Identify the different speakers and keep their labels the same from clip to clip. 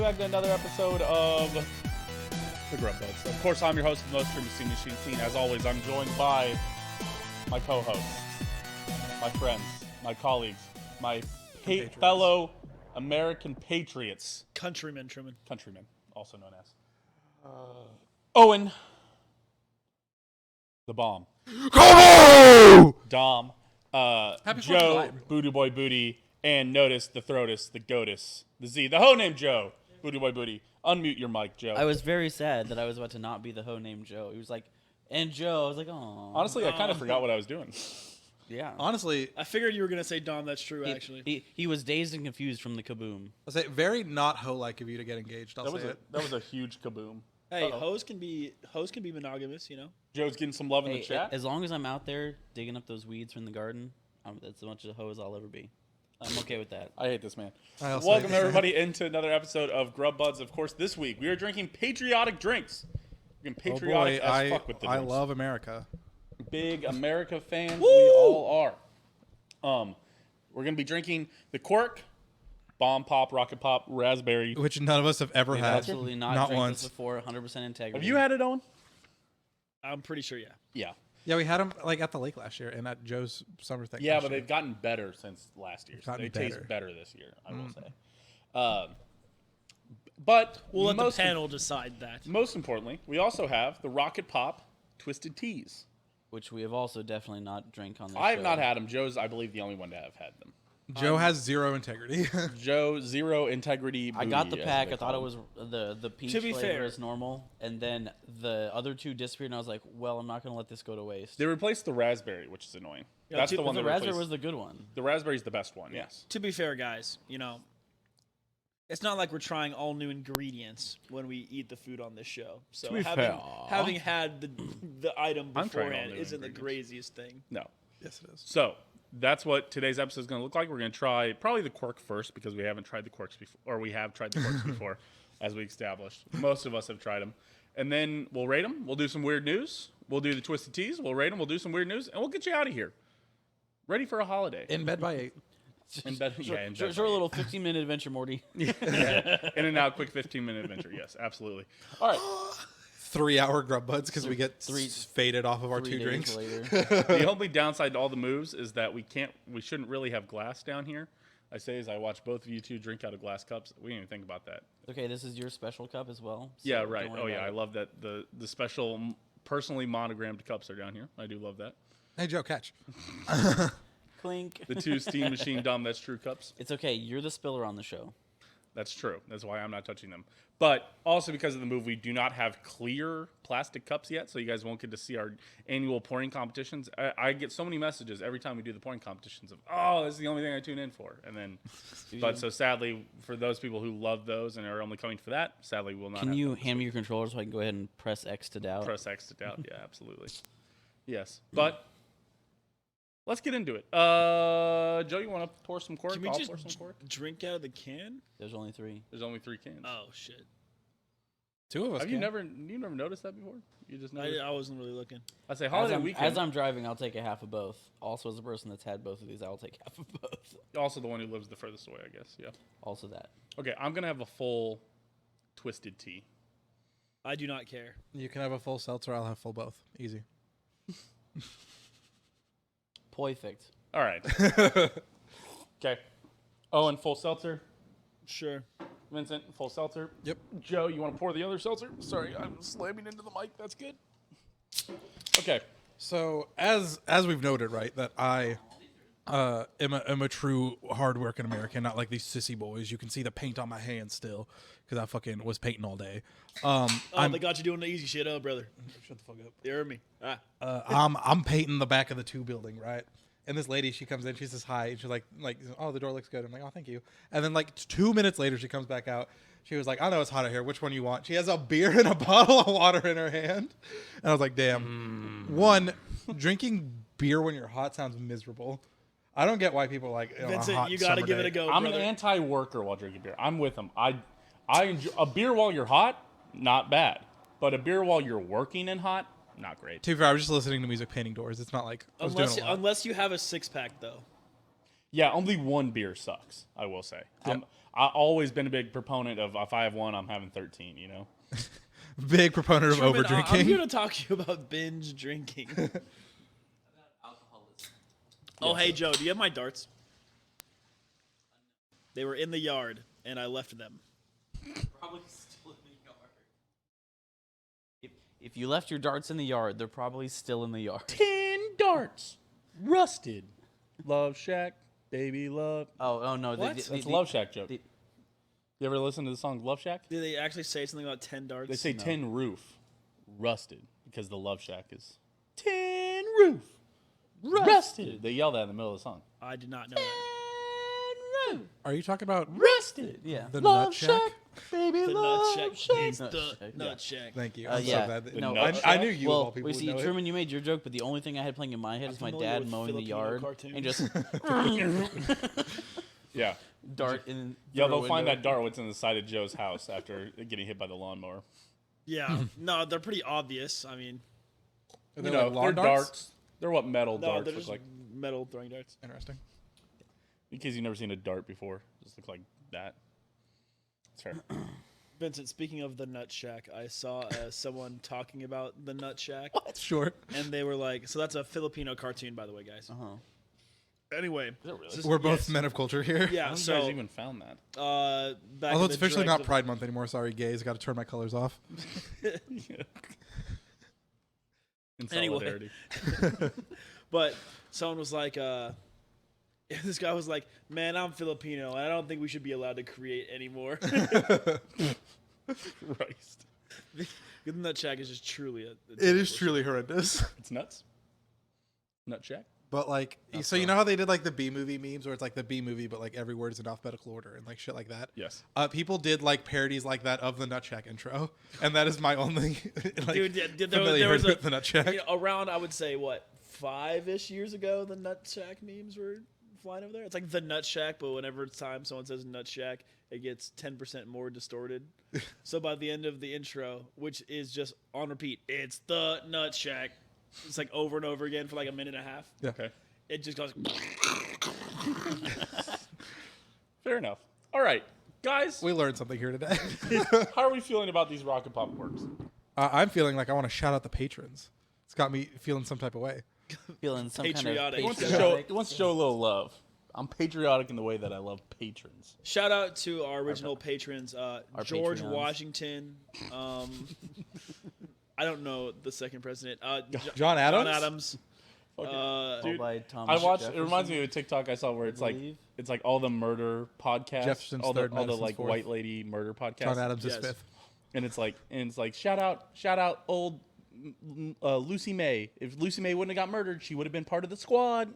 Speaker 1: back to another episode of the Grub Buds. Of course, I'm your host of the Most Streamed Machine Scene. As always, I'm joined by my co-hosts, my friends, my colleagues, my fellow American patriots.
Speaker 2: Countrymen, Truman.
Speaker 1: Countrymen, also known as. Owen. The Bomb. Dom. Joe, Booty Boy Booty, and Notice, the Throatus, the Goatus, the Z, the hoe named Joe. Booty Boy Booty. Unmute your mic, Joe.
Speaker 3: I was very sad that I was about to not be the hoe named Joe. He was like, and Joe. I was like, oh.
Speaker 1: Honestly, I kind of forgot what I was doing.
Speaker 3: Yeah.
Speaker 4: Honestly,
Speaker 2: I figured you were going to say Dom. That's true, actually.
Speaker 3: He was dazed and confused from the kaboom.
Speaker 4: I'll say very not hoe-like of you to get engaged.
Speaker 1: That was a huge kaboom.
Speaker 2: Hey, hoes can be monogamous, you know?
Speaker 1: Joe's getting some love in the chat.
Speaker 3: As long as I'm out there digging up those weeds from the garden, that's as much of a hoe as I'll ever be. I'm okay with that.
Speaker 1: I hate this man. Welcome everybody into another episode of Grub Buds. Of course, this week we are drinking patriotic drinks. We're getting patriotic as fuck with the drinks.
Speaker 4: I love America.
Speaker 1: Big America fans, we all are. We're gonna be drinking the Quirk, Bomb Pop, Rocket Pop, Raspberry,
Speaker 4: which none of us have ever had.
Speaker 3: Absolutely not drank
Speaker 4: once
Speaker 3: this before. 100% integrity.
Speaker 1: Have you had it, Owen?
Speaker 2: I'm pretty sure, yeah.
Speaker 1: Yeah.
Speaker 4: Yeah, we had them like at the lake last year and at Joe's summer thing.
Speaker 1: Yeah, but they've gotten better since last year. They taste better this year, I will say. But
Speaker 2: we'll let the panel decide that.
Speaker 1: Most importantly, we also have the Rocket Pop Twisted Teas,
Speaker 3: which we have also definitely not drank on this
Speaker 1: I have
Speaker 3: show.
Speaker 1: not had them. Joe's, I believe, the only one to have had them.
Speaker 4: Joe has zero integrity.
Speaker 1: Joe, zero integrity.
Speaker 3: I got the pack. I thought it was the peach flavor
Speaker 2: fair.
Speaker 3: is normal, and then the other two disappeared. And I was like, well, I'm not going to let this go to waste.
Speaker 1: They replaced the raspberry, which is annoying.
Speaker 2: Yeah,
Speaker 1: That's the one.
Speaker 3: The
Speaker 1: that
Speaker 3: raspberry
Speaker 1: replaced.
Speaker 3: was the good one.
Speaker 1: The raspberry's the best one. Yes.
Speaker 2: To be fair, guys, you know, it's not like we're trying all new ingredients when we eat the food on this show. So having had the item beforehand isn't the craziest thing.
Speaker 1: No.
Speaker 4: Yes, it is.
Speaker 1: So that's what today's episode is going to look like. We're going to try probably the Quirk first because we haven't tried the Quirks before, or we have tried the Quirks before, as we established. Most of us have tried them. And then we'll rate them. We'll do some weird news. We'll do the Twisted Teas. We'll rate them. We'll do some weird news. And we'll get you out of here. Ready for a holiday.
Speaker 4: In bed by 8.
Speaker 1: In bed, in bed
Speaker 3: Sure, a little 15-minute adventure, Morty.
Speaker 1: yeah. In and out, quick 15-minute adventure. Yes, absolutely. All right.
Speaker 4: 3-hour Grub Buds because we get faded off of our 2 drinks.
Speaker 3: Later.
Speaker 1: The only downside to all the moves is that we shouldn't really have glass down here. I say as I watch both of you two drink out of glass cups. We didn't even think about that.
Speaker 3: Okay, this is your special cup as well. So
Speaker 1: yeah, right. Oh, yeah. I love that the special personally monogrammed cups are down here. I do love that.
Speaker 4: Hey, Joe, catch.
Speaker 3: Clink.
Speaker 1: The 2 Steam Machine Dumb That's True cups.
Speaker 3: It's okay. You're the spiller on the show.
Speaker 1: That's true. That's why I'm not touching them. But also because of the move, we do not have clear plastic cups yet, so you guys won't get to see our annual pouring competitions. I get so many messages every time we do the pouring competitions of, oh, this is the only thing I tune in for. And then, but so sadly, for those people who love those and are only coming for that, sadly, we'll not.
Speaker 3: Can you hand me your controller so I can go ahead and press X to doubt?
Speaker 1: Press X to doubt, yeah, absolutely. Yes, but let's get into it. Joe, you want to pour some Quirk?
Speaker 2: Can we
Speaker 1: I'll
Speaker 2: just
Speaker 1: pour some Quirk.
Speaker 2: drink out of the can?
Speaker 3: There's only 3.
Speaker 1: There's only 3 cans.
Speaker 2: Oh, shit.
Speaker 4: 2 of us.
Speaker 1: Have you never noticed that before? You just noticed?
Speaker 2: I wasn't really looking.
Speaker 1: I say holiday weekend.
Speaker 3: As I'm driving, I'll take a half of both. Also, as a person that's had both of these, I'll take half of both.
Speaker 1: Also the one who lives the furthest away, I guess. Yeah.
Speaker 3: Also that.
Speaker 1: Okay, I'm going to have a full Twisted Tea.
Speaker 2: I do not care.
Speaker 4: You can have a full seltzer. I'll have full both. Easy.
Speaker 3: Perfect.
Speaker 1: All right. Okay. Owen, full seltzer.
Speaker 2: Sure.
Speaker 1: Vincent, full seltzer.
Speaker 4: Yep.
Speaker 1: Joe, you want to pour the other seltzer? Sorry, I'm slamming into the mic. That's good. Okay.
Speaker 4: So as we've noted, right, that I am a true hard-working American, not like these sissy boys. You can see the paint on my hands still because I fucking was painting all day.
Speaker 2: They got you doing the easy shit, brother.
Speaker 4: Shut the fuck up.
Speaker 2: You heard me.
Speaker 4: I'm painting the back of the 2 building, right? And this lady, she comes in, she says hi, and she's like, oh, the door looks good. I'm like, oh, thank you. And then like 2 minutes later, she comes back out. She was like, I know it's hot out here. Which one you want? She has a beer and a bottle of water in her hand. And I was like, damn. One, drinking beer when you're hot sounds miserable. I don't get why people like
Speaker 2: Vincent, you got to give it a go,
Speaker 1: I'm
Speaker 2: brother.
Speaker 1: an anti-worker while drinking beer. I'm with them. I enjoy a beer while you're hot, not bad. But a beer while you're working and hot, not great.
Speaker 4: To be fair, I was just listening to music painting doors. It's not like I was doing a lot.
Speaker 2: Unless you have a 6-pack, though.
Speaker 1: Yeah, only one beer sucks, I will say. I've always been a big proponent of if I have one, I'm having 13, you know?
Speaker 4: Big proponent of
Speaker 2: Truman,
Speaker 4: over
Speaker 2: I'm
Speaker 4: drinking.
Speaker 2: here to talk to you about binge drinking. Oh, hey, Joe, do you have my darts? They were in the yard, and I left them.
Speaker 3: Probably still in the yard. If you left your darts in the yard, they're probably still in the yard.
Speaker 1: 10 darts. Rusted. Love Shack, baby love.
Speaker 3: Oh no.
Speaker 2: What?
Speaker 1: That's a Love Shack joke. You ever listen to the song Love Shack?
Speaker 2: Did they actually say something about 10 darts?
Speaker 1: They say 10 roof. Rusted. Because the Love Shack is 10 roof. Rusted. They yell that in the middle of the song.
Speaker 2: I did not know that.
Speaker 1: 10 roof.
Speaker 4: Are you talking about
Speaker 1: Rusted.
Speaker 3: Yeah.
Speaker 4: the
Speaker 1: Love
Speaker 4: Nut Shack?
Speaker 1: baby
Speaker 2: The
Speaker 1: love
Speaker 2: Nut Shack
Speaker 1: Shack.
Speaker 2: is
Speaker 3: Nut
Speaker 2: the
Speaker 3: Shack,
Speaker 2: Nut Shack.
Speaker 4: Thank you. I'm
Speaker 3: yeah.
Speaker 4: so glad.
Speaker 1: The
Speaker 4: No,
Speaker 1: Nut
Speaker 4: I
Speaker 1: Shack?
Speaker 4: knew you of all people
Speaker 3: we
Speaker 4: would
Speaker 3: see,
Speaker 4: know it.
Speaker 3: Truman, you made your joke, but the only thing I had playing in my head is my
Speaker 2: familiar
Speaker 3: dad
Speaker 2: with
Speaker 3: mowing the
Speaker 2: Filipino
Speaker 3: yard
Speaker 2: cartoons.
Speaker 3: and just
Speaker 1: Yeah.
Speaker 3: dart in.
Speaker 1: Yeah,
Speaker 3: through a
Speaker 1: they'll find
Speaker 3: window.
Speaker 1: that dart what's in the side of Joe's house after getting hit by the lawnmower.
Speaker 2: Yeah. No, they're pretty obvious. I mean,
Speaker 4: Are
Speaker 1: You
Speaker 4: they
Speaker 1: know,
Speaker 4: like lawn
Speaker 1: they're
Speaker 4: darts?
Speaker 1: darts. They're what metal
Speaker 2: no,
Speaker 1: darts
Speaker 2: they're
Speaker 1: look
Speaker 2: just
Speaker 1: like.
Speaker 2: metal throwing darts.
Speaker 4: Interesting.
Speaker 1: In case you've never seen a dart before, just look like that. It's fair.
Speaker 2: Vincent, speaking of the Nut Shack, I saw someone talking about the Nut Shack,
Speaker 4: Sure.
Speaker 2: and they were like, so that's a Filipino cartoon, by the way, guys.
Speaker 3: Uh-huh.
Speaker 2: Anyway.
Speaker 1: Is it really?
Speaker 4: We're both
Speaker 2: yes.
Speaker 4: men of culture here.
Speaker 1: I
Speaker 2: Yeah,
Speaker 1: don't
Speaker 2: so
Speaker 1: think you guys even found that.
Speaker 2: back
Speaker 4: Although
Speaker 2: in
Speaker 4: it's
Speaker 2: the
Speaker 4: officially
Speaker 2: dregs
Speaker 4: not
Speaker 2: of-
Speaker 4: Pride Month anymore. Sorry, gays. Got to turn my colors off.
Speaker 1: In
Speaker 2: Anyway.
Speaker 1: solidarity.
Speaker 2: But someone was like, this guy was like, man, I'm Filipino, and I don't think we should be allowed to create anymore.
Speaker 1: Christ.
Speaker 2: The Nut Shack is just truly a
Speaker 4: It is truly horrendous.
Speaker 1: It's nuts. Nut Shack.
Speaker 4: But like, so you know how they did like the B movie memes, where it's like the B movie, but like every word is in alphabetical order and like shit like that.
Speaker 1: Yes.
Speaker 4: People did like parodies like that of the Nut Shack intro, and that is my only like
Speaker 2: Dude, there
Speaker 4: familiarity
Speaker 2: was
Speaker 4: with the Nut Shack.
Speaker 2: you know, around, I would say, what, 5-ish years ago, the Nut Shack memes were flying over there. It's like the Nut Shack, but whenever it's time someone says Nut Shack, it gets 10% more distorted. So by the end of the intro, which is just on repeat, it's the Nut Shack. It's like over and over again for like a minute and a half.
Speaker 4: Yeah.
Speaker 1: Okay.
Speaker 2: It just goes.
Speaker 1: Fair enough. All right, guys.
Speaker 4: We learned something here today.
Speaker 1: How are we feeling about these Rocket Pop works?
Speaker 4: I'm feeling like I want to shout out the patrons. It's got me feeling some type of way.
Speaker 3: Feeling some
Speaker 2: Patriotic.
Speaker 1: He
Speaker 3: kind
Speaker 1: wants
Speaker 3: of
Speaker 1: to show.
Speaker 3: patriotic.
Speaker 1: He wants to show a little love. I'm patriotic in the way that I love patrons.
Speaker 2: Shout out to our original patrons, George
Speaker 3: Patreons.
Speaker 2: Washington. I don't know the second president.
Speaker 4: John Adams?
Speaker 2: John Adams.
Speaker 3: All
Speaker 1: Dude,
Speaker 3: by Thomas
Speaker 1: I watched.
Speaker 3: Jefferson.
Speaker 1: It reminds me of a TikTok I saw where it's like
Speaker 3: believe.
Speaker 1: it's like all the murder podcasts,
Speaker 4: Jefferson's
Speaker 1: all the
Speaker 4: third,
Speaker 1: all the
Speaker 4: Madison's
Speaker 1: like
Speaker 4: fourth.
Speaker 1: white lady murder podcasts.
Speaker 4: John Adams is
Speaker 2: Yes.
Speaker 4: fifth.
Speaker 1: And it's like shout out old Lucy May. If Lucy May wouldn't have got murdered, she would have been part of the squad.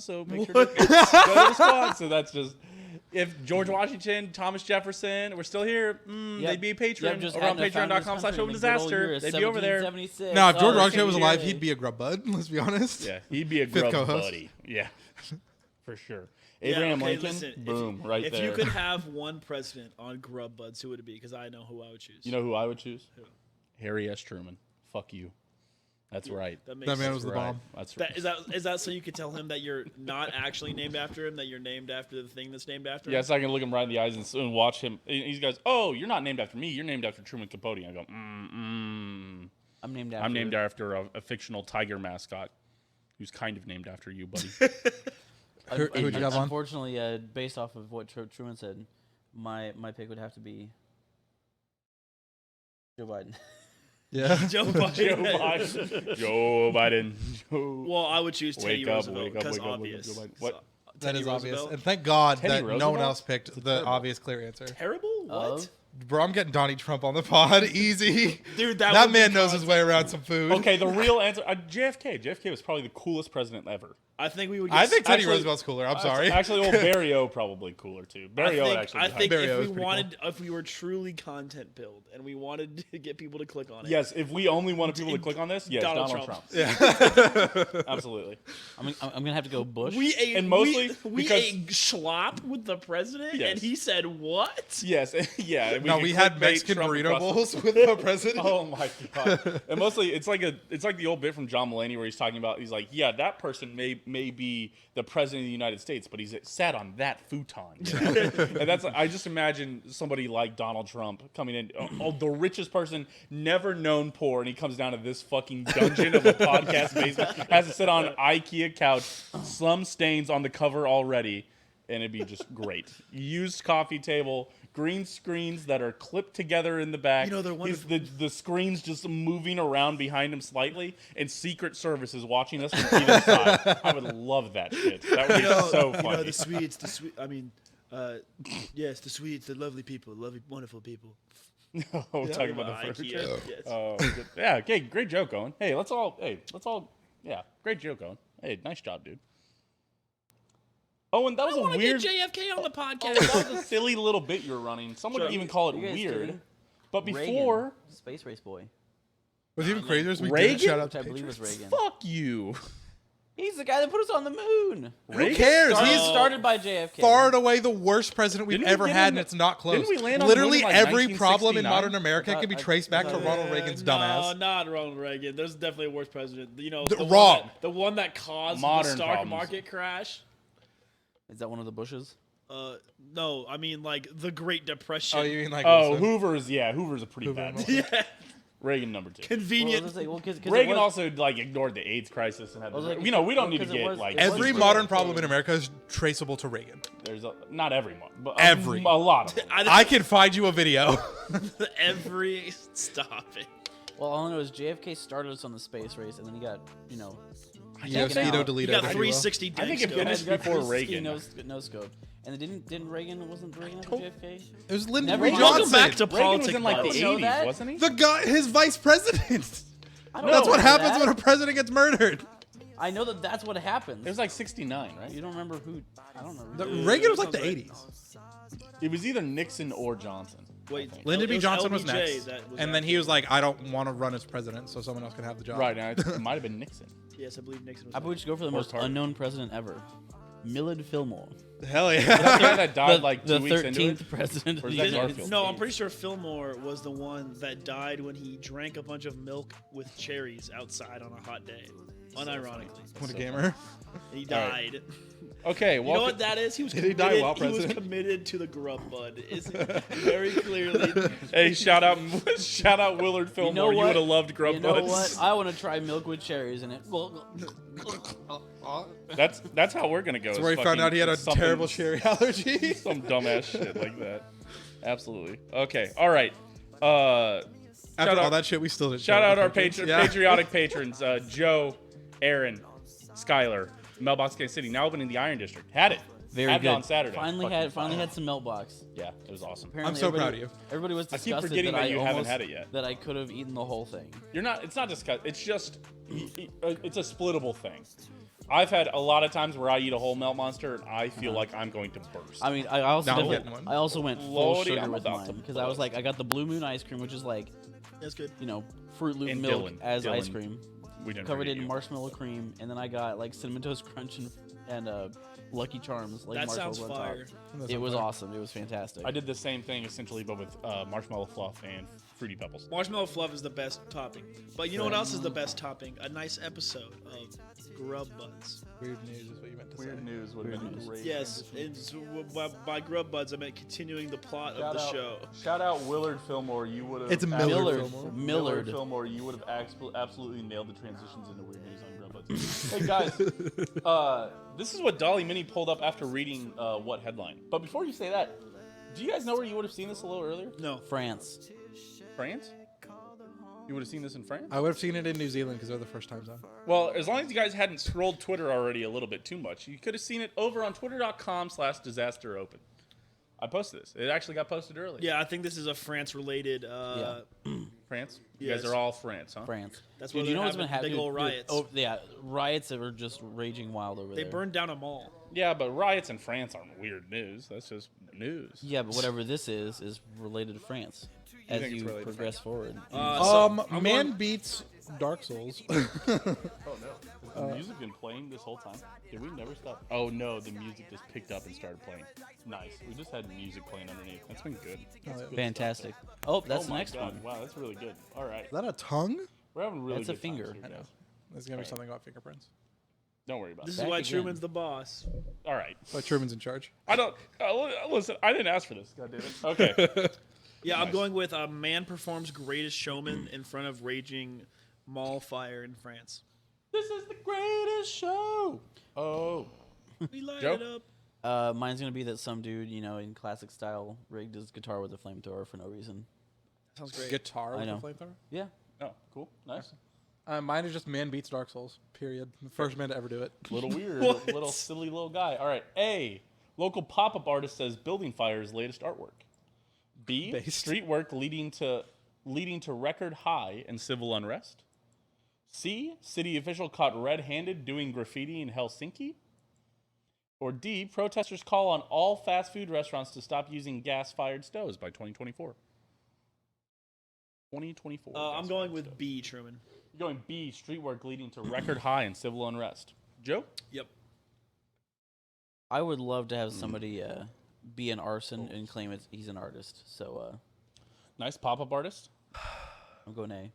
Speaker 1: So make sure to go to the squad. So that's just if George Washington, Thomas Jefferson were still here, they'd be a patron over on patreon.com/opendisaster. They'd be over there.
Speaker 4: Now, if George Washington was alive, he'd be a grub bud. Let's be honest.
Speaker 1: Yeah, he'd be a
Speaker 4: Fifth
Speaker 1: grub
Speaker 4: co-host.
Speaker 1: buddy. Yeah, for sure.
Speaker 2: Yeah,
Speaker 1: Abraham
Speaker 2: okay,
Speaker 1: Lincoln,
Speaker 2: listen,
Speaker 1: boom, right
Speaker 2: if
Speaker 1: there.
Speaker 2: you could have one president on Grub Buds, who would it be? Because I know who I would choose.
Speaker 1: You know who I would choose? Harry S. Truman. Fuck you. That's right.
Speaker 2: that makes
Speaker 4: That man
Speaker 2: sense.
Speaker 4: was the
Speaker 1: Right.
Speaker 4: bomb.
Speaker 1: That's right.
Speaker 2: Is that so you could tell him that you're not actually named after him, that you're named after the thing that's named after him?
Speaker 1: Yeah, so I can look him right in the eyes and watch him. And he goes, "Oh, you're not named after me. You're named after Truman Capote." I go,
Speaker 3: I'm named after.
Speaker 1: I'm named after a fictional tiger mascot who's kind of named after you, buddy.
Speaker 4: Who'd you have on?
Speaker 3: Unfortunately, based off of what Truman said, my pick would have to be Joe Biden.
Speaker 4: Yeah.
Speaker 2: Joe Biden.
Speaker 1: Joe Biden. Joe Biden. Joe.
Speaker 2: Well, I would choose Teddy
Speaker 1: Wake up,
Speaker 2: Roosevelt
Speaker 1: wake up,
Speaker 2: because
Speaker 1: wake up, wake up,
Speaker 2: obvious.
Speaker 1: Joe Biden. What?
Speaker 4: That
Speaker 2: Teddy
Speaker 4: is obvious.
Speaker 2: Roosevelt.
Speaker 4: And thank God
Speaker 1: Teddy
Speaker 4: that no one
Speaker 1: Roosevelt?
Speaker 4: else picked the obvious clear answer.
Speaker 2: Terrible? What?
Speaker 3: Of?
Speaker 4: Bro, I'm getting Donnie Trump on the pod. Easy.
Speaker 2: Dude,
Speaker 4: that
Speaker 2: would
Speaker 4: man
Speaker 2: be
Speaker 4: knows his way around some food.
Speaker 1: Okay, the real answer. JFK. JFK was probably the coolest president ever.
Speaker 2: I think we would. Get
Speaker 4: I think Teddy
Speaker 1: Actually-
Speaker 4: Roosevelt's cooler. I'm sorry.
Speaker 1: Actually, old Barry O probably cooler too. Barry O would actually.
Speaker 2: I
Speaker 1: be
Speaker 2: think
Speaker 1: hype.
Speaker 4: Barry O
Speaker 2: if
Speaker 4: is
Speaker 2: we
Speaker 4: pretty
Speaker 2: wanted, if we were truly content build and we wanted to get people to click on it,
Speaker 1: Yes, if we only wanted people to click on this, yes,
Speaker 2: Donald
Speaker 1: Donald
Speaker 2: Trump.
Speaker 1: Trump. Absolutely.
Speaker 3: I'm gonna have to go Bush.
Speaker 2: we ate
Speaker 1: And mostly
Speaker 2: we
Speaker 1: because-
Speaker 2: ate schlop with the president,
Speaker 1: Yes.
Speaker 2: and he said what?
Speaker 1: Yes, yeah.
Speaker 4: No,
Speaker 1: could
Speaker 4: we had
Speaker 1: clickbait
Speaker 4: Mexican
Speaker 1: Trump
Speaker 4: burrito
Speaker 1: across the-
Speaker 4: bowls with the president.
Speaker 1: Oh my god! And mostly, it's like the old bit from John Mulaney where he's talking about. He's like, yeah, that person may be the president of the United States, but he's sat on that futon. You know? And that's I just imagine somebody like Donald Trump coming in, the richest person, never known poor, and he comes down to this fucking dungeon of a podcast basement, has to sit on an IKEA couch, slum stains on the cover already, and it'd be just great. Used coffee table. Green screens that are clipped together in the back.
Speaker 2: You know, they're wonderful.
Speaker 1: The screen's just moving around behind him slightly, and Secret Service is watching us from either side. I would love that shit. That would be so funny.
Speaker 2: You know, the Swedes, yes, the Swedes, they're lovely people, wonderful people.
Speaker 1: No, we're talking about the furniture.
Speaker 2: Yes.
Speaker 1: Oh, yeah. Okay, great joke, Owen. Hey, let's all. Yeah, great joke, Owen. Hey, nice job, dude. Owen, that was a weird.
Speaker 2: Get JFK on the podcast.
Speaker 1: That was a silly little bit you were running. Someone would even call it weird. But before,
Speaker 3: Reagan, Space Race Boy,
Speaker 4: Was even crazier as we
Speaker 1: Reagan?
Speaker 4: did shout out
Speaker 3: which I
Speaker 4: to
Speaker 3: believe was Reagan.
Speaker 1: fuck you.
Speaker 3: He's the guy that put us on the moon.
Speaker 4: Who cares?
Speaker 3: He's
Speaker 4: He's
Speaker 3: started by JFK.
Speaker 4: far and away the worst president we've
Speaker 1: Didn't we
Speaker 4: ever
Speaker 1: get
Speaker 4: had,
Speaker 1: him-
Speaker 4: and it's not close.
Speaker 1: didn't we land on
Speaker 4: Literally
Speaker 1: the moon in, like,
Speaker 4: every problem in
Speaker 1: 1969?
Speaker 4: modern America can be traced back to
Speaker 3: thought-
Speaker 4: Ronald Reagan's
Speaker 2: No,
Speaker 4: dumbass.
Speaker 2: not Ronald Reagan. There's definitely a worse president. You know,
Speaker 4: Wrong.
Speaker 2: The one that caused the
Speaker 1: Modern
Speaker 2: stock
Speaker 1: problems.
Speaker 2: market crash.
Speaker 3: Is that one of the Bushes?
Speaker 2: No, I mean like the Great Depression.
Speaker 4: Oh, you mean like
Speaker 1: Oh,
Speaker 4: Wilson?
Speaker 1: Hoover's a pretty
Speaker 4: Hoover
Speaker 1: bad
Speaker 4: and
Speaker 1: one.
Speaker 4: Wilson.
Speaker 2: Yeah,
Speaker 1: Reagan number 2.
Speaker 2: convenient.
Speaker 1: Reagan also like ignored the AIDS crisis and had.
Speaker 3: was like-
Speaker 1: We don't need to
Speaker 3: because it
Speaker 1: get
Speaker 3: was-
Speaker 1: like
Speaker 3: it was
Speaker 4: Every
Speaker 1: super-
Speaker 4: modern problem in America is traceable to Reagan.
Speaker 1: There's not every one, but
Speaker 4: Every.
Speaker 1: a lot of them.
Speaker 4: I can find you a video.
Speaker 2: Stop it.
Speaker 3: Well, all I know is JFK started us on the space race, and then he got,
Speaker 4: Yes,
Speaker 3: taken
Speaker 4: Vito
Speaker 3: out.
Speaker 4: Delito.
Speaker 2: You got
Speaker 4: if you will.
Speaker 2: 360
Speaker 1: I think if
Speaker 2: Dexco.
Speaker 1: Finished before Reagan.
Speaker 3: No scope. And then wasn't Reagan after JFK?
Speaker 4: It was Lyndon
Speaker 3: Never
Speaker 4: B.
Speaker 3: mind.
Speaker 2: Welcome
Speaker 4: Johnson.
Speaker 2: back to
Speaker 1: Reagan
Speaker 2: politics.
Speaker 1: was in like the
Speaker 3: I don't know
Speaker 1: 80s,
Speaker 3: that.
Speaker 1: wasn't he?
Speaker 4: The guy, his vice president.
Speaker 3: I don't
Speaker 4: That's
Speaker 3: know
Speaker 4: what happens
Speaker 3: that.
Speaker 4: when a president gets murdered.
Speaker 3: I know that's what happens.
Speaker 1: It was like 69, right?
Speaker 3: You don't remember who? I don't remember.
Speaker 4: Reagan was like the
Speaker 2: sounds right.
Speaker 4: 80s.
Speaker 1: It was either Nixon or Johnson.
Speaker 2: Wait,
Speaker 4: Lyndon
Speaker 2: it
Speaker 4: B.
Speaker 2: was
Speaker 4: Johnson was
Speaker 2: LBJ
Speaker 4: next.
Speaker 2: that was
Speaker 4: And then he was like, I don't want to run as president, so someone else can have the job.
Speaker 1: Right, now it might have been Nixon.
Speaker 2: Yes, I believe Nixon was.
Speaker 3: I bet we should go for the most
Speaker 1: Carter.
Speaker 3: unknown president ever, Millard Fillmore,
Speaker 4: Hell
Speaker 1: Is
Speaker 4: yeah.
Speaker 1: that the guy that died like 2
Speaker 3: the
Speaker 1: weeks into it?
Speaker 3: 13th president.
Speaker 1: Or
Speaker 3: of
Speaker 1: is
Speaker 3: the
Speaker 1: that
Speaker 3: United
Speaker 1: Garfield?
Speaker 2: No, I'm
Speaker 3: States.
Speaker 2: pretty sure Fillmore was the one that died when he drank a bunch of milk with cherries outside on a hot day. Unironically.
Speaker 4: What a gamer.
Speaker 2: He
Speaker 1: All right.
Speaker 2: died.
Speaker 1: Okay,
Speaker 2: You know
Speaker 1: well,
Speaker 2: what that is? He was
Speaker 4: Did he
Speaker 2: committed,
Speaker 4: die while
Speaker 2: he was
Speaker 4: president?
Speaker 2: committed to the Grub Bud. It's very clearly.
Speaker 1: hey, shout out Willard Fillmore.
Speaker 3: You know what?
Speaker 1: would have loved Grub
Speaker 3: You know
Speaker 1: Buds.
Speaker 3: what? I want to try milk with cherries in it.
Speaker 1: That's how we're gonna go.
Speaker 4: That's where he found out he had a terrible cherry allergy.
Speaker 1: Some dumbass shit like that. Absolutely. Okay. All right. Shout
Speaker 4: After all
Speaker 1: out-
Speaker 4: that shit, we still didn't
Speaker 1: Shout
Speaker 4: show
Speaker 1: out
Speaker 4: the
Speaker 1: our
Speaker 4: patrons. Yeah.
Speaker 1: patriotic patrons: Joe, Aaron, Skylar, Mailbox Kansas City. Now opening the Iron District. Had it.
Speaker 3: Very
Speaker 1: Had
Speaker 3: good.
Speaker 1: it on Saturday.
Speaker 3: Finally
Speaker 1: Fucking
Speaker 3: had some melt box.
Speaker 1: Yeah, it was awesome.
Speaker 3: Apparently
Speaker 4: so
Speaker 3: everybody-
Speaker 4: proud of you.
Speaker 3: Everybody was
Speaker 1: I keep
Speaker 3: disgusted
Speaker 1: forgetting that
Speaker 3: I
Speaker 1: you haven't
Speaker 3: almost-
Speaker 1: had it yet.
Speaker 3: That I could have eaten the whole thing.
Speaker 1: You're not. It's not disgust. It's just. It's a splittable thing. I've had a lot of times where I eat a whole melt monster and I feel like I'm going to burst.
Speaker 3: I mean, I also
Speaker 4: Now I'm
Speaker 3: definitely-
Speaker 4: getting one.
Speaker 3: I also went full
Speaker 1: Lordy,
Speaker 3: sugar
Speaker 1: I'm
Speaker 3: with
Speaker 1: about to
Speaker 3: mine because I was
Speaker 1: bust.
Speaker 3: like, I got the Blue Moon ice cream, which is like,
Speaker 2: That's good.
Speaker 3: Fruit Loop
Speaker 1: And
Speaker 3: milk
Speaker 1: Dylan-
Speaker 3: as ice
Speaker 1: Dylan
Speaker 3: cream,
Speaker 1: we didn't
Speaker 3: covered
Speaker 1: forget
Speaker 3: in
Speaker 1: you.
Speaker 3: marshmallow cream, and then I got like cinnamon toast crunch and Lucky Charms. Like
Speaker 2: That
Speaker 3: marshmallows
Speaker 2: sounds
Speaker 3: on top.
Speaker 2: fire.
Speaker 3: It was awesome. It was fantastic.
Speaker 1: I did the same thing essentially, but with marshmallow fluff and fruity pebbles.
Speaker 2: Marshmallow fluff is the best topping. But you know what else is the best topping? A nice episode of Grub Buds.
Speaker 4: Weird news is what you meant to
Speaker 1: Weird
Speaker 4: say.
Speaker 1: news would have been great.
Speaker 2: Yes, it's, by Grub Buds, I meant continuing the plot of the show.
Speaker 1: Shout out Willard Fillmore. You would have.
Speaker 4: It's Millard.
Speaker 3: Millard.
Speaker 1: Millard Fillmore. You would have absolutely nailed the transitions into weird news on Grub Buds. Hey guys, this is what Dolly Mini pulled up after reading what headline. But before you say that, do you guys know where you would have seen this a little earlier?
Speaker 2: No.
Speaker 3: France.
Speaker 1: France? You would have seen this in France?
Speaker 4: I would have seen it in New Zealand because they're the first time zone.
Speaker 1: Well, as long as you guys hadn't scrolled Twitter already a little bit too much, you could have seen it over on twitter.com/disasteropen. I posted this. It actually got posted early.
Speaker 2: Yeah, I think this is a France-related.
Speaker 1: France? You
Speaker 2: Yes.
Speaker 1: guys are all France, huh?
Speaker 3: France.
Speaker 2: That's
Speaker 3: Dude,
Speaker 2: where
Speaker 3: you know
Speaker 2: they're
Speaker 3: what's been
Speaker 2: having
Speaker 3: happening?
Speaker 2: big ol' riots.
Speaker 3: Oh, yeah, riots that are just raging wild over
Speaker 2: They
Speaker 3: there.
Speaker 2: burned down a mall.
Speaker 1: Yeah, but riots in France aren't weird news. That's just news.
Speaker 3: Yeah, but whatever this is related to France as
Speaker 1: think it's
Speaker 3: you
Speaker 1: related to
Speaker 3: progress forward.
Speaker 2: I'm
Speaker 4: Man
Speaker 2: going-
Speaker 4: beats Dark Souls.
Speaker 1: Oh no. Has the music been playing this whole time? Did we never stop? Oh no, the music just picked up and started playing. Nice. We just had music playing underneath. That's been good. That's good
Speaker 3: Fantastic.
Speaker 1: stuff
Speaker 3: Oh,
Speaker 1: there.
Speaker 3: that's
Speaker 1: Oh
Speaker 3: the
Speaker 1: my
Speaker 3: next
Speaker 1: God.
Speaker 3: one.
Speaker 1: Wow, that's really good. All right.
Speaker 4: Is that a tongue?
Speaker 1: We're having really
Speaker 3: That's a
Speaker 1: good
Speaker 3: finger.
Speaker 1: times here,
Speaker 3: I know.
Speaker 1: guys.
Speaker 4: There's going to be something about fingerprints.
Speaker 1: Don't worry about
Speaker 2: This
Speaker 1: it.
Speaker 2: is why
Speaker 3: again.
Speaker 2: Truman's the boss.
Speaker 1: All right.
Speaker 4: But Truman's in charge.
Speaker 1: I don't listen. I didn't ask for this. God damn it. Okay.
Speaker 2: Yeah, I'm
Speaker 1: Nice.
Speaker 2: going with a man performs Greatest Showman in front of raging mall fire in France.
Speaker 1: This is the greatest show. Oh.
Speaker 2: We light
Speaker 1: Joe?
Speaker 2: it up.
Speaker 3: Mine's gonna be that some dude, in classic style, rigged his guitar with a flamethrower for no reason.
Speaker 2: Sounds great.
Speaker 4: Guitar
Speaker 3: I
Speaker 4: with a
Speaker 3: know.
Speaker 4: flamethrower?
Speaker 3: Yeah.
Speaker 1: Oh, cool. Nice.
Speaker 4: Mine is just man beats Dark Souls, period. The first man to ever do it.
Speaker 1: Little weird.
Speaker 2: What?
Speaker 1: Little silly little guy. All right. A. Local pop-up artist says building fire's latest artwork. B.
Speaker 4: Based.
Speaker 1: Street work leading to record high in civil unrest. C. City official caught red-handed doing graffiti in Helsinki. Or D. Protesters call on all fast food restaurants to stop using gas-fired stoves by 2024. 2024.
Speaker 2: I'm
Speaker 1: gas-fired
Speaker 2: going with
Speaker 1: stoves.
Speaker 2: B, Truman.
Speaker 1: You're going B. Street work leading to record high in civil unrest. Joe?
Speaker 2: Yep.
Speaker 3: I would love to have somebody be an arson and claim he's an artist. So
Speaker 1: Nice pop-up artist.
Speaker 3: I'm going A.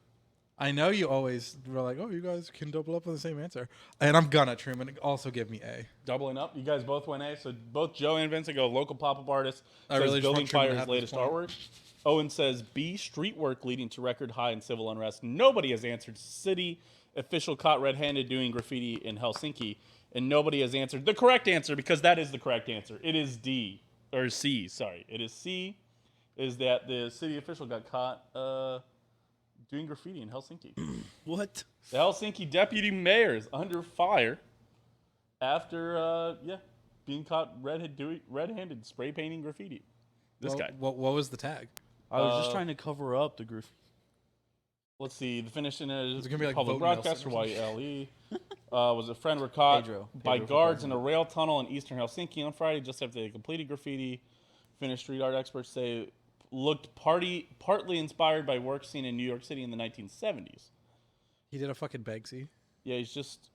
Speaker 4: I know you always were like, oh, you guys can double up on the same answer. And I'm gonna, Truman. Also give me A.
Speaker 1: Doubling up. You guys both went A. So both Joe and Vincent go local pop-up artist.
Speaker 4: I
Speaker 1: Says
Speaker 4: really just
Speaker 1: building
Speaker 4: want Truman to
Speaker 1: fire's
Speaker 4: have this
Speaker 1: latest
Speaker 4: point.
Speaker 1: artwork. Owen says B. Street work leading to record high in civil unrest. Nobody has answered city official caught red-handed doing graffiti in Helsinki. And nobody has answered the correct answer because that is the correct answer. It is D. Or C, sorry. It is C. Is that the city official got caught doing graffiti in Helsinki.
Speaker 2: What?
Speaker 1: The Helsinki deputy mayor is under fire after, being caught red-handed spray painting graffiti. This guy.
Speaker 4: What was the tag?
Speaker 3: I was just trying to cover up the graffiti.
Speaker 1: Let's see. The finish in it is
Speaker 4: it gonna be like
Speaker 1: public
Speaker 4: Vote
Speaker 1: broadcaster,
Speaker 4: Nelson or
Speaker 1: YLE. Was a friend were caught
Speaker 3: Pedro
Speaker 1: by
Speaker 3: for
Speaker 1: guards in
Speaker 3: president.
Speaker 1: a rail tunnel in eastern Helsinki on Friday just after they completed graffiti. Finnish street art experts say looked partly inspired by work seen in New York City in the 1970s.
Speaker 4: He did a fucking Banksy.
Speaker 1: Yeah, he's just.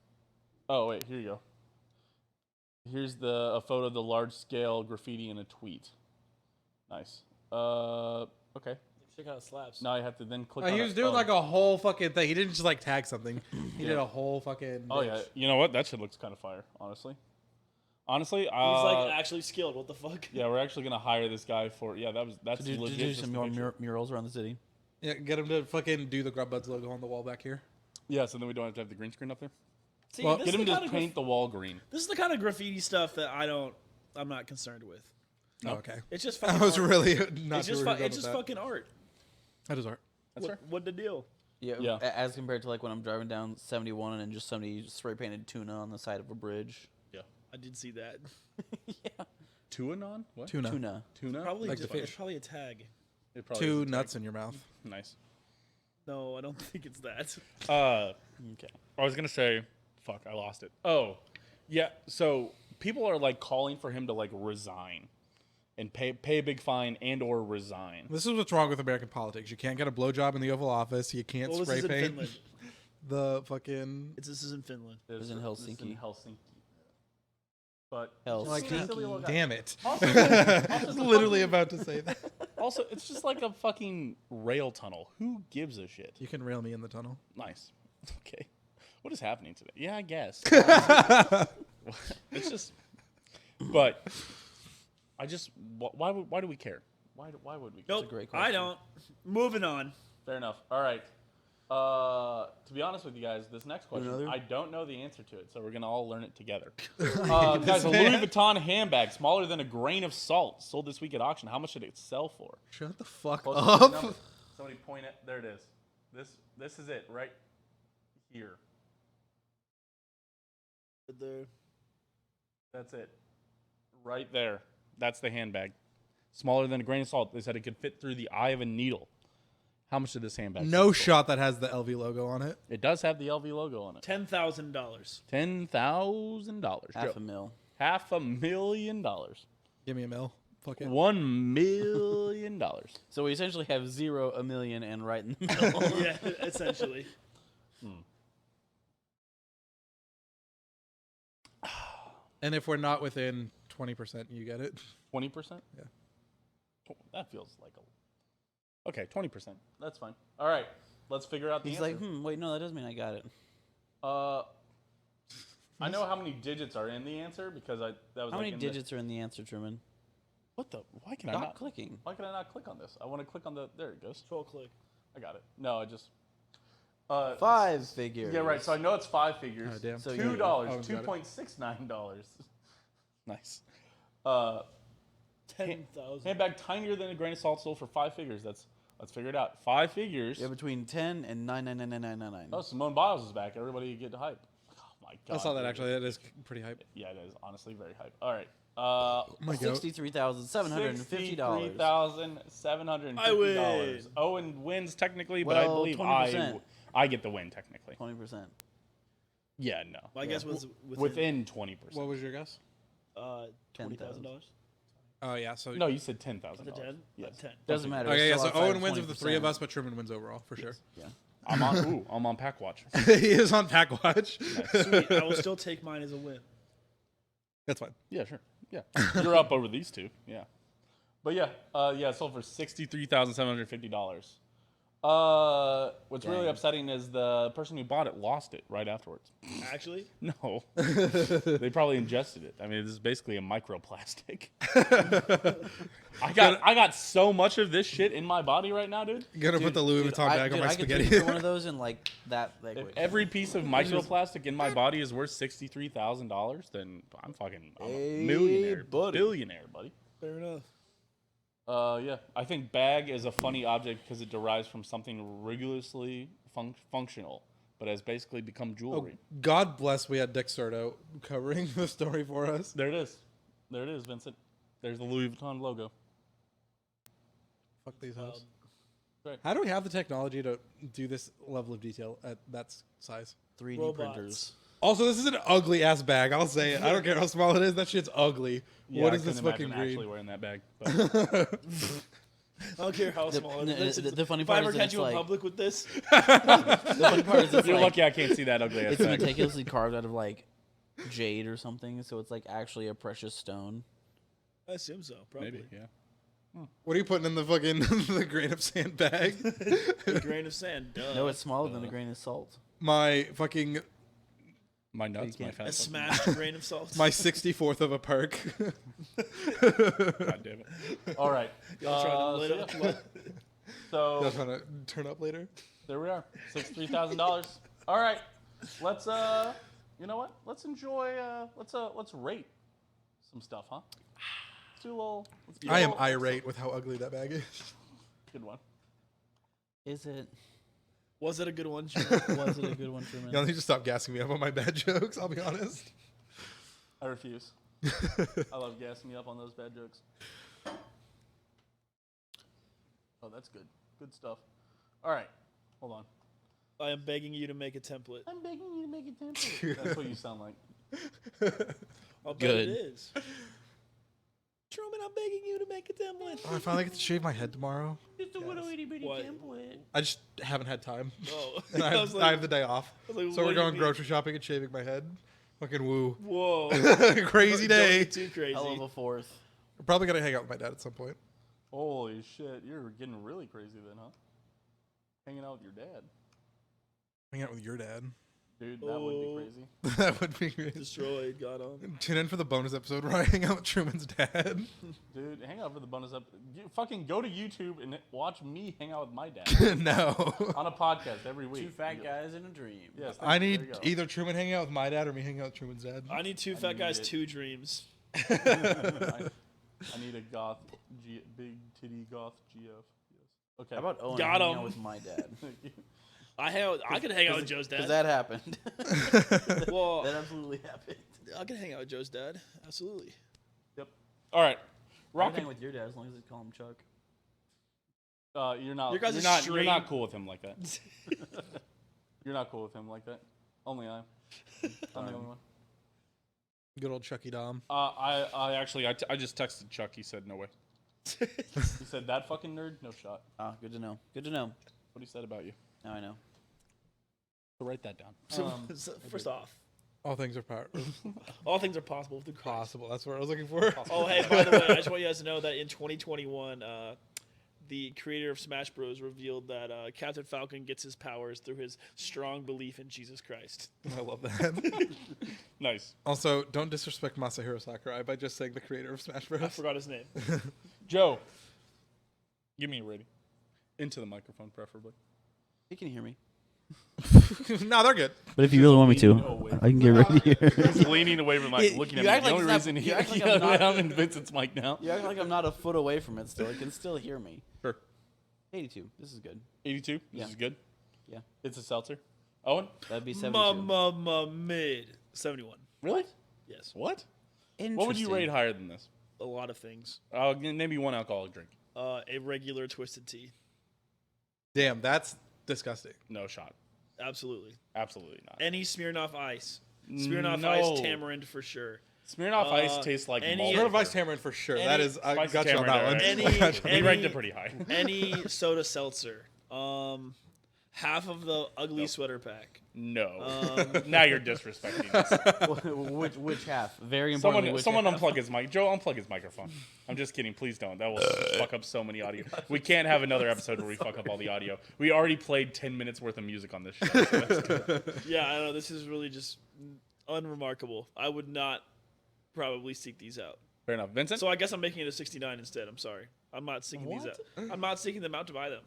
Speaker 1: Oh wait, here you go. Here's a photo of the large-scale graffiti in a tweet. Nice. Okay.
Speaker 2: Check out slaps.
Speaker 1: Now I have to then click.
Speaker 4: He
Speaker 1: on
Speaker 4: was
Speaker 1: it.
Speaker 4: doing
Speaker 1: Oh.
Speaker 4: like a whole fucking thing. He didn't just like tag something. He did
Speaker 1: Yeah.
Speaker 4: a whole fucking.
Speaker 1: Oh yeah,
Speaker 4: bitch.
Speaker 1: you know what? That shit looks kind of fire. Honestly.
Speaker 2: He's like actually skilled. What the fuck?
Speaker 1: Yeah, we're actually gonna hire this guy for. Yeah, that's
Speaker 3: To
Speaker 1: legit.
Speaker 3: do
Speaker 1: just
Speaker 3: some
Speaker 1: the
Speaker 3: more
Speaker 1: picture.
Speaker 3: murals around the city.
Speaker 4: Yeah, get him to fucking do the Grub Buds logo on the wall back here.
Speaker 1: Yeah, so then we don't have to have the green screen up there.
Speaker 2: See,
Speaker 4: Well,
Speaker 2: this
Speaker 1: Get
Speaker 2: is
Speaker 1: him
Speaker 2: the
Speaker 1: to
Speaker 2: kind of
Speaker 1: paint the wall green.
Speaker 2: This is the kind of graffiti stuff that I'm not concerned with.
Speaker 1: No.
Speaker 4: Oh, okay.
Speaker 2: It's just
Speaker 4: I
Speaker 2: fucking
Speaker 4: was
Speaker 2: art.
Speaker 4: really not
Speaker 2: It's
Speaker 4: sure
Speaker 2: just,
Speaker 4: where
Speaker 2: fu-
Speaker 4: you're going
Speaker 2: it's
Speaker 4: with
Speaker 2: just
Speaker 4: that.
Speaker 2: fucking art.
Speaker 4: That is art.
Speaker 1: That's fair.
Speaker 2: What the deal?
Speaker 1: Yeah.
Speaker 3: As compared to like when I'm driving down 71 and just somebody spray painted tuna on the side of a bridge.
Speaker 1: Yeah.
Speaker 2: I did see that.
Speaker 3: Yeah.
Speaker 1: Tuanon? What?
Speaker 4: Tuna.
Speaker 1: Tuna?
Speaker 2: Probably
Speaker 4: Like
Speaker 2: just,
Speaker 4: the
Speaker 2: it's
Speaker 4: fish.
Speaker 2: probably a tag.
Speaker 1: It probably
Speaker 4: Two
Speaker 1: is a
Speaker 4: nuts in your mouth.
Speaker 1: tag. Nice.
Speaker 2: No, I don't think it's that.
Speaker 3: Okay.
Speaker 1: I was gonna say, fuck, I lost it. Oh, yeah. So people are like calling for him to like resign, and pay a big fine and or resign.
Speaker 4: This is what's wrong with American politics. You can't get a blowjob in the Oval Office. You can't
Speaker 2: Well, this
Speaker 4: spray
Speaker 2: is in
Speaker 4: paint
Speaker 2: Finland.
Speaker 4: the fucking.
Speaker 2: This is in Finland.
Speaker 3: was in
Speaker 1: This is in
Speaker 3: Helsinki.
Speaker 1: Helsinki. But
Speaker 3: Helsinki.
Speaker 4: Like,
Speaker 1: Silly little guy.
Speaker 4: damn it!
Speaker 1: Also,
Speaker 4: I was literally about to say that.
Speaker 1: also, it's just like a fucking rail tunnel. Who gives a shit?
Speaker 4: You can rail me in the tunnel.
Speaker 1: Nice. Okay. What is happening today? Yeah, I guess. It's just. But I just. Why do we care? Why would we care?
Speaker 2: Nope,
Speaker 3: great
Speaker 2: I
Speaker 3: question.
Speaker 2: don't. Moving on.
Speaker 1: Fair enough. All right. To be honest with you guys, this next question,
Speaker 3: Another?
Speaker 1: I don't know the answer to it, so we're gonna all learn it together. Guys, a Louis Vuitton handbag, smaller than a grain of salt, sold this week at auction. How much did it sell for?
Speaker 4: Shut the fuck
Speaker 1: Close to the
Speaker 4: up.
Speaker 1: number. Somebody point it. There it is. This is it right here. That's it. Right there. That's the handbag. Smaller than a grain of salt. They said it could fit through the eye of a needle. How much did this handbag
Speaker 4: No
Speaker 1: sell for?
Speaker 4: shot that has the LV logo on it.
Speaker 1: It does have the LV logo on it.
Speaker 2: $10,000.
Speaker 1: $10,000.
Speaker 3: $500,000.
Speaker 1: $500,000.
Speaker 4: Give me a mill. Fuck it.
Speaker 1: $1 million.
Speaker 3: So we essentially have 0, a million, and right in the middle.
Speaker 2: Yeah, essentially.
Speaker 4: And if we're not within 20%, you get it.
Speaker 1: 20%?
Speaker 4: Yeah.
Speaker 1: That feels like a. Okay, 20%. That's fine. All right. Let's figure out the
Speaker 3: He's
Speaker 1: answer.
Speaker 3: like, wait, no, that doesn't mean I got it.
Speaker 1: I know how many digits are in the answer because that was.
Speaker 3: How
Speaker 1: like
Speaker 3: many digits are in the answer, Truman?
Speaker 1: What the? Why can I
Speaker 3: Stop
Speaker 1: not
Speaker 3: clicking.
Speaker 1: Why can I not click on this? I want to click on the. There it goes.
Speaker 2: Control click.
Speaker 1: I got it. No, I just.
Speaker 3: 5 figures.
Speaker 1: Yeah, right. So I know it's 5 figures.
Speaker 4: Oh, damn.
Speaker 3: So
Speaker 1: $2,
Speaker 4: Owen's got it.
Speaker 1: $2.69. Nice.
Speaker 2: 10,000.
Speaker 1: Handbag tinier than a grain of salt sold for 5 figures. Let's figure it out. 5 figures.
Speaker 3: Yeah, between 10 and 99999.
Speaker 1: Oh, Simone Biles is back. Everybody get hype. Oh my god.
Speaker 4: I saw that
Speaker 1: dude.
Speaker 4: actually. That is pretty hype.
Speaker 1: Yeah, it is honestly very hype. All right.
Speaker 4: My goat.
Speaker 3: $63,750.
Speaker 1: $63,750.
Speaker 2: I win.
Speaker 1: Owen wins technically, but I
Speaker 3: Well,
Speaker 1: believe
Speaker 3: 20%.
Speaker 1: I get the win technically.
Speaker 3: 20%.
Speaker 1: Yeah, no.
Speaker 2: My guess was
Speaker 1: Within 20%.
Speaker 4: What was your guess?
Speaker 2: $20,000.
Speaker 4: Oh yeah. So
Speaker 1: No, you said $10,000.
Speaker 2: The 10?
Speaker 1: Yes.
Speaker 2: 10.
Speaker 3: Doesn't matter.
Speaker 4: Okay, yeah.
Speaker 3: Still
Speaker 4: So
Speaker 3: outside
Speaker 4: Owen wins of the 3 of
Speaker 3: 20%.
Speaker 4: us, but Truman wins overall for sure.
Speaker 3: Yeah.
Speaker 1: I'm on Pack Watch.
Speaker 4: He is on Pack Watch.
Speaker 2: Sweet. I will still take mine as a win.
Speaker 4: That's fine.
Speaker 1: Yeah, sure. Yeah. You're up over these two. Yeah. But yeah, it sold for $63,750. What's really
Speaker 3: Dang.
Speaker 1: upsetting is the person who bought it lost it right afterwards.
Speaker 2: Actually?
Speaker 1: No. They probably ingested it. I mean, this is basically a microplastic. I got so much of this shit in my body right now, dude.
Speaker 4: Gonna put the Louis Vuitton bag on my
Speaker 3: I could
Speaker 4: spaghetti.
Speaker 3: put one of those in like that. Like,
Speaker 1: If every piece of microplastic in my body is worth $63,000, then I'm a millionaire, billionaire, buddy.
Speaker 2: Fair enough.
Speaker 1: Yeah, I think bag is a funny object because it derives from something rigorously functional, but has basically become jewelry.
Speaker 4: God bless we had Dick Serto covering the story for us.
Speaker 1: There it is. There it is, Vincent. There's the Louis Vuitton logo.
Speaker 4: Fuck these hoes.
Speaker 1: Right.
Speaker 4: How do we have the technology to do this level of detail at that size?
Speaker 3: 3D
Speaker 2: Robots.
Speaker 3: printers.
Speaker 4: Also, this is an ugly ass bag. I'll say it. I don't care how small it is. That shit's ugly.
Speaker 1: Yeah,
Speaker 4: What
Speaker 1: I
Speaker 4: is this
Speaker 1: couldn't
Speaker 4: fucking
Speaker 1: imagine actually
Speaker 4: green?
Speaker 1: wearing that bag. But
Speaker 2: I don't care how small it is.
Speaker 3: The funny
Speaker 2: If I
Speaker 3: part
Speaker 2: ever
Speaker 3: is that
Speaker 2: catch
Speaker 3: it's
Speaker 2: you in
Speaker 3: like
Speaker 2: public with this,
Speaker 3: the funny part is it's
Speaker 1: you're
Speaker 3: like,
Speaker 1: lucky I can't see that ugly ass
Speaker 3: it's
Speaker 1: bag.
Speaker 3: meticulously carved out of like jade or something, so it's like actually a precious stone.
Speaker 2: I assume so. Probably.
Speaker 1: Maybe, yeah.
Speaker 4: What are you putting in the fucking the grain of sand bag?
Speaker 2: A grain of sand. Duh.
Speaker 3: No, it's smaller than a grain of salt.
Speaker 4: My fucking
Speaker 1: My nuts, my
Speaker 3: can't-
Speaker 1: fat.
Speaker 2: A smashed grain of salt.
Speaker 4: my 64th of a perk.
Speaker 1: God damn it. All right.
Speaker 2: Y'all trying to lit up.
Speaker 1: So
Speaker 4: That's gonna turn up later.
Speaker 1: there we are. $63,000. All right. Let's you know what? Let's enjoy. Let's rate some stuff, huh? Let's do a little. Let's do a
Speaker 4: I am
Speaker 1: little-
Speaker 4: irate with how ugly that bag is.
Speaker 1: Good one.
Speaker 3: Is it?
Speaker 2: Was it a good one?
Speaker 3: Was it a good one for me?
Speaker 4: Y'all need to stop gassing me up on my bad jokes. I'll be honest.
Speaker 1: I refuse. I love gassing me up on those bad jokes. Oh, that's good. Good stuff. All right. Hold on.
Speaker 2: I am begging you to make a template.
Speaker 1: I'm begging you to make a template. That's what you sound like.
Speaker 2: I'll bet
Speaker 3: Good.
Speaker 2: it is. Truman, I'm begging you to make a template.
Speaker 4: Oh, I finally get to shave my head tomorrow.
Speaker 1: Just a little itty bitty
Speaker 2: What?
Speaker 1: template.
Speaker 4: I just haven't had time.
Speaker 2: Oh,
Speaker 4: And I have the day off.
Speaker 2: I was like,
Speaker 4: So
Speaker 2: what
Speaker 4: we're
Speaker 2: do you
Speaker 4: going
Speaker 2: mean?
Speaker 4: grocery shopping and shaving my head. Fucking woo.
Speaker 2: Whoa.
Speaker 4: Crazy
Speaker 2: Don't
Speaker 4: day.
Speaker 2: be too crazy.
Speaker 3: Hell of a fourth.
Speaker 4: We're probably gonna hang out with my dad at some point.
Speaker 1: Holy shit. You're getting really crazy then, huh? Hanging out with your dad.
Speaker 4: Hang out with your dad.
Speaker 1: Dude, that would be
Speaker 2: Oh.
Speaker 1: crazy.
Speaker 4: That would be great.
Speaker 2: Destroyed. Got on.
Speaker 4: Tune in for the bonus episode where I hang out with Truman's dad.
Speaker 1: Dude, hang out for the bonus up. You fucking go to YouTube and watch me hang out with my dad
Speaker 4: No.
Speaker 1: on a podcast every week.
Speaker 3: Two fat guys in a dream.
Speaker 1: Yes,
Speaker 4: I
Speaker 1: there
Speaker 4: need
Speaker 1: you go.
Speaker 4: either Truman hanging out with my dad or me hanging out with Truman's dad.
Speaker 2: I need two
Speaker 1: I
Speaker 2: fat guys,
Speaker 1: need it.
Speaker 2: 2 dreams.
Speaker 1: I need a goth, big titty goth GF. Yes. Okay.
Speaker 3: How about Owen
Speaker 2: Got
Speaker 3: hanging
Speaker 2: him.
Speaker 3: out with my dad?
Speaker 2: I could hang out with Joe's
Speaker 3: Because
Speaker 2: dad.
Speaker 3: that happened.
Speaker 2: Well,
Speaker 3: That absolutely happened.
Speaker 2: I could hang out with Joe's dad. Absolutely.
Speaker 1: Yep. All right.
Speaker 3: I can
Speaker 1: Rocket.
Speaker 3: hang with your dad as long as they call him Chuck.
Speaker 1: You're not.
Speaker 2: Your guys'
Speaker 1: you're not.
Speaker 2: stream-
Speaker 1: You're not cool with him like that. You're not cool with him like that. Only I. I'm the only one.
Speaker 4: Good old Chucky Dom.
Speaker 1: I actually I just texted Chuck. He said no way. He said that fucking nerd. No shot.
Speaker 3: Ah, good to know. Good to know.
Speaker 1: What he said about you.
Speaker 3: Now I know.
Speaker 1: So write that down.
Speaker 2: So, first off,
Speaker 4: All things are
Speaker 2: all things are possible with the Christ.
Speaker 4: possible. That's what I was looking for.
Speaker 2: Oh, hey, by the way, I just want you guys to know that in 2021, the creator of Smash Bros. Revealed that Captain Falcon gets his powers through his strong belief in Jesus Christ.
Speaker 4: I love that.
Speaker 1: Nice.
Speaker 4: Also, don't disrespect Masahiro Sakurai by just saying the creator of Smash Bros.
Speaker 2: I forgot his name.
Speaker 1: Joe, give me a rating. Into the microphone, preferably.
Speaker 3: You can hear me.
Speaker 4: No, they're good.
Speaker 3: But if you really want me to, I can get ready here.
Speaker 1: He's leaning away from the mic, looking at me.
Speaker 3: act
Speaker 1: The
Speaker 3: like
Speaker 1: only
Speaker 3: it's
Speaker 1: reason
Speaker 3: not-
Speaker 1: he
Speaker 3: you act like I'm not-
Speaker 1: I'm in Vincent's mic now.
Speaker 3: You act like I'm not a foot away from it still. It can still hear me.
Speaker 1: Sure.
Speaker 3: 82. This is good.
Speaker 1: 82. This
Speaker 3: Yeah.
Speaker 1: is good.
Speaker 3: Yeah.
Speaker 1: It's a seltzer. Owen?
Speaker 3: That'd be 72.
Speaker 2: Mid 71.
Speaker 1: Really?
Speaker 2: Yes,
Speaker 1: What? What would you
Speaker 3: Interesting.
Speaker 1: rate higher than this?
Speaker 2: a lot of things.
Speaker 1: Name me one alcoholic drink.
Speaker 2: A regular twisted tea.
Speaker 4: Damn, that's disgusting.
Speaker 1: No shot.
Speaker 2: Absolutely.
Speaker 1: Absolutely not.
Speaker 2: Any Smirnoff Ice. Smirnoff
Speaker 1: No.
Speaker 2: Ice tamarind for sure.
Speaker 1: Smirnoff Ice tastes like
Speaker 2: any-
Speaker 1: malt.
Speaker 4: Smirnoff Ice Tamarind for sure.
Speaker 2: Any-
Speaker 4: That is, I
Speaker 1: Spicy
Speaker 4: got you on that one.
Speaker 1: tamarind,
Speaker 2: Any-
Speaker 4: I got you.
Speaker 1: He
Speaker 2: any-
Speaker 1: ranked it pretty high.
Speaker 2: Any soda seltzer. Half of the ugly
Speaker 1: Nope.
Speaker 2: sweater pack.
Speaker 1: No. Now you're disrespecting us.
Speaker 3: which half? Very important.
Speaker 1: Someone unplug his mic. Joe, unplug his microphone. I'm just kidding. Please don't. That will fuck up so many audio. We can't have another episode where we fuck up all the audio. We already played 10 minutes worth of music on this show. So that's good.
Speaker 2: Yeah, I know. This is really just unremarkable. I would not probably seek these out.
Speaker 1: Fair enough. Vincent?
Speaker 2: So I guess I'm making it a 69 instead. I'm sorry. I'm not seeking these out. I'm not seeking them out to buy them.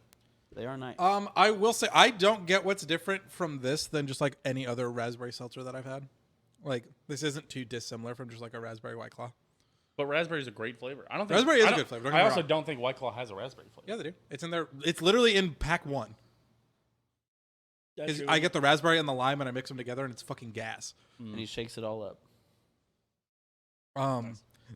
Speaker 3: They are nice.
Speaker 4: I will say I don't get what's different from this than just like any other raspberry seltzer that I've had. Like this isn't too dissimilar from just like a raspberry White Claw.
Speaker 1: But raspberry is a great flavor. I don't think
Speaker 4: Raspberry is
Speaker 1: I
Speaker 4: a
Speaker 1: don't-
Speaker 4: good flavor, don't get
Speaker 1: I
Speaker 4: me
Speaker 1: also
Speaker 4: wrong.
Speaker 1: don't think White Claw has a raspberry flavor.
Speaker 4: Yeah, they do. It's in there. It's literally in pack one.
Speaker 2: That's
Speaker 4: 'Cause
Speaker 2: true.
Speaker 4: I get the raspberry and the lime and I mix them together and it's fucking gas.
Speaker 3: And he shakes it all up.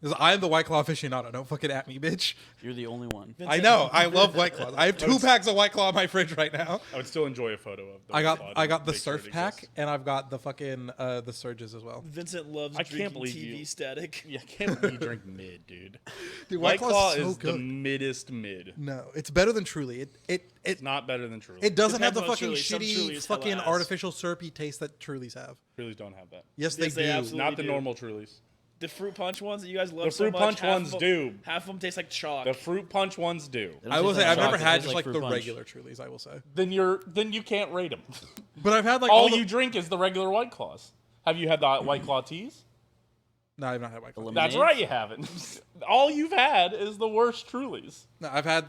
Speaker 4: 'Cause I'm the White Claw aficionado. Don't fucking at me, bitch.
Speaker 3: You're the only one.
Speaker 4: I know. I love White Claws. I have 2 packs of White Claw in my fridge right now.
Speaker 1: I would still enjoy a photo of the
Speaker 4: I
Speaker 1: White Claw
Speaker 4: got
Speaker 1: to
Speaker 4: the
Speaker 1: make sure
Speaker 4: surf
Speaker 1: it
Speaker 4: pack
Speaker 1: exists.
Speaker 4: and I've got the fucking the surges as well.
Speaker 2: Vincent loves
Speaker 1: I can't
Speaker 2: drinking
Speaker 1: believe
Speaker 2: TV
Speaker 1: you.
Speaker 2: static.
Speaker 1: Yeah, I can't believe you drink mid, dude.
Speaker 4: Dude,
Speaker 1: White Claw
Speaker 4: so
Speaker 1: is the
Speaker 4: good.
Speaker 1: middest mid.
Speaker 4: No, it's better than Truly.
Speaker 1: It's not better than Truly.
Speaker 4: It doesn't have
Speaker 2: Depends
Speaker 4: the
Speaker 2: on
Speaker 4: fucking
Speaker 2: Truly. Some
Speaker 4: shitty
Speaker 2: Trulies hella
Speaker 4: fucking
Speaker 2: ass.
Speaker 4: artificial syrupy taste that Trulies have.
Speaker 1: Trulies don't have that.
Speaker 4: Yes,
Speaker 2: Yes,
Speaker 4: they
Speaker 2: they
Speaker 4: do.
Speaker 2: absolutely
Speaker 1: Not the
Speaker 2: do.
Speaker 1: normal Trulies.
Speaker 2: The fruit punch ones that you guys love
Speaker 1: The
Speaker 2: so
Speaker 1: fruit
Speaker 2: much.
Speaker 1: punch
Speaker 2: half
Speaker 1: ones
Speaker 2: of them,
Speaker 1: do.
Speaker 2: Half of them taste like chalk.
Speaker 1: The fruit punch ones do.
Speaker 3: They don't
Speaker 4: I will
Speaker 3: taste
Speaker 4: say
Speaker 3: like
Speaker 4: I've never
Speaker 3: chocolate,
Speaker 4: had
Speaker 3: they taste
Speaker 4: just like
Speaker 3: fruit
Speaker 4: the
Speaker 3: punch.
Speaker 4: regular Trulies. I will say,
Speaker 1: Then you can't rate them.
Speaker 4: but I've had like
Speaker 1: All
Speaker 4: the-
Speaker 1: you drink is the regular White Claws. Have you had the White Claw teas?
Speaker 4: No, I've not had White Claw.
Speaker 3: Lemonade?
Speaker 1: That's right, you haven't. All you've had is the worst Trulies.
Speaker 4: No, I've had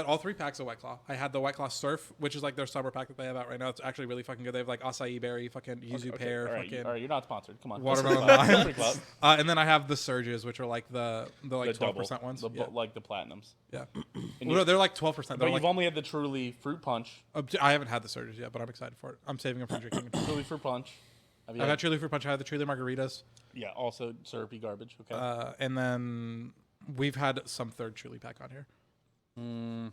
Speaker 4: all 3 packs of White Claw. I had the White Claw Surf, which is like their summer pack that they have out right now. It's actually really fucking good. They have like acai berry, fucking yuzu pear,
Speaker 1: all right,
Speaker 4: fucking
Speaker 1: all right, you're not sponsored. Come on.
Speaker 4: watermelon
Speaker 1: Let's
Speaker 4: lime.
Speaker 1: drink up.
Speaker 4: And then I have the surges, which are like the like
Speaker 1: The
Speaker 4: 12%
Speaker 1: double,
Speaker 4: ones.
Speaker 1: the,
Speaker 4: Yeah.
Speaker 1: like the platinums.
Speaker 4: Yeah.
Speaker 1: And
Speaker 4: Well, no, they're like 12%.
Speaker 1: But
Speaker 4: They're
Speaker 1: you've
Speaker 4: like,
Speaker 1: only had the Truly Fruit Punch.
Speaker 4: I haven't had the surges yet, but I'm excited for it. I'm saving them for drinking.
Speaker 1: Truly Fruit Punch. Have you
Speaker 4: I've
Speaker 1: had?
Speaker 4: had Truly Fruit Punch. I had the Truly Margaritas.
Speaker 1: Yeah, also syrupy garbage. Okay.
Speaker 4: And then we've had some third Truly pack on here.
Speaker 2: We've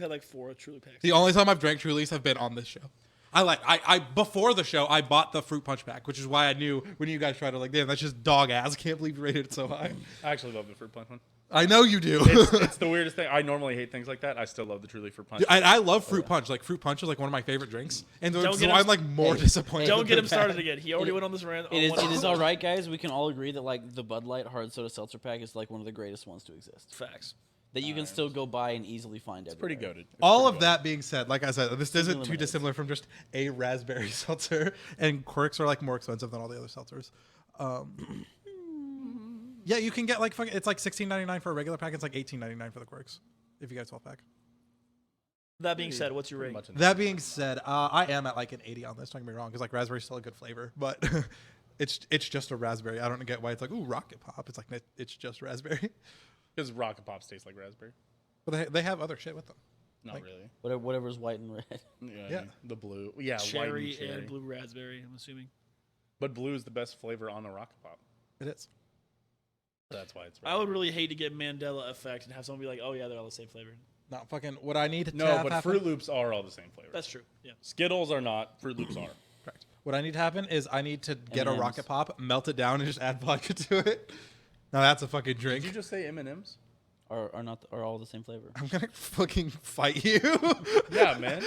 Speaker 2: had like 4 Truly packs.
Speaker 4: The only time I've drank Trulies have been on this show. I before the show I bought the fruit punch pack, which is why I knew when you guys tried to like, damn, that's just dog ass. Can't believe you rated it so high.
Speaker 1: I actually love the Fruit Punch one.
Speaker 4: I know you do.
Speaker 1: It's the weirdest thing. I normally hate things like that. I still love the Truly Fruit Punch.
Speaker 4: I love fruit punch. Like fruit punch is like one of my favorite drinks, and so,
Speaker 2: Don't
Speaker 4: so
Speaker 2: get him-
Speaker 4: I'm like more disappointed.
Speaker 2: Don't
Speaker 4: with
Speaker 2: get
Speaker 4: the
Speaker 2: him started
Speaker 4: pack.
Speaker 2: again. He already went on this rant.
Speaker 3: It is all right, guys. We can all agree that like the Bud Light hard soda seltzer pack is like one of the greatest ones to exist.
Speaker 2: Facts.
Speaker 3: That you can still go buy and easily find everywhere.
Speaker 1: Pretty goated. It's
Speaker 4: All
Speaker 1: pretty
Speaker 4: of that being said, like I said, this isn't too
Speaker 3: lemonade.
Speaker 4: dissimilar from just a raspberry seltzer, and Quirks are like more expensive than all the other seltzers. Yeah, you can get like fucking. It's like $16.99 for a regular pack. It's like $18.99 for the Quirks if you get a 12 pack.
Speaker 2: That being said, what's your
Speaker 1: pretty
Speaker 2: rating?
Speaker 1: much in
Speaker 4: That being said, I am at like an 80 on this. Don't get me wrong, because like raspberry's still a good flavor, but it's just a raspberry. I don't get why it's like ooh rocket pop. It's like it's just raspberry,
Speaker 1: Because Rocket Pops taste like raspberry.
Speaker 4: but they have other shit with them.
Speaker 1: Not
Speaker 4: Like-
Speaker 1: really.
Speaker 3: Whatever's white and red.
Speaker 1: Yeah. The blue. Yeah, white
Speaker 2: Cherry
Speaker 1: and cherry.
Speaker 2: and blue raspberry, I'm assuming.
Speaker 1: But blue is the best flavor on a Rocket Pop.
Speaker 4: It is.
Speaker 1: That's why it's
Speaker 2: I would really hate to get Mandela effect and have someone be like, "Oh yeah, they're all the same flavor."
Speaker 4: Not fucking what I need to
Speaker 1: No,
Speaker 4: have
Speaker 1: but
Speaker 4: happen.
Speaker 1: Fruit Loops are all the same flavor.
Speaker 2: That's true. Yeah.
Speaker 1: Skittles are not. Fruit Loops are.
Speaker 4: Correct. What I need to happen is I need to get a
Speaker 3: M&Ms.
Speaker 4: rocket pop, melt it down, and just add vodka to it. Now that's a fucking drink.
Speaker 1: Did you just say M&M's?
Speaker 3: Are all the same flavor.
Speaker 4: I'm gonna fucking fight you.
Speaker 1: Yeah, man.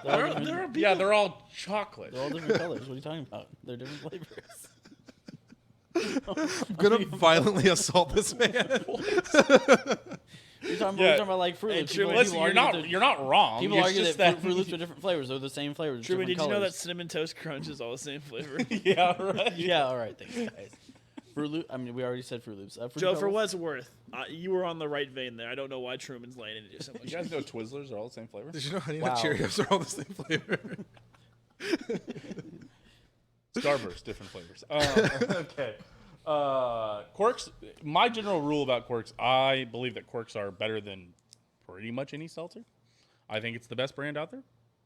Speaker 2: There are
Speaker 1: Yeah, they're all chocolate.
Speaker 3: They're all different colors. What are you talking about? They're different flavors.
Speaker 4: I'm gonna violently assault this man.
Speaker 3: We're talking about like Fruit Loops.
Speaker 2: Truman,
Speaker 1: Listen, you're not wrong.
Speaker 3: People
Speaker 1: It's
Speaker 3: argue
Speaker 1: just
Speaker 3: that Fruit Loops are different flavors. They're the same flavors.
Speaker 2: Truman, did
Speaker 3: different
Speaker 2: you know that
Speaker 3: colors.
Speaker 2: Cinnamon Toast Crunch is all the same flavor?
Speaker 1: Yeah, right.
Speaker 3: Yeah, all right, thanks, guys. Fruit Loop. I mean, we already said Fruit Loops. Fruit
Speaker 2: Joe, for
Speaker 3: Pebbles?
Speaker 2: what it's worth, you were on the right vein there. I don't know why Truman's laying into you so much.
Speaker 1: You guys know Twizzlers are all the same flavor?
Speaker 4: Did you know Honey
Speaker 3: Wow.
Speaker 4: Nut Cheerios are all the same flavor?
Speaker 1: Starburst, different flavors. Okay. Quirks. My general rule about Quirks, I believe that Quirks are better than pretty much any seltzer. I think it's the best brand out there.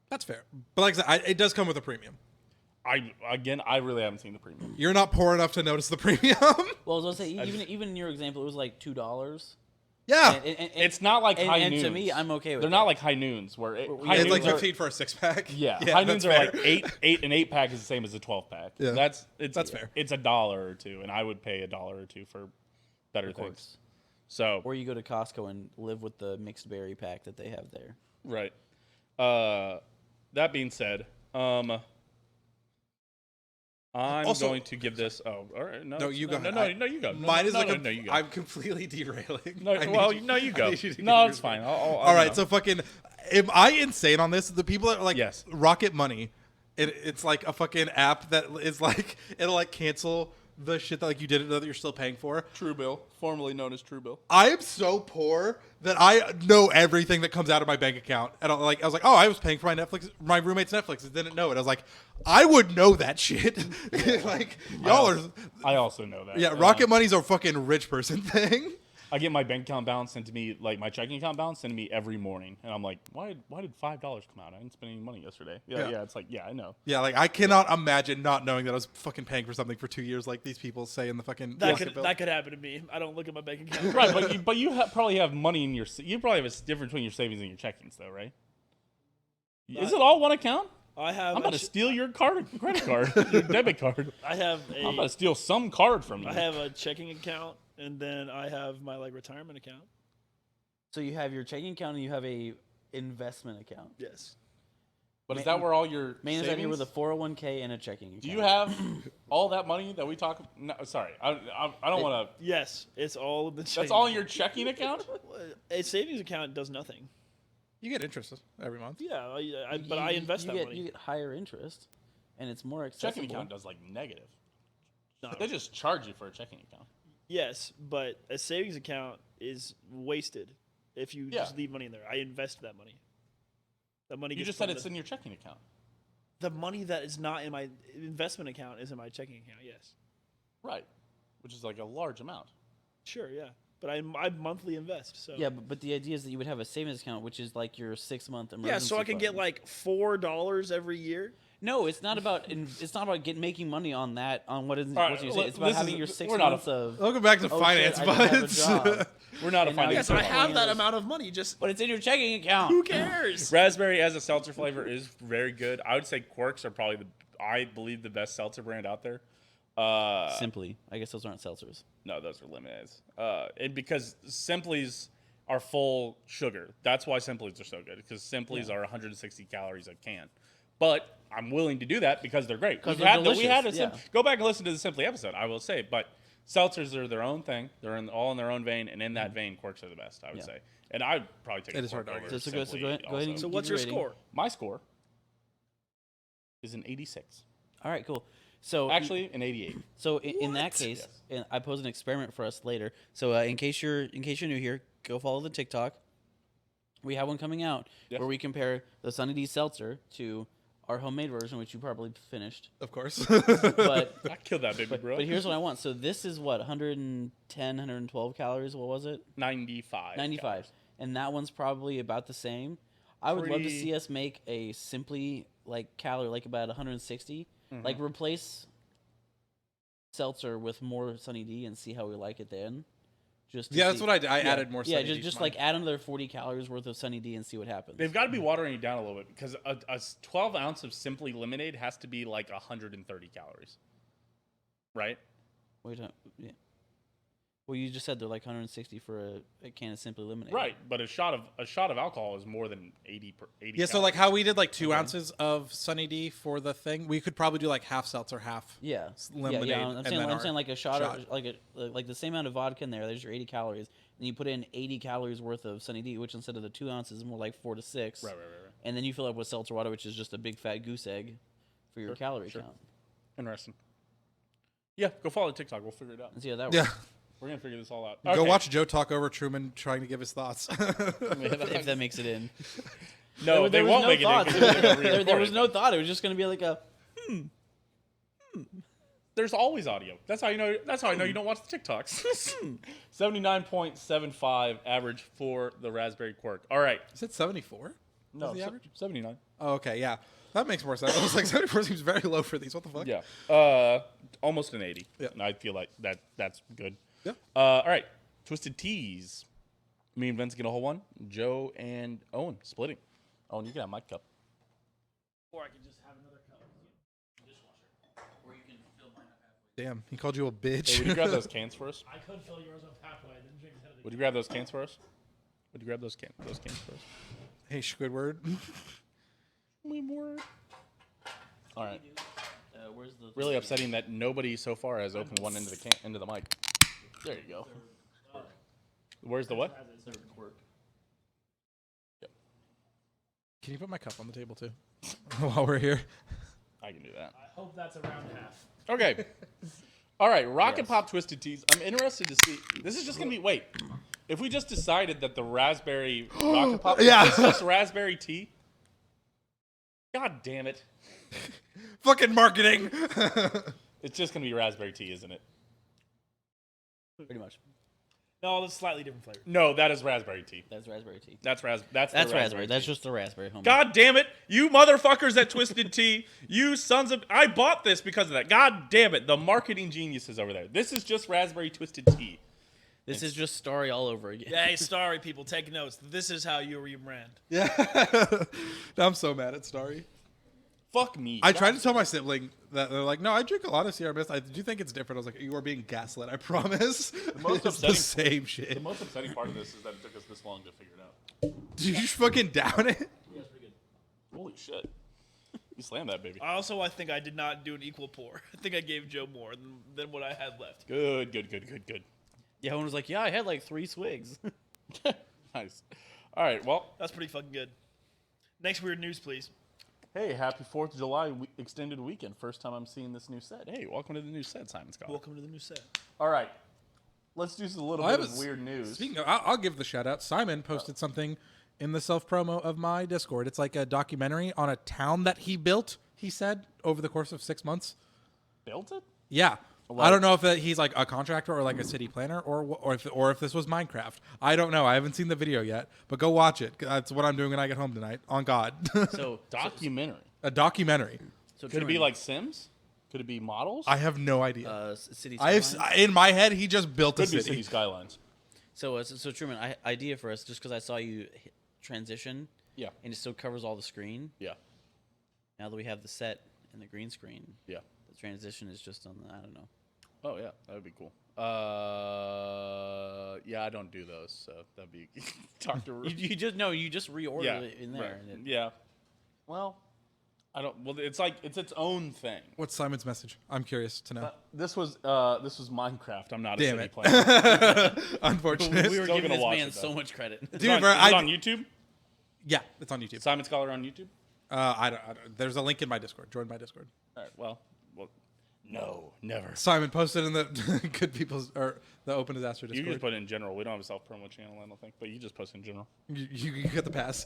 Speaker 4: That's fair. But like I said, it does come with a premium.
Speaker 1: I really haven't seen the premium.
Speaker 4: You're not poor enough to notice the premium.
Speaker 3: Well, I was gonna say even in your example, it was like $2.
Speaker 4: Yeah.
Speaker 1: It's not like High Noons.
Speaker 3: And to me, I'm okay with.
Speaker 1: They're
Speaker 3: that.
Speaker 1: not like High Noons where High
Speaker 4: It's
Speaker 1: Noons
Speaker 4: like
Speaker 1: are,
Speaker 4: 15 for a 6-pack.
Speaker 1: Yeah, High Noons are
Speaker 4: that's
Speaker 1: like
Speaker 4: fair.
Speaker 1: eight. An 8-pack is the same as a 12-pack.
Speaker 4: Yeah.
Speaker 1: That's
Speaker 4: fair.
Speaker 1: It's $1 or $2, and I would pay $1 or $2 for better
Speaker 3: Of
Speaker 1: things.
Speaker 3: course.
Speaker 1: So
Speaker 3: Or you go to Costco and live with the mixed berry pack that they have there.
Speaker 1: right. That being said, I'm
Speaker 4: Also-
Speaker 1: going to give this. Oh, all right. No,
Speaker 4: you go
Speaker 1: No,
Speaker 4: ahead.
Speaker 1: no, you go.
Speaker 4: Mine is
Speaker 1: no,
Speaker 4: like
Speaker 1: no, you go.
Speaker 4: I'm completely derailing.
Speaker 1: No,
Speaker 4: I need
Speaker 1: well,
Speaker 4: you-
Speaker 1: no, you
Speaker 4: I
Speaker 1: go.
Speaker 4: need you to
Speaker 1: No,
Speaker 4: give
Speaker 1: it's
Speaker 4: me-
Speaker 1: fine.
Speaker 4: All right, so fucking, am I insane on this? The people that are like
Speaker 1: Yes.
Speaker 4: Rocket Money, it's like a fucking app that is like it'll like cancel the shit that like you didn't know that you're still paying for.
Speaker 1: Truebill, formerly known as Truebill.
Speaker 4: I am so poor that I know everything that comes out of my bank account, and I was like, oh, I was paying for my roommate's Netflix, and didn't know it. I was like, I would know that shit. Like y'all are.
Speaker 1: I also know that.
Speaker 4: Yeah, Rocket Money's a fucking rich person thing.
Speaker 1: I get my bank account balance sent to me, like my checking account balance sent to me every morning, and I'm like, why did $5 come out? I didn't spend any money yesterday. Yeah. It's like, yeah, I know.
Speaker 4: Yeah, like I cannot imagine not knowing that I was fucking paying for something for 2 years, like these people say in the fucking Rocket bill.
Speaker 2: That could happen to me. I don't look at my bank account.
Speaker 1: Right, but you probably have money in your. You probably have a difference between your savings and your checkings, though, right? Is it all one account?
Speaker 2: I have.
Speaker 1: I'm about to steal your credit card, your debit card. I'm about to steal some card from you.
Speaker 2: I have a checking account, and then I have my retirement account.
Speaker 3: So you have your checking account and you have a investment account.
Speaker 2: Yes.
Speaker 1: But is that where all your
Speaker 3: Main is out here
Speaker 1: savings?
Speaker 3: with a 401k and a checking account.
Speaker 1: Do you have all that money that we talk? No, sorry, I don't want to.
Speaker 2: Yes, it's all in the.
Speaker 1: That's all in your checking account.
Speaker 2: A savings account does nothing.
Speaker 4: You get interest every month.
Speaker 2: Yeah, but I invest that money.
Speaker 3: You get higher interest, and it's more accessible.
Speaker 1: Checking account does like negative.
Speaker 2: No.
Speaker 1: They just charge you for a checking account.
Speaker 2: Yes, but a savings account is wasted if you just leave money in there. I invest that money. That money.
Speaker 1: You
Speaker 2: gets
Speaker 1: just said
Speaker 2: put in
Speaker 1: it's in your checking account.
Speaker 2: the money that is not in my investment account is in my checking account. Yes.
Speaker 1: Right, which is like a large amount.
Speaker 2: Sure. Yeah. But I monthly invest. So
Speaker 3: Yeah, but the idea is that you would have a savings account, which is like your 6-month emergency.
Speaker 2: yeah, so I can
Speaker 3: fund.
Speaker 2: get like $4 every year.
Speaker 3: No, it's not about making money on that on what is
Speaker 1: right,
Speaker 3: what you say. It's about
Speaker 1: this
Speaker 3: having
Speaker 1: is-
Speaker 3: your 6
Speaker 1: we're not a-
Speaker 3: months of.
Speaker 4: Welcome back to
Speaker 3: Oh,
Speaker 4: finance,
Speaker 3: shit, I didn't have a
Speaker 4: buds.
Speaker 3: job.
Speaker 1: We're not a
Speaker 3: And now
Speaker 1: finance.
Speaker 3: you
Speaker 2: Yes, I have that
Speaker 3: $20.
Speaker 2: amount of money. Just
Speaker 3: But it's in your checking account.
Speaker 2: who cares?
Speaker 1: Raspberry as a seltzer flavor is very good. I would say Quirks are probably I believe the best seltzer brand out there.
Speaker 3: Simply, I guess those aren't seltzers.
Speaker 1: No, those are lemonades. And because Simplies are full sugar. That's why Simplies are so good. Because Simplies are 160 calories a can. But I'm willing to do that because they're great.
Speaker 3: 'Cause
Speaker 1: We
Speaker 3: they're
Speaker 1: had
Speaker 3: delicious,
Speaker 1: a go back and listen to the Simply episode. I will say, but seltzers are their own thing. They're all in their own vein, and in that vein, Quirks are the best. I would say, and I'd probably take.
Speaker 4: It is hard
Speaker 1: Quirk
Speaker 4: to
Speaker 1: over
Speaker 4: argue.
Speaker 3: So go
Speaker 1: Simply
Speaker 3: ahead and
Speaker 1: also.
Speaker 2: So
Speaker 3: give
Speaker 2: what's
Speaker 3: your
Speaker 2: your
Speaker 3: rating.
Speaker 2: score?
Speaker 1: My score is an 86.
Speaker 3: All right, cool. So
Speaker 1: Actually, an 88.
Speaker 3: So in that case, and I pose an experiment for us later. So in case you're new here, go follow the TikTok. We have one coming out
Speaker 1: Yes.
Speaker 3: where we compare the Sunny D seltzer to our homemade version, which you probably finished.
Speaker 4: Of course.
Speaker 3: But
Speaker 1: I killed that baby, bro.
Speaker 3: but here's what I want. So this is what 110, 112 calories. What was it?
Speaker 1: 95.
Speaker 3: 95. And that one's probably about the same. I would love to
Speaker 1: Pretty-
Speaker 3: see us make a simply like calorie, like about 160. Like replace seltzer with more Sunny D and see how we like it then. Just to
Speaker 4: Yeah, that's
Speaker 3: see-
Speaker 4: what I did. I added more
Speaker 3: Yeah,
Speaker 4: Sunny D to
Speaker 3: just
Speaker 4: mine.
Speaker 3: like add another 40 calories worth of Sunny D and see what happens.
Speaker 1: They've got to be watering it down a little bit because a 12 ounce of Simply Lemonade has to be like 130 calories. Right?
Speaker 3: Wait, yeah. Well, you just said they're like 160 for a can of Simply Lemonade.
Speaker 1: Right, but a shot of alcohol is more than 80
Speaker 4: Yeah, so like how we did like 2 ounces of Sunny D for the thing, we could probably do like half seltzer, half
Speaker 3: Yeah.
Speaker 4: lemonade.
Speaker 3: Yeah, I'm
Speaker 4: and
Speaker 3: saying,
Speaker 4: then
Speaker 3: I'm saying
Speaker 4: our
Speaker 3: like a shot, of, like the same amount of vodka in there. There's your 80 calories, and you put in 80 calories worth of Sunny D, which instead of the 2 ounces is more like 4 to 6.
Speaker 1: Right.
Speaker 3: And then you fill up with seltzer water, which is just a big fat goose egg for your calorie count.
Speaker 1: Interesting. Yeah, go follow TikTok. We'll figure it out.
Speaker 3: And see how that
Speaker 4: Yeah.
Speaker 3: works.
Speaker 1: We're gonna figure this all out.
Speaker 4: Go watch Joe talk over Truman trying to give his thoughts.
Speaker 3: if that makes it in.
Speaker 1: No, they won't make
Speaker 3: thought.
Speaker 1: it in. 'Cause they're gonna re-record
Speaker 3: There was
Speaker 1: it.
Speaker 3: no thought. It was just going to be like a.
Speaker 1: There's always audio. That's how you know. That's how I know you don't watch the TikToks. 79.75 average for the Raspberry Quirk. All right.
Speaker 4: Is it 74?
Speaker 1: No,
Speaker 4: the average?
Speaker 1: 79.
Speaker 4: Oh, okay, yeah. That makes more sense. I was like, 74 seems very low for these. What the fuck?
Speaker 1: Yeah. Almost an 80.
Speaker 4: Yeah.
Speaker 1: And I feel like that's good.
Speaker 4: Yeah.
Speaker 1: All right. Twisted Teas. Me and Vince get a whole one. Joe and Owen splitting. Owen, you can have my cup.
Speaker 2: Or I could just have another cup.
Speaker 3: Or you can fill mine up halfway.
Speaker 4: Damn, he called you a bitch.
Speaker 1: Hey, would you grab those cans for us?
Speaker 2: I could fill yours up halfway, then drink it out of
Speaker 1: Would you grab those cans for us? Would you grab those cans for us?
Speaker 4: Hey, Squidward.
Speaker 1: All right.
Speaker 3: Where's the
Speaker 1: Really upsetting that nobody so far has opened one into the mic. There you go. Where's the what?
Speaker 3: third Quirk?
Speaker 4: Can you put my cup on the table too? While we're here.
Speaker 1: I can do that.
Speaker 2: I hope that's around half.
Speaker 1: Okay. All right. Rocket Pop Twisted Teas. I'm interested to see. This is just gonna be. Wait. If we just decided that the raspberry Rocket Pop is just raspberry tea. God damn it.
Speaker 4: Fucking marketing.
Speaker 1: It's just gonna be raspberry tea, isn't it?
Speaker 3: Pretty much.
Speaker 2: No, that's slightly different flavor.
Speaker 1: No, that is raspberry tea.
Speaker 3: That's raspberry tea.
Speaker 1: That's the
Speaker 3: raspberry. That's
Speaker 1: tea.
Speaker 3: just the raspberry. Homie.
Speaker 1: God damn it. You motherfuckers at Twisted Tea. You sons of... I bought this because of that. God damn it. The marketing geniuses over there. This is just raspberry Twisted Tea.
Speaker 3: This is just Starry all over again.
Speaker 2: Yeah, hey, sorry, people. Take notes. This is how you rebrand.
Speaker 4: Yeah. I'm so mad at Starry.
Speaker 1: Fuck me.
Speaker 4: I tried to tell my sibling that they're like, no, I drink a lot of Sierra Mist. I do think it's different. I was like, you are being gaslit. I promise.
Speaker 1: most
Speaker 4: It's the
Speaker 1: upsetting-
Speaker 4: same shit.
Speaker 1: The most upsetting part of this is that it took us this long to figure it out.
Speaker 4: Did you just fucking down it?
Speaker 2: Yeah, pretty good.
Speaker 1: Holy shit. You slammed that, baby.
Speaker 2: Also, I think I did not do an equal pour. I think I gave Joe more than what I had left.
Speaker 1: Good.
Speaker 3: Yeah, Owen was like, yeah, I had like 3 swigs.
Speaker 1: Nice. All right, well,
Speaker 2: That's pretty fucking good. Next weird news, please.
Speaker 1: hey, happy 4th of July extended weekend. First time I'm seeing this new set. Hey, welcome to the new set, Simon Scott.
Speaker 2: Welcome to the new set.
Speaker 1: All right. Let's do a little bit of weird news.
Speaker 4: Speaking of, I'll give the shout out. Simon posted something in the self promo of my Discord. It's like a documentary on a town that he built, he said, over the course of 6 months.
Speaker 1: Built it?
Speaker 4: Yeah. I don't know if he's like a contractor or like a city planner or if this was Minecraft. I don't know. I haven't seen the video yet, but go watch it. That's what I'm doing when I get home tonight. On God.
Speaker 3: So
Speaker 1: Documentary.
Speaker 4: A documentary.
Speaker 3: So
Speaker 1: Could it be like Sims? Could it be models?
Speaker 4: I have no idea.
Speaker 3: City
Speaker 4: I have
Speaker 3: Skylines?
Speaker 4: in my head he just built a
Speaker 1: Could be
Speaker 4: city.
Speaker 1: City Skylines.
Speaker 3: So Truman, idea for us, just because I saw you transition,
Speaker 1: Yeah.
Speaker 3: and it still covers all the screen.
Speaker 1: Yeah.
Speaker 3: Now that we have the set and the green screen,
Speaker 1: Yeah.
Speaker 3: the transition is just on the, I don't know.
Speaker 1: Oh, yeah. That would be cool. Yeah, I don't do those, so that'd be... Talk to...
Speaker 3: You just reorder it in there.
Speaker 1: Right.
Speaker 3: And
Speaker 1: Yeah. Well, I don't... Well, it's like... It's its own thing.
Speaker 4: What's Simon's message? I'm curious to know.
Speaker 1: This was Minecraft. I'm not a
Speaker 4: Damn
Speaker 1: city
Speaker 4: it.
Speaker 1: planner.
Speaker 4: Unfortunate.
Speaker 3: we were
Speaker 1: Still
Speaker 3: giving
Speaker 1: gonna
Speaker 3: this
Speaker 1: watch
Speaker 3: man
Speaker 1: it, though.
Speaker 3: so much credit.
Speaker 1: Dude,
Speaker 4: Dude,
Speaker 1: is
Speaker 4: bro,
Speaker 1: it on YouTube?
Speaker 4: Yeah, it's on YouTube.
Speaker 1: Simon Scholar on YouTube?
Speaker 4: I don't. There's a link in my Discord. Join my Discord.
Speaker 1: All right, well, no, never.
Speaker 4: Simon posted in the good people's or the Open Disaster
Speaker 1: You
Speaker 4: Discord.
Speaker 1: can just put it in general. We don't have a self-promo channel, I don't think, but you just post in general.
Speaker 4: You get the pass.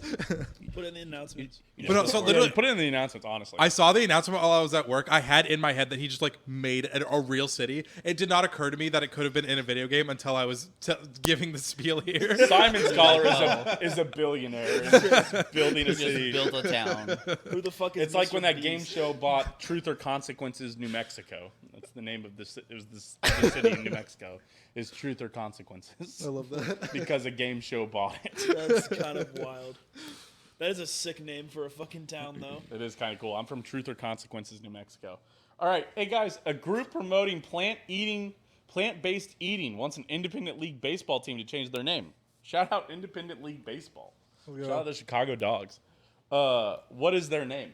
Speaker 2: Put in the announcements.
Speaker 1: You
Speaker 4: But no,
Speaker 1: just
Speaker 4: so
Speaker 1: put-
Speaker 4: literally-
Speaker 1: put it in the announcements, honestly.
Speaker 4: I saw the announcement while I was at work. I had in my head that he just like made a real city. It did not occur to me that it could have been in a video game until I was giving the spiel here.
Speaker 1: Simon Scholar is a billionaire. He's building a
Speaker 3: Just
Speaker 1: city.
Speaker 3: built a town.
Speaker 2: Who the fuck is
Speaker 1: It's like
Speaker 2: Mr.
Speaker 1: when that
Speaker 2: Beast?
Speaker 1: game show bought Truth or Consequences New Mexico. That's the name of this. It was the city in New Mexico. Is Truth or Consequences?
Speaker 4: I love that.
Speaker 1: Because a game show bought it.
Speaker 2: That's kind of wild. That is a sick name for a fucking town, though.
Speaker 1: It is kind of cool. I'm from Truth or Consequences, New Mexico. All right, hey guys, a group promoting plant-eating Plant-based eating wants an independent league baseball team to change their name. Shout out Independent League Baseball.
Speaker 4: Yeah.
Speaker 1: Shout out the Chicago Dogs. What is their name?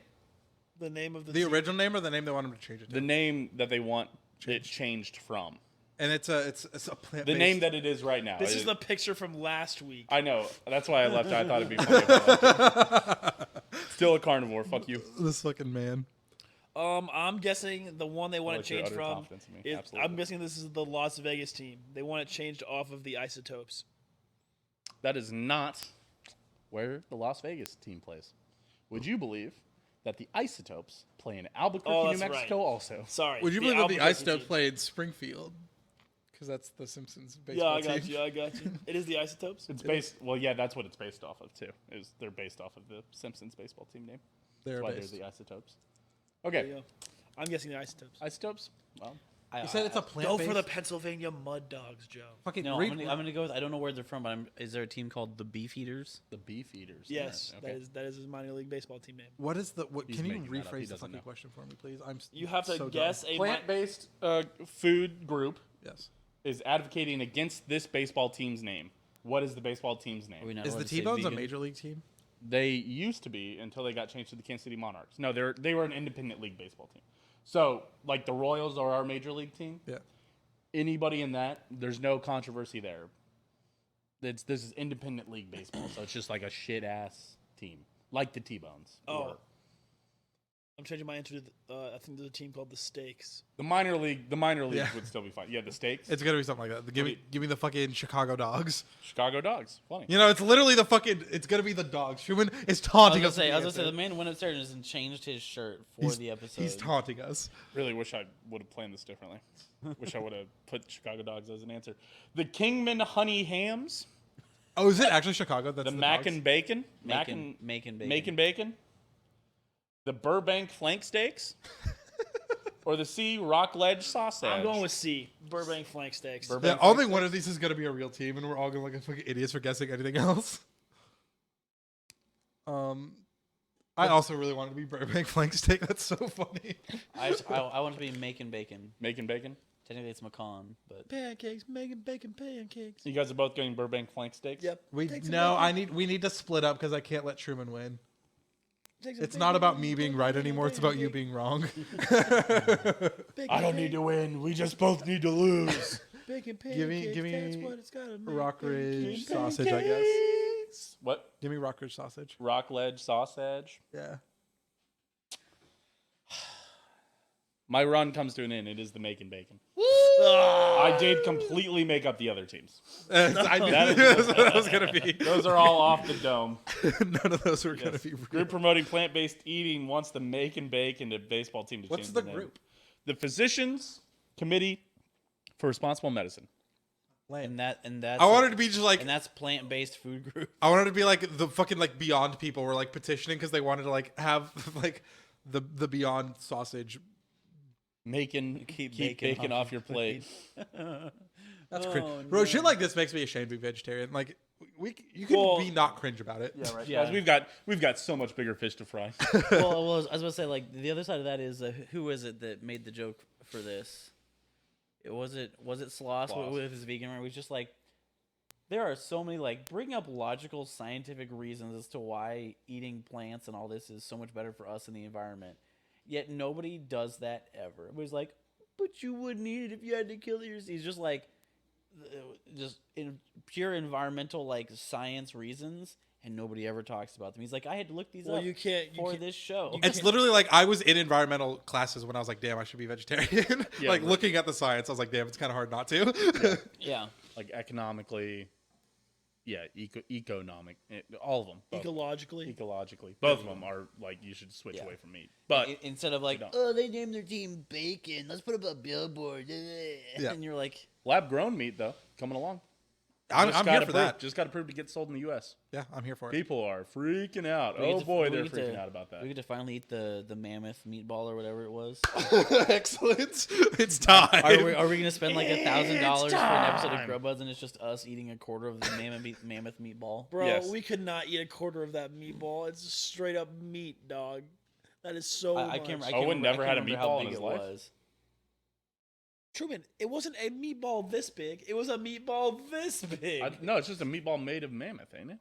Speaker 2: The name of the
Speaker 4: The
Speaker 2: team.
Speaker 4: original name or the name they want him to change it to?
Speaker 1: The name that they want it changed from.
Speaker 4: And it's a plant.
Speaker 1: The name that it is right now.
Speaker 2: This is the picture from last week.
Speaker 1: I know. That's why I left it. I thought it'd be funny. If I left it. Still a carnivore. Fuck you.
Speaker 4: This fucking man.
Speaker 2: I'm guessing the one they want
Speaker 1: like
Speaker 2: to
Speaker 1: your
Speaker 2: change
Speaker 1: utter
Speaker 2: from
Speaker 1: confidence in me.
Speaker 2: is,
Speaker 1: Absolutely.
Speaker 2: I'm guessing this is the Las Vegas team. They want it changed off of the Isotopes.
Speaker 1: That is not where the Las Vegas team plays. Would you believe that the Isotopes play in Albuquerque, New
Speaker 2: that's
Speaker 1: Mexico
Speaker 2: right.
Speaker 1: also?
Speaker 2: Sorry.
Speaker 4: Would you believe that the
Speaker 2: Albuquerque
Speaker 4: Isotopes
Speaker 2: team.
Speaker 4: played Springfield? Because that's the Simpsons
Speaker 2: Yeah,
Speaker 4: baseball
Speaker 2: I got
Speaker 4: team.
Speaker 2: you. I got you. It is the Isotopes.
Speaker 1: It's based. Well, yeah, that's what it's based off of too. They're based off of the Simpsons baseball team name.
Speaker 4: They're
Speaker 1: That's why
Speaker 4: based.
Speaker 1: they're the Isotopes.
Speaker 2: There
Speaker 1: Okay,
Speaker 2: you go. I'm guessing the Isotopes.
Speaker 1: Isotopes. Well,
Speaker 4: You said it's a plant.
Speaker 2: Go for the Pennsylvania Mud Dogs, Joe.
Speaker 4: fucking.
Speaker 3: No,
Speaker 4: read-
Speaker 3: I'm gonna go with. I don't know where they're from, but is there a team called the Beef Eaters?
Speaker 1: the Beef Eaters.
Speaker 2: Yes,
Speaker 1: Okay.
Speaker 2: that is his minor league baseball team name.
Speaker 4: What is the? What,
Speaker 1: He's
Speaker 4: can you
Speaker 1: making that up. He
Speaker 4: rephrase the
Speaker 1: doesn't
Speaker 4: fucking
Speaker 1: know.
Speaker 4: question for me, please? I'm.
Speaker 2: You have to
Speaker 4: so
Speaker 2: guess
Speaker 4: dumb.
Speaker 2: a
Speaker 1: Plant-based food group
Speaker 4: Yes.
Speaker 1: is advocating against this baseball team's name. What is the baseball team's
Speaker 3: Are we
Speaker 1: name?
Speaker 3: not
Speaker 4: Is
Speaker 3: allowed
Speaker 4: the
Speaker 3: to say
Speaker 4: T-Bones a
Speaker 3: vegan?
Speaker 4: major league team?
Speaker 1: They used to be until they got changed to the Kansas City Monarchs. No, they were an independent league baseball team. So, like the Royals are our major league team.
Speaker 4: Yeah.
Speaker 1: Anybody in that, there's no controversy there. This is independent league baseball, so it's just like a shit ass team, like the T-Bones.
Speaker 2: Oh.
Speaker 1: or
Speaker 2: I'm changing my answer to I think there's a team called the Stakes.
Speaker 1: the minor league. The minor leagues
Speaker 4: Yeah.
Speaker 1: would still be fine. Yeah, the Stakes.
Speaker 4: It's gonna be something like that. Give me the fucking Chicago Dogs.
Speaker 1: Chicago Dogs. Funny.
Speaker 4: You know, it's literally the fucking. It's gonna be the Dogs. Truman is
Speaker 3: I was
Speaker 4: taunting
Speaker 3: gonna
Speaker 4: us.
Speaker 3: say,
Speaker 4: with
Speaker 3: the man went upstairs and changed his shirt for the episode.
Speaker 4: He's taunting us.
Speaker 1: Really wish I would have planned this differently. Wish I would have put Chicago Dogs as an answer. The Kingman Honey Hams.
Speaker 4: Oh, is it actually Chicago? That's
Speaker 1: The
Speaker 4: the
Speaker 1: Mac
Speaker 4: Dogs?
Speaker 1: and Bacon.
Speaker 3: Macon Bacon.
Speaker 1: Bacon. The Burbank Flank Steaks. Or the C Rockledge Sausage.
Speaker 2: I'm going with C. Burbank Flank Steaks.
Speaker 1: Burbank
Speaker 4: Yeah, only one of these is gonna be a real team, and we're all gonna look like fucking idiots for guessing anything else. I also really wanted to be Burbank Flank Steak. That's so funny.
Speaker 3: I want to be Macon Bacon.
Speaker 1: Macon Bacon.
Speaker 3: Technically, it's Macon, but
Speaker 2: Pancakes, making bacon pancakes.
Speaker 1: You guys are both getting Burbank Flank Steaks?
Speaker 2: Yep.
Speaker 4: We need to split up because I can't let Truman win. It's not about me being right anymore. It's about you being wrong.
Speaker 1: I don't need to win. We just both need to lose.
Speaker 2: Bacon
Speaker 4: Give me
Speaker 2: that's what it's gotta be.
Speaker 4: Rockridge sausage, I guess.
Speaker 1: What?
Speaker 4: Give me Rockridge sausage.
Speaker 1: Rockledge Sausage.
Speaker 4: Yeah.
Speaker 1: My run comes to an end. It is the Macon Bacon. I did completely make up the other teams.
Speaker 4: I knew that's what that was gonna be.
Speaker 1: Those are all off the dome.
Speaker 4: None of those were gonna be real.
Speaker 1: Group promoting plant-based eating wants the Macon Bacon to baseball team to
Speaker 4: What's
Speaker 1: change
Speaker 4: the
Speaker 1: name.
Speaker 4: group?
Speaker 1: The Physicians Committee for Responsible Medicine.
Speaker 3: and that's
Speaker 4: I wanted to be just like
Speaker 3: and that's plant-based food group.
Speaker 4: I wanted to be like the fucking like Beyond people were like petitioning because they wanted to like have like the Beyond sausage.
Speaker 1: Macon, keep
Speaker 3: bacon
Speaker 1: bacon off your plate.
Speaker 4: That's cringe.
Speaker 2: Oh,
Speaker 4: Bro,
Speaker 2: no.
Speaker 4: shit like this makes me ashamed to be vegetarian. Like you can
Speaker 2: Well-
Speaker 4: be not cringe about it.
Speaker 1: Yeah, right.
Speaker 3: Yeah.
Speaker 1: Guys, we've got so much bigger fish to fry.
Speaker 3: well, I was going to say, like, the other side of that is who is it that made the joke for this? Was it Sloss
Speaker 1: Sloss.
Speaker 3: with his vegan? It was just like, there are so many, like, bring up logical scientific reasons as to why eating plants and all this is so much better for us and the environment. Yet nobody does that ever. Everybody's like, but you wouldn't eat it if you had to kill yours. He's just like, just in pure environmental, like, science reasons, and nobody ever talks about them. He's like, I had to look these
Speaker 2: Well,
Speaker 3: up
Speaker 2: you can't
Speaker 3: for this show.
Speaker 4: It's literally like I was in environmental classes when I was like, damn, I should be vegetarian.
Speaker 1: Yeah,
Speaker 4: like
Speaker 1: right.
Speaker 4: looking at the science, I was like, damn, it's kind of hard not to.
Speaker 3: Yeah.
Speaker 1: Like economically, yeah, economic, all of them. Both.
Speaker 2: Ecologically.
Speaker 1: Ecologically. Both of them are like, you should switch
Speaker 3: Yeah.
Speaker 1: away from meat. But
Speaker 3: Instead of like,
Speaker 1: don't.
Speaker 3: oh, they named their team Bacon. Let's put up a billboard.
Speaker 4: Yeah.
Speaker 3: And you're like,
Speaker 1: lab grown meat, though, coming along.
Speaker 4: I'm
Speaker 1: Just
Speaker 4: here
Speaker 1: got
Speaker 4: for
Speaker 1: approved.
Speaker 4: that.
Speaker 1: Just got approved to get sold in the U.S.
Speaker 4: Yeah, I'm here for it.
Speaker 1: People are freaking out.
Speaker 3: we get
Speaker 1: Oh
Speaker 3: to-
Speaker 1: boy,
Speaker 3: we
Speaker 1: they're
Speaker 3: get to-
Speaker 1: freaking out about that.
Speaker 3: we get to finally eat the mammoth meatball or whatever it was.
Speaker 4: Excellent. It's time.
Speaker 3: Are we gonna spend like $1,000 for an episode of Grub Buds and it's just us eating a quarter of the mammoth meatball?
Speaker 2: Bro,
Speaker 1: Yes.
Speaker 2: we could not eat a quarter of that meatball. It's straight up meat, dog. That is so much.
Speaker 3: I can't
Speaker 1: Owen
Speaker 3: remember,
Speaker 1: never
Speaker 3: I
Speaker 1: had a
Speaker 3: can't remember how
Speaker 1: meatball in
Speaker 3: big
Speaker 1: his
Speaker 3: it
Speaker 1: life?
Speaker 3: was.
Speaker 2: Truman, it wasn't a meatball this big. It was a meatball this big.
Speaker 1: No, it's just a meatball made of mammoth, ain't it?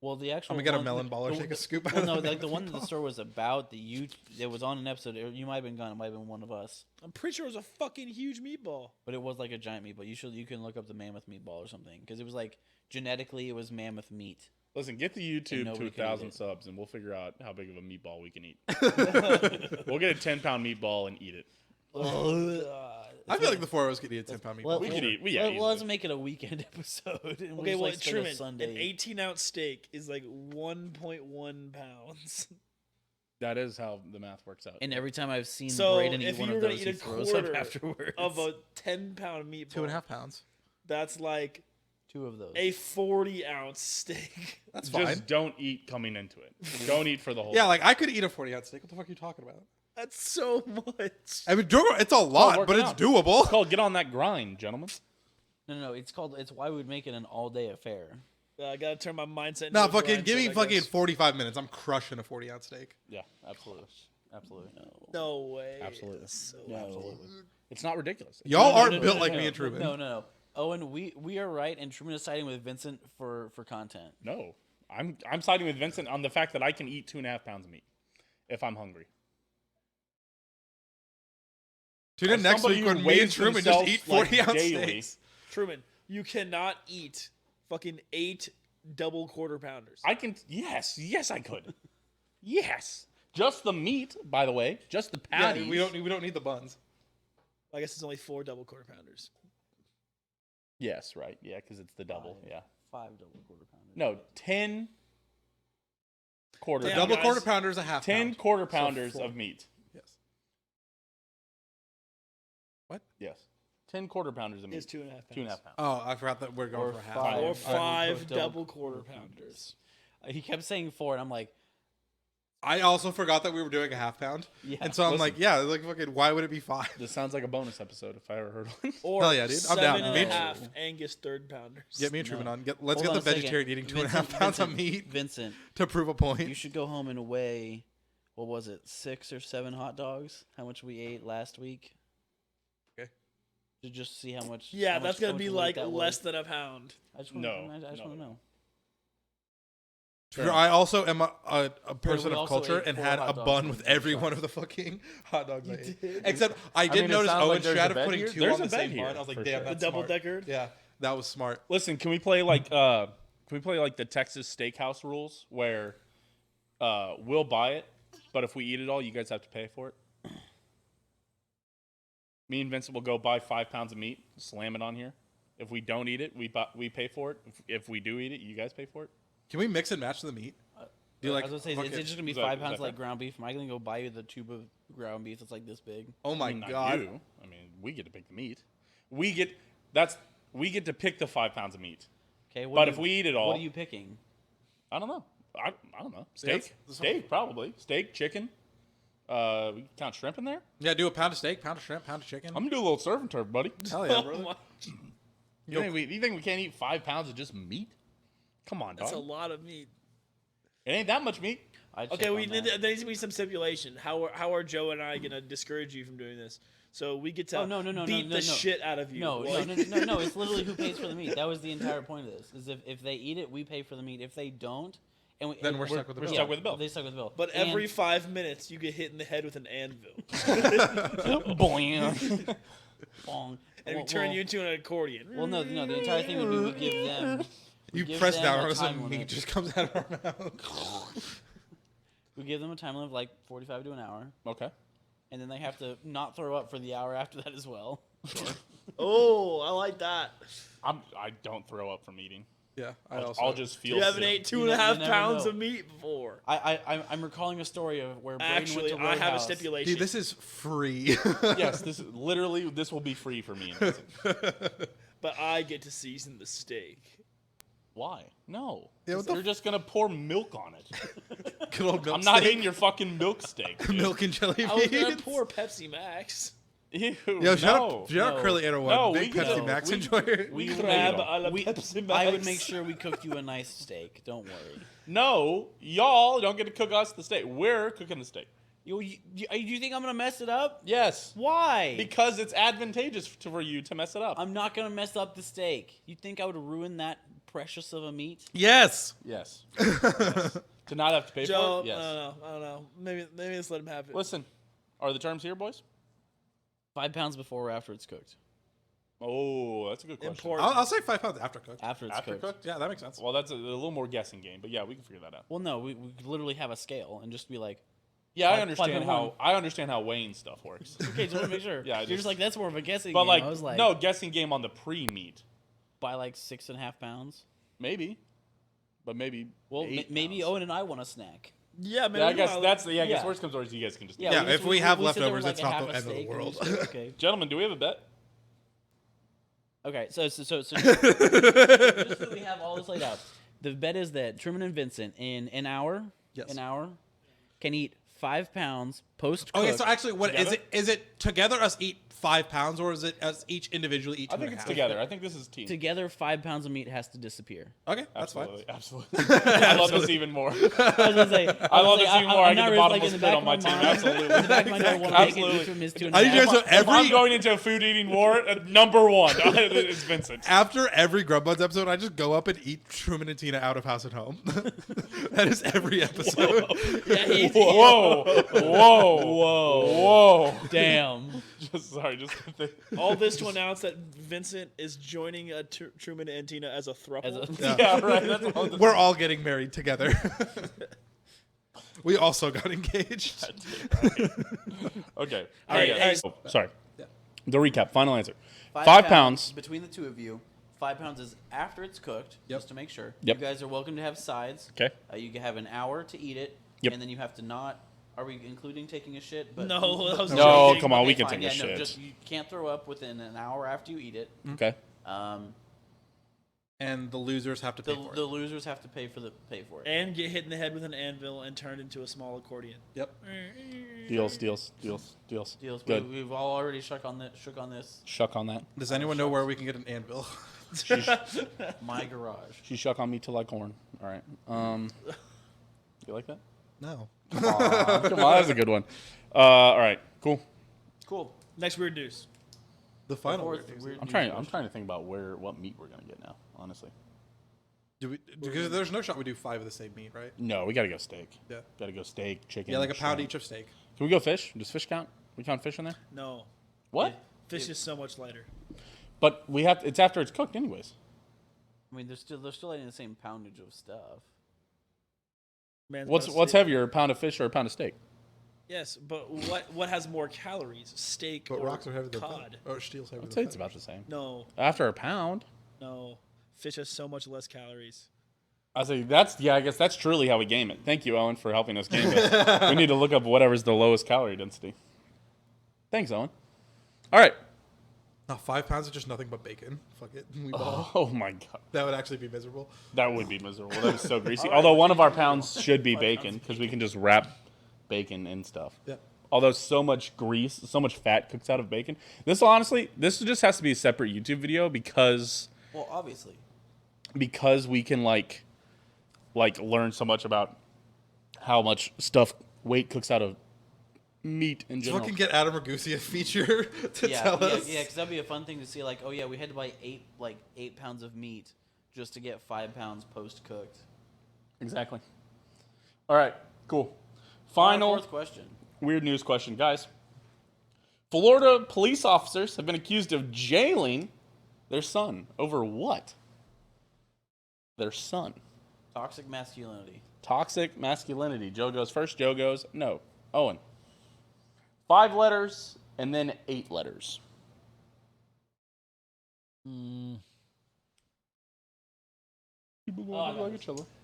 Speaker 3: Well, the actual.
Speaker 4: I'm gonna get a melon ball or take a scoop.
Speaker 3: Well, no, like the one that the store was about. It was on an episode. You might have been gone. It might have been one of us.
Speaker 2: I'm pretty sure it was a fucking huge meatball.
Speaker 3: But it was like a giant meatball. You can look up the mammoth meatball or something because it was like genetically it was mammoth meat.
Speaker 1: Listen, get the YouTube to 1,000 subs, and we'll figure out how big of a meatball we can eat. We'll get a 10-pound meatball and eat it.
Speaker 4: I feel like the 4 of us could eat a 10-pound meatball.
Speaker 1: We could eat.
Speaker 3: Well, let's make it a weekend episode. And
Speaker 2: Okay, well,
Speaker 3: just, like,
Speaker 2: Truman,
Speaker 3: Sunday.
Speaker 2: an 18-ounce steak is like 1.1 pounds.
Speaker 1: That is how the math works out.
Speaker 3: And every time I've seen
Speaker 2: So
Speaker 3: Braden
Speaker 2: if
Speaker 3: eat one
Speaker 2: you
Speaker 3: of
Speaker 2: were gonna
Speaker 3: those,
Speaker 2: eat
Speaker 3: he
Speaker 2: a
Speaker 3: throws up
Speaker 2: quarter
Speaker 3: afterwards.
Speaker 2: of a 10-pound meatball,
Speaker 4: 2.5 pounds.
Speaker 2: that's like
Speaker 3: 2 of those.
Speaker 2: a 40-ounce steak.
Speaker 4: That's fine.
Speaker 1: Just don't eat coming into it. Don't eat for the whole.
Speaker 4: Yeah, like I could eat a 40-ounce steak. What the fuck are you talking about?
Speaker 2: That's so much.
Speaker 4: I mean, it's a lot,
Speaker 1: work
Speaker 4: but
Speaker 1: it
Speaker 4: it's
Speaker 1: out.
Speaker 4: doable.
Speaker 1: It's called get on that grind, gentlemen.
Speaker 3: No. It's why we would make it an all-day affair.
Speaker 2: I gotta turn my mindset.
Speaker 4: Nah,
Speaker 2: into a
Speaker 4: fucking give me
Speaker 2: grindset, I
Speaker 4: fucking
Speaker 2: guess.
Speaker 4: 45 minutes. I'm crushing a 40-ounce steak.
Speaker 1: Yeah, absolutely. Absolutely.
Speaker 2: No way.
Speaker 1: Absolutely.
Speaker 2: So
Speaker 1: Absolutely. It's not ridiculous.
Speaker 4: Y'all
Speaker 3: No,
Speaker 4: aren't
Speaker 3: no,
Speaker 4: built
Speaker 3: no,
Speaker 4: like
Speaker 3: no,
Speaker 4: me and Truman.
Speaker 3: No. Owen, we are right, and Truman is siding with Vinzent for content.
Speaker 1: No, I'm siding with Vinzent on the fact that I can eat 2.5 pounds of meat if I'm hungry.
Speaker 4: Tune in
Speaker 1: As
Speaker 4: next
Speaker 1: somebody
Speaker 4: week
Speaker 1: who
Speaker 4: when me and
Speaker 1: weighs
Speaker 4: Truman just
Speaker 1: themselves,
Speaker 4: eat
Speaker 1: like,
Speaker 4: 40-ounce
Speaker 1: daily.
Speaker 4: steaks.
Speaker 2: Truman, you cannot eat fucking 8 double quarter pounders.
Speaker 1: I can. Yes, I could. Yes, just the meat, by the way, just the
Speaker 4: Yeah,
Speaker 1: patties.
Speaker 4: we don't need the buns.
Speaker 2: I guess it's only 4 double quarter pounders.
Speaker 1: Yes, right. Yeah, because it's the double. Yeah.
Speaker 3: 5 double quarter pounders.
Speaker 1: No, 10 quarter.
Speaker 2: Damn,
Speaker 4: Double
Speaker 2: guys.
Speaker 4: quarter pounder is a half
Speaker 1: 10
Speaker 4: pound.
Speaker 1: quarter pounders
Speaker 4: 4.
Speaker 1: of meat.
Speaker 4: Yes. What?
Speaker 1: Yes. 10 quarter pounders of meat.
Speaker 2: It's 2.5 pounds.
Speaker 1: 2.5 pounds.
Speaker 4: Oh, I forgot that we're going
Speaker 3: Or
Speaker 4: for a half.
Speaker 3: 5.
Speaker 2: Or
Speaker 3: I
Speaker 2: 5
Speaker 3: would
Speaker 2: double quarter pounders.
Speaker 3: He kept saying 4, and I'm like,
Speaker 4: I also forgot that we were doing a half pound.
Speaker 3: yeah.
Speaker 4: And so I'm
Speaker 1: Listen.
Speaker 4: like, yeah, like fucking, why would it be 5?
Speaker 1: This sounds like a bonus episode if I ever heard one.
Speaker 2: Or
Speaker 4: Hell yeah, dude. I'm down.
Speaker 2: 7.5
Speaker 3: Me-
Speaker 2: Angus third pounders.
Speaker 4: Get me and Truman on. Let's
Speaker 3: Hold
Speaker 4: get
Speaker 3: on
Speaker 4: the
Speaker 3: a second.
Speaker 4: vegetarian eating 2.5
Speaker 3: Vincent,
Speaker 4: pounds of meat
Speaker 3: Vincent,
Speaker 4: to prove a point.
Speaker 3: you should go home and weigh, what was it, 6 or 7 hot dogs? How much we ate last week?
Speaker 4: Okay.
Speaker 3: To just see how much.
Speaker 2: Yeah,
Speaker 3: how
Speaker 2: that's
Speaker 3: much-
Speaker 2: gonna
Speaker 3: how
Speaker 2: be
Speaker 3: much weight
Speaker 2: like
Speaker 3: that
Speaker 2: less
Speaker 3: was.
Speaker 2: than a pound.
Speaker 3: I just
Speaker 1: No,
Speaker 3: want to know.
Speaker 4: I also am a person
Speaker 3: we
Speaker 4: of
Speaker 3: also
Speaker 4: culture
Speaker 3: ate
Speaker 4: and
Speaker 3: 4
Speaker 4: had
Speaker 3: hot
Speaker 4: a
Speaker 3: dogs
Speaker 4: bun
Speaker 3: and
Speaker 4: with
Speaker 3: 4
Speaker 4: every
Speaker 3: shots.
Speaker 4: one of the fucking hot dogs I ate.
Speaker 2: did?
Speaker 4: Except I did
Speaker 1: mean, it
Speaker 4: notice
Speaker 1: sounds like
Speaker 4: Owen
Speaker 1: there's a
Speaker 4: strat of
Speaker 1: bed
Speaker 4: putting
Speaker 1: here.
Speaker 4: 2
Speaker 1: There's
Speaker 4: on
Speaker 1: a
Speaker 4: the
Speaker 1: bed
Speaker 4: same
Speaker 1: here,
Speaker 4: bun. I was like,
Speaker 1: for
Speaker 4: damn,
Speaker 1: sure.
Speaker 4: that's
Speaker 2: The double
Speaker 4: smart.
Speaker 2: deckered?
Speaker 4: Yeah, that was smart.
Speaker 1: Listen, can we play like the Texas Steakhouse rules where we'll buy it, but if we eat it all, you guys have to pay for it? Me and Vincent will go buy 5 pounds of meat, slam it on here. If we don't eat it, we pay for it. If we do eat it, you guys pay for it.
Speaker 4: Can we mix and match the meat? Do you
Speaker 3: I
Speaker 4: like?
Speaker 3: was gonna say,
Speaker 4: fucking-
Speaker 3: it's just gonna be
Speaker 1: Is that-
Speaker 3: 5
Speaker 1: is
Speaker 3: pounds
Speaker 1: that
Speaker 3: like
Speaker 1: fair?
Speaker 3: ground beef. Am I gonna go buy you the tube of ground beef that's like this big?
Speaker 4: oh my
Speaker 1: I mean, not
Speaker 4: god!
Speaker 1: you. I mean, we get to pick the meat. We get to pick the 5 pounds of meat.
Speaker 3: Okay,
Speaker 1: But if we eat it all,
Speaker 3: what are you picking?
Speaker 1: I don't know. I don't know.
Speaker 4: Yeah,
Speaker 1: Steak,
Speaker 4: that's-
Speaker 1: steak probably. Steak, chicken. We can count shrimp in there.
Speaker 4: Yeah, do a pound of steak, pound of shrimp, pound of chicken.
Speaker 1: I'm gonna do a little surf and turf, buddy.
Speaker 4: Hell yeah,
Speaker 2: Oh
Speaker 4: brother.
Speaker 2: my-
Speaker 1: You think we can't eat 5 pounds of just meat? Come on, dog.
Speaker 2: That's a lot of meat.
Speaker 1: It ain't that much meat.
Speaker 3: I'd
Speaker 2: Okay,
Speaker 3: check
Speaker 2: we
Speaker 3: on
Speaker 2: need
Speaker 3: that.
Speaker 2: there needs to be some stipulation. How are Joe and I gonna discourage you from doing this? So we get to
Speaker 3: Oh, no,
Speaker 2: beat the shit out of you.
Speaker 3: No,
Speaker 2: Like-
Speaker 3: no. It's literally who pays for the meat. That was the entire point of this. Is if they eat it, we pay for the meat. If they don't,
Speaker 4: Then
Speaker 3: and
Speaker 4: we're stuck with the bill.
Speaker 1: stuck with the bill.
Speaker 3: They stuck with the bill.
Speaker 2: But
Speaker 3: And-
Speaker 2: every 5 minutes, you get hit in the head with an anvil,
Speaker 3: Boing. Bong.
Speaker 2: and we turn you into an accordion.
Speaker 3: Well, no. The entire thing would be we give them. we
Speaker 4: You
Speaker 3: give
Speaker 4: press
Speaker 3: them
Speaker 4: down
Speaker 3: a
Speaker 4: on us
Speaker 3: time
Speaker 4: and meat
Speaker 3: limit.
Speaker 4: just comes out of our mouth.
Speaker 3: We give them a time limit of like 45 to an hour,
Speaker 1: Okay.
Speaker 3: and then they have to not throw up for the hour after that as well.
Speaker 2: Oh, I like that.
Speaker 1: I don't throw up from eating.
Speaker 4: Yeah,
Speaker 1: I'll just feel.
Speaker 2: You haven't
Speaker 1: sick.
Speaker 2: ate 2.5
Speaker 3: never
Speaker 2: pounds
Speaker 3: know.
Speaker 2: of meat before.
Speaker 3: I'm recalling a story of where Braden
Speaker 2: Actually,
Speaker 3: went to
Speaker 2: I have a
Speaker 3: Roadhouse.
Speaker 2: stipulation.
Speaker 4: Dude, this is free.
Speaker 1: Yes, this will be free for me. And Vincent.
Speaker 2: But I get to season the steak.
Speaker 1: Why? No.
Speaker 4: Yeah, what the
Speaker 1: You're just gonna pour milk on it.
Speaker 4: Good old milk
Speaker 1: I'm not
Speaker 4: steak.
Speaker 1: eating your fucking milk steak. Dude.
Speaker 4: milk and jelly
Speaker 2: I was gonna
Speaker 4: beans.
Speaker 2: pour Pepsi Max.
Speaker 1: Ew,
Speaker 4: Yo, shout
Speaker 1: no.
Speaker 4: out, shout out
Speaker 3: no.
Speaker 4: Curly 801.
Speaker 1: No,
Speaker 4: Big
Speaker 1: we
Speaker 4: Pepsi
Speaker 1: can-
Speaker 4: Max
Speaker 1: we-
Speaker 4: enjoyer.
Speaker 1: we-
Speaker 2: Crab
Speaker 1: no.
Speaker 2: a la
Speaker 3: We-
Speaker 2: Pepsi Max.
Speaker 3: I would make sure we cooked you a nice steak. Don't worry.
Speaker 1: No, y'all don't get to cook us the steak. We're cooking the steak.
Speaker 3: You think I'm gonna mess it up?
Speaker 1: Yes.
Speaker 3: Why?
Speaker 1: Because it's advantageous for you to mess it up.
Speaker 3: I'm not gonna mess up the steak. You think I would ruin that precious of a meat?
Speaker 4: Yes.
Speaker 1: Yes. Yes. To not have to pay
Speaker 2: Joe,
Speaker 1: for it? Yes.
Speaker 2: I don't know. Maybe let's let him have it.
Speaker 1: Listen, are the terms here, boys?
Speaker 3: 5 pounds before or after it's cooked?
Speaker 1: Oh, that's a good question.
Speaker 2: Important.
Speaker 4: I'll say 5 pounds after cooked.
Speaker 3: After it's cooked.
Speaker 4: Yeah, that makes sense.
Speaker 1: Well, that's a little more guessing game, but yeah, we can figure that out.
Speaker 3: Well, no, we could literally have a scale and just be like,
Speaker 1: Yeah, I
Speaker 3: 5.1.
Speaker 1: understand how weighing stuff works.
Speaker 3: okay, just want to make sure.
Speaker 1: Yeah,
Speaker 3: You're just like, that's more of a guessing
Speaker 1: But
Speaker 3: game.
Speaker 1: like,
Speaker 3: I was like,
Speaker 1: no guessing game on the pre-meat.
Speaker 3: by like 6.5 pounds.
Speaker 1: Maybe, but maybe.
Speaker 3: Well,
Speaker 1: 8
Speaker 3: maybe
Speaker 1: pounds.
Speaker 3: Owen and I want a snack.
Speaker 2: Yeah, man.
Speaker 1: Yeah, I guess that's I guess
Speaker 3: Yeah.
Speaker 1: worst comes to worst, you guys can just.
Speaker 3: Yeah,
Speaker 4: If we have
Speaker 3: sit there
Speaker 4: leftovers,
Speaker 3: with,
Speaker 4: it's
Speaker 3: like, a
Speaker 4: not
Speaker 3: half
Speaker 4: the
Speaker 3: a
Speaker 4: end of the
Speaker 3: steak and we
Speaker 4: world.
Speaker 3: just go, okay.
Speaker 1: Gentlemen, do we have a bet?
Speaker 3: Okay, so just so we have all this laid out. The bet is that Truman and Vincent in an hour, can eat 5 pounds post cook.
Speaker 4: Okay, so actually, what is
Speaker 1: Together?
Speaker 4: it? Is it together us eat 5 pounds, or is it us each individually eat 2.5?
Speaker 1: I think it's together. I think this is team.
Speaker 3: Together, 5 pounds of meat has to disappear.
Speaker 4: Okay, that's fine.
Speaker 1: Absolutely. I love this even more.
Speaker 3: I was gonna say,
Speaker 1: I love this even more. I
Speaker 3: I'm
Speaker 1: get
Speaker 3: not
Speaker 1: the
Speaker 3: really,
Speaker 1: bottomless
Speaker 3: like, in the
Speaker 1: pit
Speaker 3: back
Speaker 1: on
Speaker 3: of
Speaker 1: my
Speaker 3: my
Speaker 1: team.
Speaker 3: mind.
Speaker 1: Absolutely.
Speaker 3: In the back of my mind, I want to make it
Speaker 1: Absolutely.
Speaker 3: each from his 2.5.
Speaker 4: I think there's
Speaker 1: If I'm going into a food eating war, number one is Vincent.
Speaker 4: After every Grub Buds episode, I just go up and eat Truman and Tina out of house and home. That is every episode.
Speaker 3: Yeah,
Speaker 1: Whoa.
Speaker 3: Damn.
Speaker 1: Just
Speaker 2: all this to announce that Vincent is joining Truman and Tina as a throuple.
Speaker 3: As a-
Speaker 4: Yeah.
Speaker 1: Yeah, right. That's all
Speaker 4: We're all getting married together. We also got engaged.
Speaker 1: Okay.
Speaker 2: Hey,
Speaker 1: Oh, sorry. The recap. Final answer.
Speaker 3: 5
Speaker 1: pounds.
Speaker 3: between the two of you. 5 pounds is after it's cooked,
Speaker 4: Yep.
Speaker 3: just to make sure.
Speaker 1: Yep.
Speaker 3: You guys are welcome to have sides.
Speaker 1: Okay.
Speaker 3: You can have an hour to eat it,
Speaker 1: Yep.
Speaker 3: and then you have to not. Are we including taking a shit? But
Speaker 2: No, I was
Speaker 1: No,
Speaker 2: joking.
Speaker 1: come on.
Speaker 3: Okay,
Speaker 1: We can
Speaker 3: fine.
Speaker 1: take a
Speaker 3: Yeah, no,
Speaker 1: shit.
Speaker 3: just you can't throw up within an hour after you eat it.
Speaker 1: Okay.
Speaker 4: And the losers have to pay for
Speaker 3: The
Speaker 4: it.
Speaker 3: losers have to pay for it.
Speaker 2: And get hit in the head with an anvil and turned into a small accordion.
Speaker 4: Yep.
Speaker 1: Deals.
Speaker 3: Deals.
Speaker 1: Good.
Speaker 3: We've all already shook on this.
Speaker 1: Shuck on that.
Speaker 4: Does anyone know where we can get an anvil?
Speaker 3: My garage.
Speaker 1: She shuck on me till I corn. All right. You like that?
Speaker 4: No.
Speaker 1: Come on, that's a good one. All right. Cool.
Speaker 3: Cool.
Speaker 2: Next weird news.
Speaker 4: The final
Speaker 3: Fourth
Speaker 4: word.
Speaker 3: weird
Speaker 1: I'm
Speaker 3: news
Speaker 1: trying
Speaker 3: question.
Speaker 1: to think about what meat we're gonna get now. Honestly.
Speaker 4: Because there's no shot we do 5 of the same meat, right?
Speaker 1: No, we gotta go steak.
Speaker 4: Yeah.
Speaker 1: Gotta go steak, chicken.
Speaker 4: Yeah, like a pound
Speaker 1: shrimp.
Speaker 4: each of steak.
Speaker 1: Can we go fish? Does fish count? We count fish in there?
Speaker 2: No.
Speaker 1: What?
Speaker 2: Fish is so much lighter.
Speaker 1: But we have. It's after it's cooked, anyways.
Speaker 3: I mean, they're still eating the same poundage of stuff.
Speaker 2: Man's
Speaker 1: What's
Speaker 2: about to say-
Speaker 1: heavier, a pound of fish or a pound of steak?
Speaker 2: Yes, but what has more calories? Steak
Speaker 4: But
Speaker 2: or
Speaker 4: rocks are heavier than
Speaker 2: cod?
Speaker 4: Or steel's heavier
Speaker 1: I'd
Speaker 4: than
Speaker 1: say it's
Speaker 4: feathers.
Speaker 1: about the same.
Speaker 2: No,
Speaker 1: After a pound,
Speaker 2: no. Fish has so much less calories.
Speaker 1: I say I guess that's truly how we game it. Thank you, Owen, for helping us game it. We need to look up whatever's the lowest calorie density. Thanks, Owen. All right.
Speaker 4: No, 5 pounds is just nothing but bacon. Fuck it. We ball.
Speaker 1: Oh my god,
Speaker 4: That would actually be miserable.
Speaker 1: that would be miserable. That is so greasy. Although one of our pounds should be bacon because we can just wrap bacon in stuff.
Speaker 4: Yeah.
Speaker 1: Although so much grease, so much fat cooks out of bacon. This just has to be a separate YouTube video because
Speaker 3: Well, obviously.
Speaker 1: we can like learn so much about how much weight cooks out of meat in general.
Speaker 4: Fucking get Adam Ragusi a feature to tell us.
Speaker 3: Yeah, because that'd be a fun thing to see. Like, oh yeah, we had to buy 8 pounds of meat just to get 5 pounds post cooked.
Speaker 1: Exactly. All right, cool. Final
Speaker 3: Fourth question.
Speaker 1: weird news question, guys. Florida police officers have been accused of jailing their son over what? Their son.
Speaker 3: Toxic masculinity.
Speaker 1: Toxic masculinity. Joe goes first. Joe goes no. Owen. 5 letters and then 8 letters.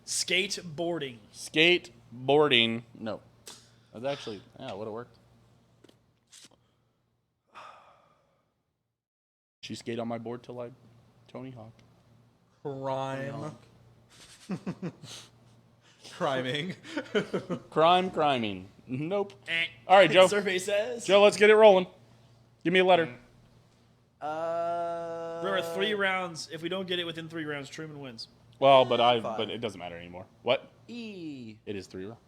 Speaker 2: Skateboarding.
Speaker 1: Skateboarding. No. That's actually, yeah, would have worked. She skate on my board till I Tony Hawk.
Speaker 4: Crime. Criming.
Speaker 1: Criming. Nope. All right, Joe.
Speaker 2: Survey says.
Speaker 1: Joe, let's get it rolling. Give me a letter.
Speaker 2: Remember, 3 rounds. If we don't get it within 3 rounds, Truman wins.
Speaker 1: Well, but
Speaker 3: 5.
Speaker 1: it doesn't matter anymore. What?
Speaker 3: E.
Speaker 1: It is 3 rounds.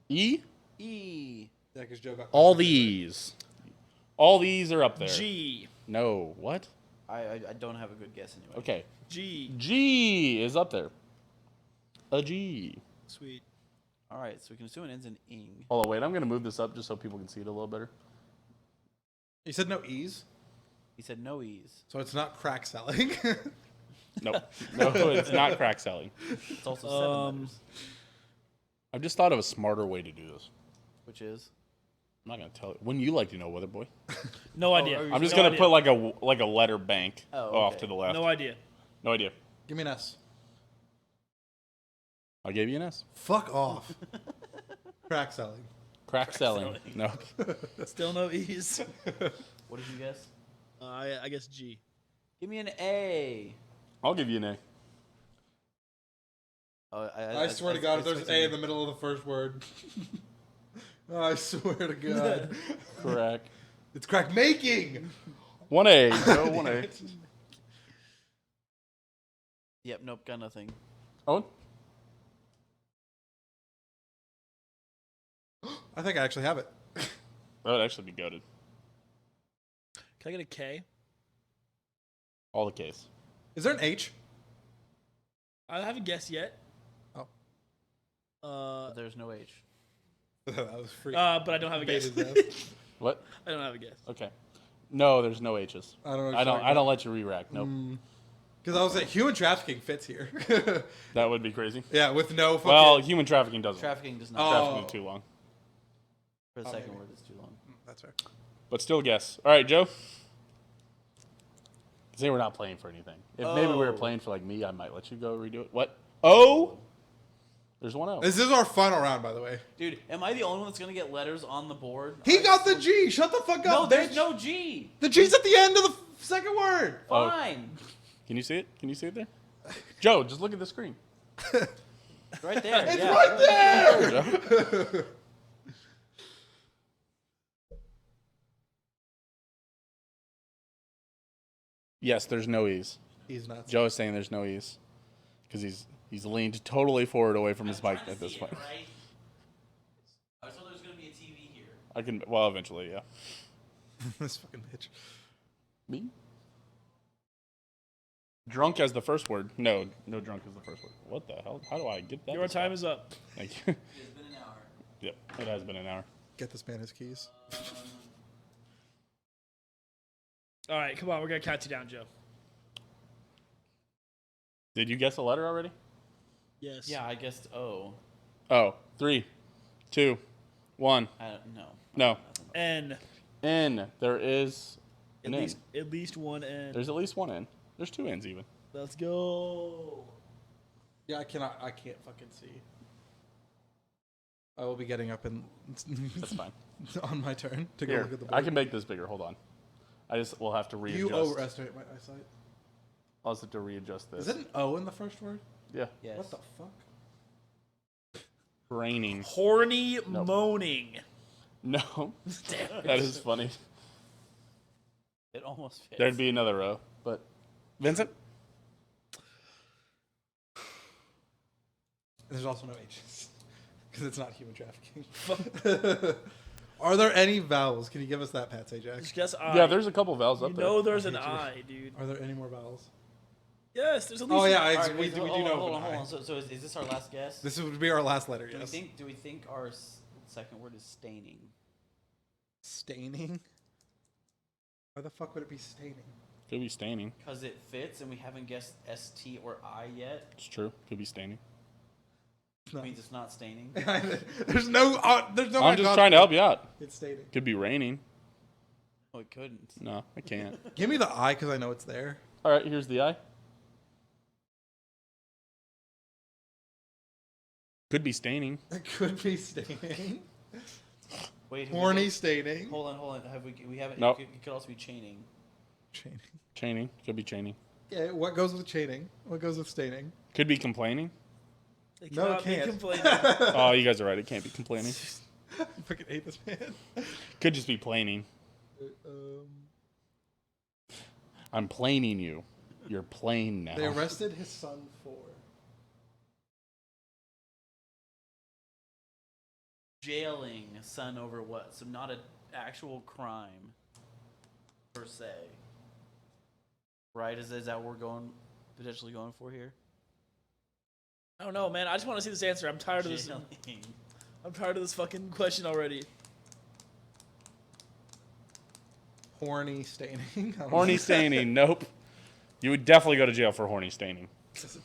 Speaker 1: E?
Speaker 3: E.
Speaker 4: Yeah, because Joe got
Speaker 1: All these are up there.
Speaker 2: G.
Speaker 1: No, what?
Speaker 3: I don't have a good guess anyway.
Speaker 1: Okay.
Speaker 2: G
Speaker 1: is up there. A G.
Speaker 2: Sweet.
Speaker 3: All right, so we can assume it ends in ing.
Speaker 1: Hold on, wait. I'm going to move this up just so people can see it a little better.
Speaker 4: You said no E's?
Speaker 3: He said no e's.
Speaker 4: So it's not crack selling.
Speaker 1: Nope. No, it's not crack selling.
Speaker 3: It's also 7 letters,
Speaker 1: I've just thought of a smarter way to do this.
Speaker 3: which is
Speaker 1: I'm not going to tell you. Wouldn't you like to know, Weather Boy?
Speaker 2: No idea.
Speaker 3: are you-
Speaker 1: I'm just
Speaker 2: No
Speaker 1: going to
Speaker 2: idea.
Speaker 1: put like a letter bank off
Speaker 3: okay.
Speaker 1: to the left.
Speaker 2: No idea.
Speaker 1: No idea.
Speaker 4: Give me an S.
Speaker 1: I gave you an S.
Speaker 4: Fuck off. Crack selling.
Speaker 1: Crack selling. No.
Speaker 2: Still no E's.
Speaker 3: what did you guess?
Speaker 2: I guess G.
Speaker 3: Give me an A.
Speaker 1: I'll give you an A.
Speaker 3: Oh,
Speaker 4: I swear to God, if there's an A in the middle of the first word. I swear to God.
Speaker 1: Correct.
Speaker 4: It's crack making.
Speaker 1: 1A. Go 1A.
Speaker 3: Yep, nope, got nothing.
Speaker 1: Owen?
Speaker 4: I think I actually have it.
Speaker 1: That would actually be goated.
Speaker 2: Can I get a K?
Speaker 1: All the K's.
Speaker 4: Is there an H?
Speaker 2: I haven't guessed yet.
Speaker 4: Oh.
Speaker 3: But there's no H.
Speaker 4: That was free.
Speaker 2: But I don't have a guess.
Speaker 1: What?
Speaker 2: I don't have a guess.
Speaker 1: Okay. No, there's no H's.
Speaker 4: I don't know.
Speaker 1: I don't let you re-rack. Nope.
Speaker 4: Because I was like, human trafficking fits here.
Speaker 1: That would be crazy.
Speaker 4: Yeah, with no fucking.
Speaker 1: Well, human trafficking doesn't.
Speaker 3: Trafficking does
Speaker 4: Oh.
Speaker 3: not.
Speaker 1: Trafficking is too long.
Speaker 3: For the second
Speaker 4: maybe.
Speaker 3: word, it's too long.
Speaker 4: That's fair.
Speaker 1: But still guess. All right, Joe. Say we're not playing for anything. If maybe we were
Speaker 3: Oh.
Speaker 1: playing for like me, I might let you go redo it. What? O? There's one O.
Speaker 4: This is our final round, by the way.
Speaker 3: Dude, am I the only one that's gonna get letters on the board?
Speaker 4: He got the G. Shut the fuck
Speaker 3: No,
Speaker 4: up,
Speaker 3: there's
Speaker 4: bitch.
Speaker 3: no G.
Speaker 4: The G's at the end of the second word.
Speaker 1: Oh.
Speaker 3: Fine.
Speaker 1: Can you see it? Can you see it there? Joe, just look at the screen.
Speaker 3: Right there.
Speaker 4: It's
Speaker 3: yeah.
Speaker 4: right there.
Speaker 1: Joe. Yes, there's no E's.
Speaker 4: He's nuts.
Speaker 1: Joe is saying there's no E's because he's leaned totally forward away from his mic at this point.
Speaker 3: Right? I was told there's gonna be a TV here.
Speaker 1: I can, well, eventually, yeah.
Speaker 4: This fucking bitch.
Speaker 1: Me? Drunk as the first word. No, drunk as the first word. What the hell? How do I get that?
Speaker 2: Your time is up.
Speaker 1: Thank you.
Speaker 3: It's been an hour.
Speaker 1: Yep, it has been an hour.
Speaker 4: Get this man his keys.
Speaker 2: All right, come on. We're going to count you down, Joe.
Speaker 1: Did you guess a letter already?
Speaker 2: Yes.
Speaker 3: Yeah, I guessed O.
Speaker 1: Oh, 3, 2, 1.
Speaker 3: I don't know.
Speaker 1: No.
Speaker 2: N.
Speaker 1: N. There is an N.
Speaker 2: At least one N.
Speaker 1: There's at least one N. There's 2 N's even.
Speaker 2: Let's go.
Speaker 4: Yeah, I can't fucking see. I will be getting up and
Speaker 1: That's fine.
Speaker 4: on my turn to go
Speaker 1: Here,
Speaker 4: look at the board.
Speaker 1: I can make this bigger. Hold on. Will have to readjust.
Speaker 4: You overestimate my eyesight.
Speaker 1: I'll just have to readjust this.
Speaker 4: Is it an O in the first word?
Speaker 1: Yeah.
Speaker 3: Yes.
Speaker 4: What the fuck?
Speaker 1: Raining.
Speaker 2: Horny
Speaker 1: Nope.
Speaker 2: moaning.
Speaker 1: No.
Speaker 2: Damn.
Speaker 1: That is funny.
Speaker 3: It almost fits.
Speaker 1: There'd be another row, but Vincent?
Speaker 4: There's also no H's because it's not human trafficking. Are there any vowels? Can you give us that, Pat Sajak?
Speaker 2: Just guess I.
Speaker 1: Yeah, there's a couple vowels up
Speaker 2: You
Speaker 1: there.
Speaker 2: know there's
Speaker 4: I
Speaker 2: an
Speaker 4: hate you.
Speaker 2: I, dude.
Speaker 4: Are there any more vowels?
Speaker 2: Yes, there's at least
Speaker 4: Oh yeah,
Speaker 3: All right,
Speaker 4: we
Speaker 3: wait,
Speaker 4: do
Speaker 3: hold
Speaker 4: know.
Speaker 3: on, hold
Speaker 4: of
Speaker 3: on,
Speaker 4: an
Speaker 3: hold
Speaker 4: I.
Speaker 3: on. So is this our last guess?
Speaker 4: This would be our last letter.
Speaker 3: do
Speaker 4: Yes.
Speaker 3: we think our second word is staining?
Speaker 4: Staining. Why the fuck would it be staining?
Speaker 1: Could be staining.
Speaker 3: Because it fits, and we haven't guessed ST or I yet.
Speaker 1: It's true. Could be staining.
Speaker 3: Which means it's not staining.
Speaker 4: There's no.
Speaker 1: I'm just trying to help you out.
Speaker 4: It's staining.
Speaker 1: Could be raining.
Speaker 3: Oh, it couldn't.
Speaker 1: No, I can't.
Speaker 4: Give me the I because I know it's there.
Speaker 1: All right, here's the I. Could be staining.
Speaker 4: It could be staining.
Speaker 3: Wait, have we
Speaker 4: Horny
Speaker 3: guessed-
Speaker 4: staining.
Speaker 3: Hold on. Have we haven't?
Speaker 1: Nope.
Speaker 3: It could also be chaining.
Speaker 4: Chaining.
Speaker 1: Chaining. Could be chaining.
Speaker 4: Yeah. What goes with chaining? What goes with staining?
Speaker 1: Could be complaining.
Speaker 2: They
Speaker 4: No, it
Speaker 2: cannot be
Speaker 4: can't.
Speaker 2: complaining.
Speaker 1: Oh, you guys are right. It can't be complaining.
Speaker 4: I fucking hate this man.
Speaker 1: Could just be planing. I'm planing you. You're plain now.
Speaker 4: They arrested his son for.
Speaker 3: jailing son over what? So not an actual crime per se, right? Is that what we're potentially going for here?
Speaker 2: I don't know, man. I just want to see this answer. I'm tired of this. I'm tired of this fucking question already.
Speaker 4: Horny staining.
Speaker 1: Horny staining. Nope. You would definitely go to jail for horny staining.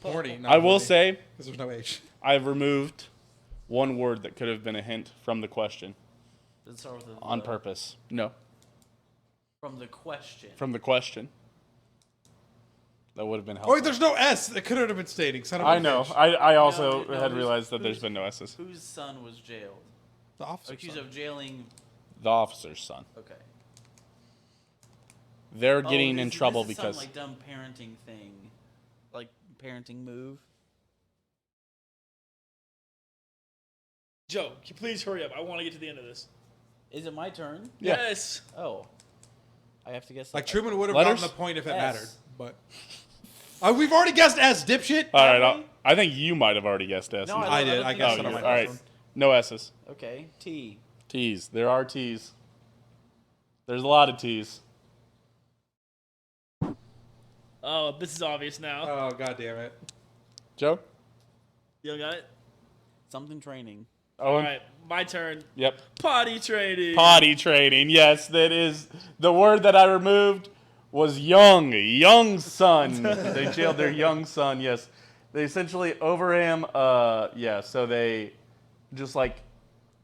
Speaker 4: Horny.
Speaker 1: I will say,
Speaker 4: because there's no H.
Speaker 1: I've removed one word that could have been a hint from the question.
Speaker 3: Does it start with
Speaker 1: on purpose? No.
Speaker 3: From the question.
Speaker 1: From the question. That would have been helpful.
Speaker 4: Oh, wait, there's no S. It could have been staining. Son of a
Speaker 1: I know.
Speaker 4: bitch.
Speaker 1: I also had realized that there's been no S's.
Speaker 3: Whose son was jailed?
Speaker 4: The officer.
Speaker 3: Accused of jailing.
Speaker 1: The officer's son.
Speaker 3: Okay.
Speaker 1: They're getting in trouble
Speaker 3: this is
Speaker 1: because
Speaker 3: some, like, dumb parenting thing, like parenting move.
Speaker 2: Joe, can you please hurry up? I want to get to the end of this.
Speaker 3: Is it my turn?
Speaker 1: Yeah.
Speaker 2: Yes.
Speaker 3: Oh, I have to guess.
Speaker 4: Like Truman would have
Speaker 1: Letters?
Speaker 4: gotten the point if it
Speaker 3: S.
Speaker 4: mattered, but we've already guessed S, dipshit.
Speaker 1: All right, I think you might have already guessed S.
Speaker 3: No,
Speaker 4: I did.
Speaker 3: don't
Speaker 4: I
Speaker 3: think
Speaker 4: guessed
Speaker 1: Oh,
Speaker 4: it on
Speaker 1: you-
Speaker 4: my
Speaker 1: all right.
Speaker 4: first
Speaker 1: No S's.
Speaker 3: Okay, T.
Speaker 1: T's. There are T's. There's a lot of T's.
Speaker 2: Oh, this is obvious now.
Speaker 4: Oh, god damn it.
Speaker 1: Joe?
Speaker 2: You got it?
Speaker 3: Something training.
Speaker 1: Owen?
Speaker 2: All right, my turn.
Speaker 1: Yep.
Speaker 2: Potty training.
Speaker 1: Potty training. Yes, that is the word that I removed was young son. They jailed their young son. Yes, they essentially over him. So they just like,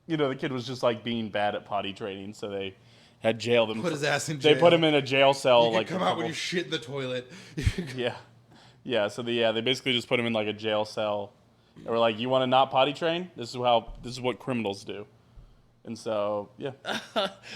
Speaker 1: the kid was just like being bad at potty training, so they had jailed him.
Speaker 4: Put his ass in jail.
Speaker 1: They put him in a jail cell.
Speaker 4: You can
Speaker 1: like
Speaker 4: come out when you shit in the toilet.
Speaker 1: Yeah. So they basically just put him in like a jail cell. They were like, "You want to not potty train? This is what criminals do." And so, yeah.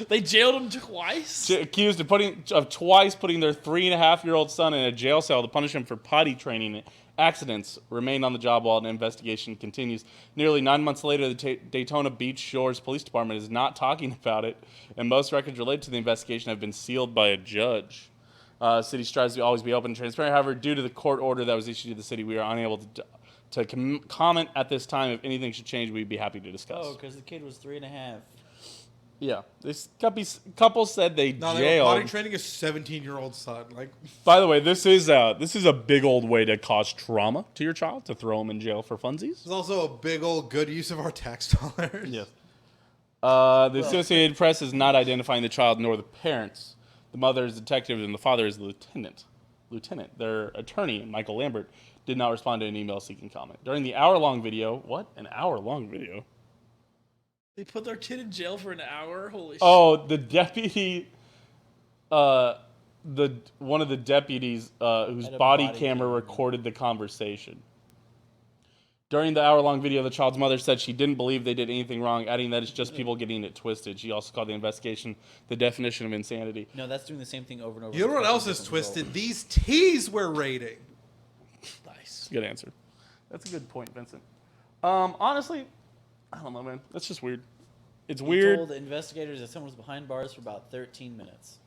Speaker 2: They jailed him twice?
Speaker 1: Accused of twice putting their 3.5-year-old son in a jail cell to punish him for potty training accidents remained on the job while an investigation continues. Nearly 9 months later, the Daytona Beach Shores Police Department is not talking about it, and most records related to the investigation have been sealed by a judge. City strives to always be open and transparent. However, due to the court order that was issued to the city, we are unable to comment at this time. If anything should change, we'd be happy to discuss.
Speaker 3: Oh, because the kid was 3.5.
Speaker 1: Yeah, this couple said they
Speaker 4: No,
Speaker 1: jailed.
Speaker 4: potty training a 17-year-old son. Like,
Speaker 1: By the way, this is a big old way to cause trauma to your child, to throw them in jail for funsies.
Speaker 4: it's also a big old good use of our tax dollars.
Speaker 1: Yes. The Associated Press is not identifying the child nor the parents. The mother is detective and the father is the lieutenant. Their attorney, Michael Lambert, did not respond to an email seeking comment. During the hour-long video, what? An hour-long video?
Speaker 2: They put their kid in jail for an hour? Holy shit.
Speaker 1: Oh, the deputy, one of the deputies whose
Speaker 3: Had a
Speaker 1: body
Speaker 3: body
Speaker 1: camera
Speaker 3: camera.
Speaker 1: recorded the conversation. During the hour-long video, the child's mother said she didn't believe they did anything wrong, adding that it's just people getting it twisted. She also called the investigation the definition of insanity.
Speaker 3: No, that's doing the same thing over and over.
Speaker 4: You know what else is
Speaker 3: Different
Speaker 4: twisted?
Speaker 3: result.
Speaker 4: These T's we're rating.
Speaker 2: Nice.
Speaker 1: Good answer. That's a good point, Vincent. Honestly, I don't know, man. That's just weird. It's
Speaker 3: He
Speaker 1: weird.
Speaker 3: told investigators that someone was behind bars for about 13 minutes.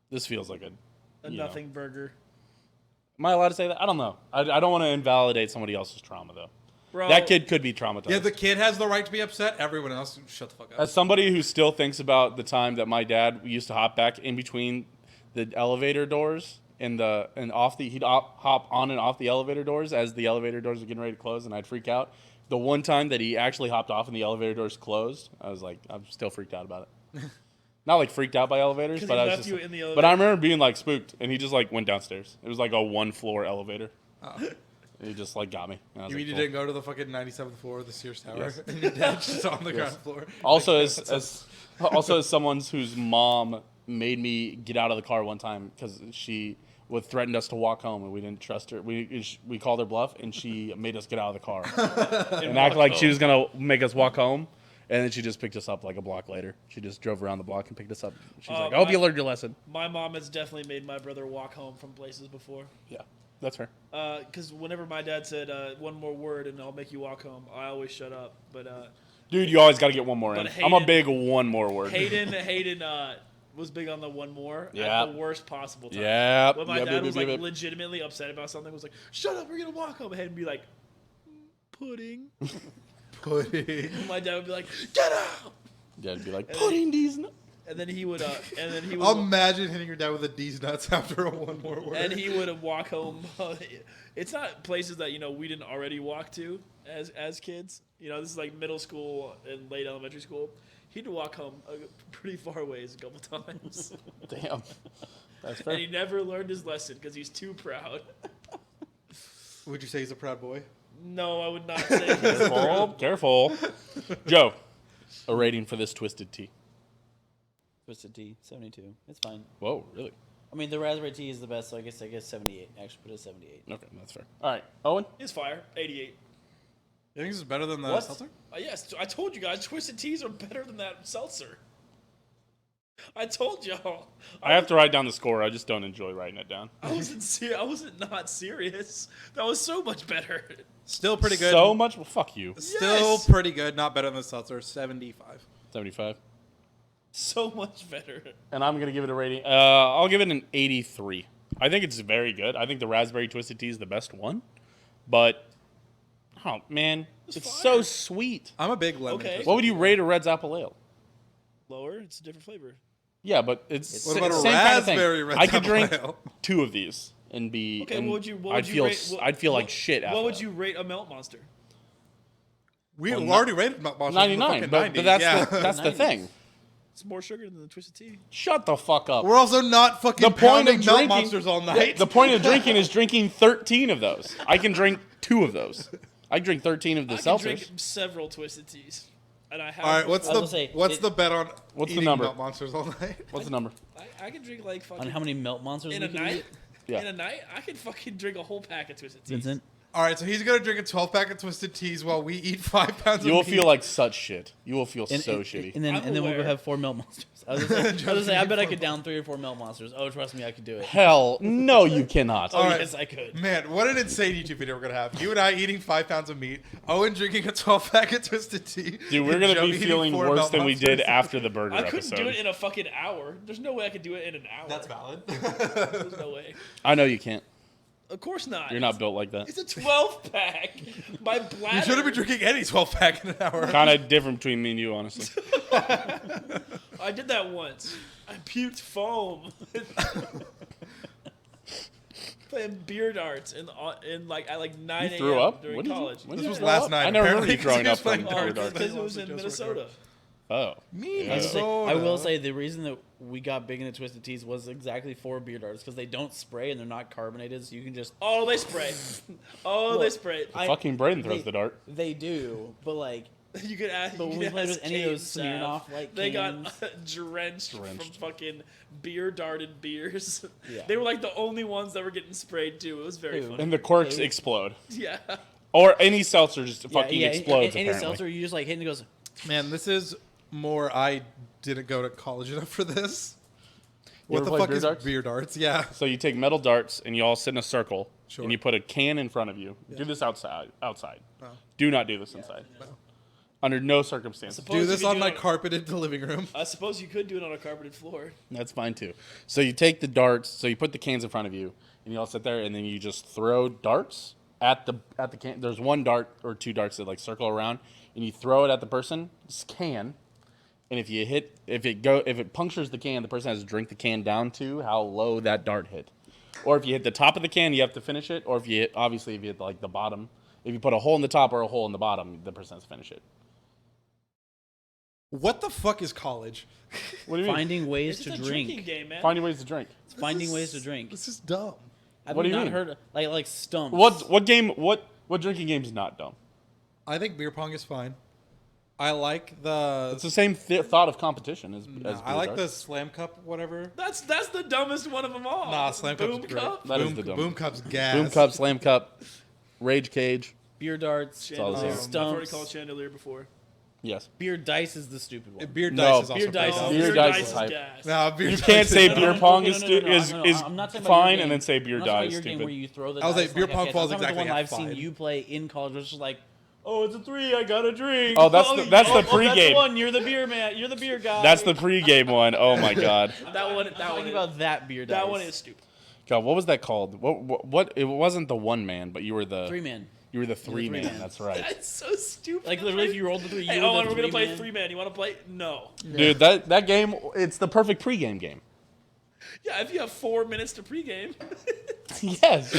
Speaker 1: This feels like
Speaker 2: A nothing burger.
Speaker 1: Am I allowed to say that? I don't know. I don't want to invalidate somebody else's trauma, though.
Speaker 2: Bro,
Speaker 1: That kid could be traumatized.
Speaker 4: Yeah, the kid has the right to be upset. Everyone else, shut the fuck up.
Speaker 1: As somebody who still thinks about the time that my dad used to hop back in between the elevator doors he'd hop on and off the elevator doors as the elevator doors were getting ready to close, and I'd freak out. The one time that he actually hopped off and the elevator doors closed, I'm still freaked out about it. Not like freaked out by elevators,
Speaker 2: 'Cause
Speaker 1: but
Speaker 2: he
Speaker 1: I was
Speaker 2: left
Speaker 1: just.
Speaker 2: you in the
Speaker 1: But
Speaker 2: elevator.
Speaker 1: I remember being like spooked, and he just like went downstairs. It was like a 1-floor elevator. And he just like got me. And I was
Speaker 4: You
Speaker 1: like,
Speaker 4: mean you
Speaker 1: cool.
Speaker 4: didn't go to the fucking 97th floor of the Sears Tower?
Speaker 1: Yes.
Speaker 4: And your dad's just on the ground floor.
Speaker 1: Also, as someone whose mom made me get out of the car one time because she threatened us to walk home and we didn't trust her. We called her bluff and she made us get out of the car and act like she was gonna make us walk home. And then she just picked us up like a block later. She just drove around the block and picked us up. She's like, "I hope you learned your lesson."
Speaker 2: My mom has definitely made my brother walk home from places before.
Speaker 1: Yeah, that's her.
Speaker 2: Because whenever my dad said one more word and I'll make you walk home, I always shut up. But
Speaker 1: Dude, you always got to get one more in.
Speaker 2: But
Speaker 1: I'm a
Speaker 2: Hayden-
Speaker 1: big one more word.
Speaker 2: Hayden was big on the one more
Speaker 1: Yeah.
Speaker 2: at the worst possible time.
Speaker 1: Yeah.
Speaker 2: When my dad was like legitimately upset about something, was like, "Shut up, we're gonna walk home," and Hayden be like, "Pudding."
Speaker 4: Pudding.
Speaker 2: My dad would be like, "Get out!"
Speaker 1: Dad'd be like, "Pudding these nuts."
Speaker 2: And then he would.
Speaker 4: Imagine hitting your dad with a D's nuts after one more word.
Speaker 2: And he would walk home. It's not places that we didn't already walk to as kids. This is like middle school and late elementary school. He'd walk home pretty far ways a couple times.
Speaker 1: Damn. That's fair.
Speaker 2: And he never learned his lesson because he's too proud.
Speaker 4: Would you say he's a proud boy?
Speaker 2: No, I would not say he's a proud.
Speaker 1: Careful. Joe, a rating for this Twisted Tea.
Speaker 3: Twisted Tea, 72. It's fine.
Speaker 1: Whoa, really?
Speaker 3: I mean, the raspberry tea is the best, so I guess 78. Actually, put it at 78.
Speaker 1: Okay, that's fair. All right, Owen?
Speaker 2: It's fire. 88.
Speaker 4: You think this is better than the
Speaker 3: What?
Speaker 4: seltzer?
Speaker 2: Yes, I told you guys, Twisted Teas are better than that seltzer. I told y'all.
Speaker 1: I have to write down the score. I just don't enjoy writing it down.
Speaker 2: I wasn't not serious. That was so much better.
Speaker 4: Still pretty good.
Speaker 1: So much? Well, fuck you.
Speaker 4: Still
Speaker 2: Yes.
Speaker 4: pretty good. Not better than the seltzer. 75.
Speaker 1: 75.
Speaker 2: So much better.
Speaker 1: And I'm going to give it a rating. I'll give it an 83. I think it's very good. I think the Raspberry Twisted Tea is the best one. But, oh, man, it's
Speaker 2: fire.
Speaker 1: so sweet.
Speaker 4: I'm a big lemon.
Speaker 2: Okay.
Speaker 4: Twisted
Speaker 1: What would you rate a Red's Apple Ale?
Speaker 2: Lower. It's a different flavor.
Speaker 1: Yeah, but it's
Speaker 4: What about a
Speaker 1: same kind of thing.
Speaker 4: raspberry Red's
Speaker 1: I could
Speaker 4: Apple
Speaker 1: drink
Speaker 4: Ale?
Speaker 1: 2 of these and be.
Speaker 2: Okay,
Speaker 1: and
Speaker 2: what would you
Speaker 1: I'd feel.
Speaker 2: rate?
Speaker 1: I'd feel like shit after.
Speaker 2: What would
Speaker 1: that.
Speaker 2: you rate a Melt Monster?
Speaker 4: We
Speaker 1: Well,
Speaker 4: already rated Monster in the
Speaker 1: 99,
Speaker 4: fucking
Speaker 1: but
Speaker 4: 90s.
Speaker 1: that's
Speaker 4: yeah.
Speaker 1: that's the
Speaker 3: 90s.
Speaker 1: thing.
Speaker 2: It's more sugar than the Twisted Tea.
Speaker 1: Shut the fuck up.
Speaker 4: We're also not fucking
Speaker 1: The point
Speaker 4: pounding
Speaker 1: of
Speaker 4: Melt
Speaker 1: drinking-
Speaker 4: Monsters all night.
Speaker 1: The point of drinking is drinking 13 of those. I can drink 2 of those. I can drink 13 of the
Speaker 2: I can
Speaker 1: seltzers.
Speaker 2: drink several Twisted Teas, and I have.
Speaker 4: All right, what's
Speaker 3: I was
Speaker 4: the
Speaker 3: gonna say,
Speaker 4: what's the bet on
Speaker 1: What's the
Speaker 4: eating
Speaker 1: number?
Speaker 4: Melt Monsters all night?
Speaker 1: What's the number?
Speaker 2: I can drink like fucking
Speaker 3: On how many melt monsters
Speaker 2: in
Speaker 3: we
Speaker 2: a
Speaker 3: can
Speaker 2: night.
Speaker 3: eat?
Speaker 1: Yeah.
Speaker 2: In a night, I could fucking drink a whole pack of Twisted Teas.
Speaker 3: Vincent?
Speaker 4: All right, so he's gonna drink a 12-pack of Twisted Teas while we eat 5 pounds.
Speaker 1: You will
Speaker 4: of meat.
Speaker 1: feel like such shit. You will feel
Speaker 3: And,
Speaker 1: so
Speaker 3: and-
Speaker 1: shitty.
Speaker 3: And then,
Speaker 2: I'm
Speaker 3: and then we'll go
Speaker 2: aware.
Speaker 3: have 4 melt monsters. I was gonna say, I bet I could down 3 or 4 melt monsters. Oh, trust me, I could do it.
Speaker 1: Hell, no, you cannot.
Speaker 2: Oh,
Speaker 4: All right.
Speaker 2: yes, I could.
Speaker 4: Man, what an insane YouTube video we're gonna have. You and I eating 5 pounds of meat. Owen drinking a 12-pack of Twisted Tea.
Speaker 1: Dude, we're
Speaker 4: and
Speaker 1: gonna
Speaker 4: Joe
Speaker 1: be
Speaker 4: eating
Speaker 1: feeling
Speaker 4: 4
Speaker 1: worse
Speaker 4: Melt
Speaker 1: than we
Speaker 4: Monsters.
Speaker 1: did after the burger
Speaker 2: I couldn't
Speaker 1: episode.
Speaker 2: do it in a fucking hour. There's no way I could do it in an hour.
Speaker 4: That's valid.
Speaker 2: There's no way.
Speaker 1: I know you can't.
Speaker 2: Of course not.
Speaker 1: You're not built like that.
Speaker 2: It's a 12 pack. My bladder.
Speaker 4: You shouldn't be drinking any 12-pack in an hour.
Speaker 1: Kind of different between me and you, honestly.
Speaker 2: I did that once. I puked foam. Playing beer darts at like 9
Speaker 1: You threw
Speaker 2: a.m.
Speaker 1: up?
Speaker 2: during
Speaker 1: When did you-
Speaker 2: college.
Speaker 1: when
Speaker 4: This
Speaker 1: did
Speaker 4: was
Speaker 1: you
Speaker 4: last
Speaker 1: throw up?
Speaker 4: night.
Speaker 1: I never remember you
Speaker 4: apparently,
Speaker 1: throwing
Speaker 4: 'cause
Speaker 1: up
Speaker 4: he was
Speaker 1: from
Speaker 4: playing
Speaker 1: beer
Speaker 4: darts.
Speaker 1: darts.
Speaker 2: Because it was in Minnesota.
Speaker 1: Oh.
Speaker 3: I will say the reason that we got big into Twisted Teas was exactly for beer darts because they don't spray and they're not carbonated, so you can just.
Speaker 2: Oh, they spray. Oh, they
Speaker 3: Look,
Speaker 2: spray.
Speaker 1: Fucking Braden throws the dart.
Speaker 3: They do, but like,
Speaker 2: You could ask.
Speaker 3: but when we played with any of those Smirnoff like
Speaker 2: they
Speaker 3: cans,
Speaker 2: got drenched from
Speaker 1: Drenched.
Speaker 2: fucking beer darted beers.
Speaker 3: Yeah.
Speaker 2: They were like the only ones that were getting sprayed too. It was very
Speaker 3: Ew.
Speaker 2: funny.
Speaker 1: And the corks
Speaker 3: Okay.
Speaker 1: explode.
Speaker 2: Yeah.
Speaker 1: Or any seltzer just fucking
Speaker 3: yeah,
Speaker 1: explodes,
Speaker 3: any
Speaker 1: apparently.
Speaker 3: seltzer you just like hit and it goes.
Speaker 4: Man, this is more. I didn't go to college enough for this. What
Speaker 1: ever
Speaker 4: the
Speaker 1: played
Speaker 4: fuck
Speaker 1: beer
Speaker 4: is
Speaker 1: darts?
Speaker 4: beer darts? Yeah.
Speaker 1: So you take metal darts and you all sit in a circle
Speaker 4: Sure.
Speaker 1: and you put a can in front of you. Do this outside.
Speaker 4: Oh.
Speaker 1: Do not do this inside. Under no circumstances.
Speaker 2: Suppose
Speaker 4: Do
Speaker 2: you
Speaker 4: this
Speaker 2: could
Speaker 4: on
Speaker 2: do
Speaker 4: my
Speaker 2: it
Speaker 4: carpeted living room.
Speaker 2: I suppose you could do it on a carpeted floor.
Speaker 1: That's fine too. So you take the darts, so you put the cans in front of you and you all sit there and then you just throw darts at the can. There's 1 dart or 2 darts that like circle around and you throw it at the person's can. And if it punctures the can, the person has to drink the can down to how low that dart hit. Or if you hit the top of the can, you have to finish it. Or if you hit like the bottom, if you put a hole in the top or a hole in the bottom, the person has to finish it.
Speaker 4: What the fuck is college?
Speaker 1: What do you mean?
Speaker 3: Finding ways
Speaker 2: It's
Speaker 3: to
Speaker 2: just a
Speaker 3: drink.
Speaker 2: drinking game, man.
Speaker 1: Finding ways to drink.
Speaker 3: It's finding ways to drink.
Speaker 4: This is dumb.
Speaker 3: I've
Speaker 1: What do you
Speaker 3: not
Speaker 1: mean?
Speaker 3: heard like stumps.
Speaker 1: What drinking game is not dumb?
Speaker 4: I think beer pong is fine. I like the.
Speaker 1: It's the same thought of competition as
Speaker 4: I
Speaker 1: beer
Speaker 4: like the
Speaker 1: darts.
Speaker 4: slam cup, whatever.
Speaker 2: That's the dumbest one of them all.
Speaker 4: Nah, slam cup's
Speaker 2: Boom
Speaker 4: great.
Speaker 2: cup.
Speaker 1: That is
Speaker 4: boom,
Speaker 1: the dumb.
Speaker 4: boom cup's gas.
Speaker 1: Boom cup, slam cup, rage cage.
Speaker 3: beer darts,
Speaker 1: all the
Speaker 2: Chandelier.
Speaker 1: same.
Speaker 2: I've already
Speaker 3: stumps.
Speaker 2: called chandelier before.
Speaker 1: Yes.
Speaker 3: Beer dice is the stupid one.
Speaker 4: Beer
Speaker 1: No,
Speaker 4: dice is also
Speaker 3: beer dice
Speaker 4: dumb.
Speaker 3: is-
Speaker 1: Beer dice is hype.
Speaker 2: gas.
Speaker 4: Nah, beer
Speaker 1: You
Speaker 4: dice
Speaker 1: can't
Speaker 4: is
Speaker 1: say
Speaker 4: dumb.
Speaker 1: beer pong is
Speaker 3: I'm not talking about your
Speaker 1: fine,
Speaker 3: game.
Speaker 1: and then say beer
Speaker 3: I'm not talking
Speaker 1: die
Speaker 3: about
Speaker 1: is
Speaker 3: your game
Speaker 1: stupid.
Speaker 3: where you throw the
Speaker 4: I was like,
Speaker 3: dice
Speaker 4: beer
Speaker 3: like
Speaker 4: pong
Speaker 3: that.
Speaker 4: falls
Speaker 3: I'm talking about
Speaker 4: exactly
Speaker 3: the one
Speaker 4: at
Speaker 3: I've seen
Speaker 4: five.
Speaker 3: you play in college, which is like, oh, it's a 3, I got a drink.
Speaker 1: Oh, that's the
Speaker 3: That's
Speaker 1: pregame.
Speaker 3: one. You're the beer man. You're the beer guy.
Speaker 1: That's the pregame one. Oh my god.
Speaker 2: That one.
Speaker 3: I'm talking about that beer dice.
Speaker 2: That one is stupid.
Speaker 1: God, what was that called? What? It wasn't the one man, but you were the
Speaker 3: 3-man.
Speaker 1: You were the three man. That's right.
Speaker 2: That's so stupid.
Speaker 3: Like literally, if you rolled the 3,
Speaker 2: Hey,
Speaker 3: you were
Speaker 2: Owen,
Speaker 3: the
Speaker 2: we're gonna play
Speaker 3: 3-man.
Speaker 2: 3-man. You want to play? No.
Speaker 1: Dude, that game, it's the perfect pregame game.
Speaker 2: Yeah, if you have 4 minutes to pregame.
Speaker 1: Yes.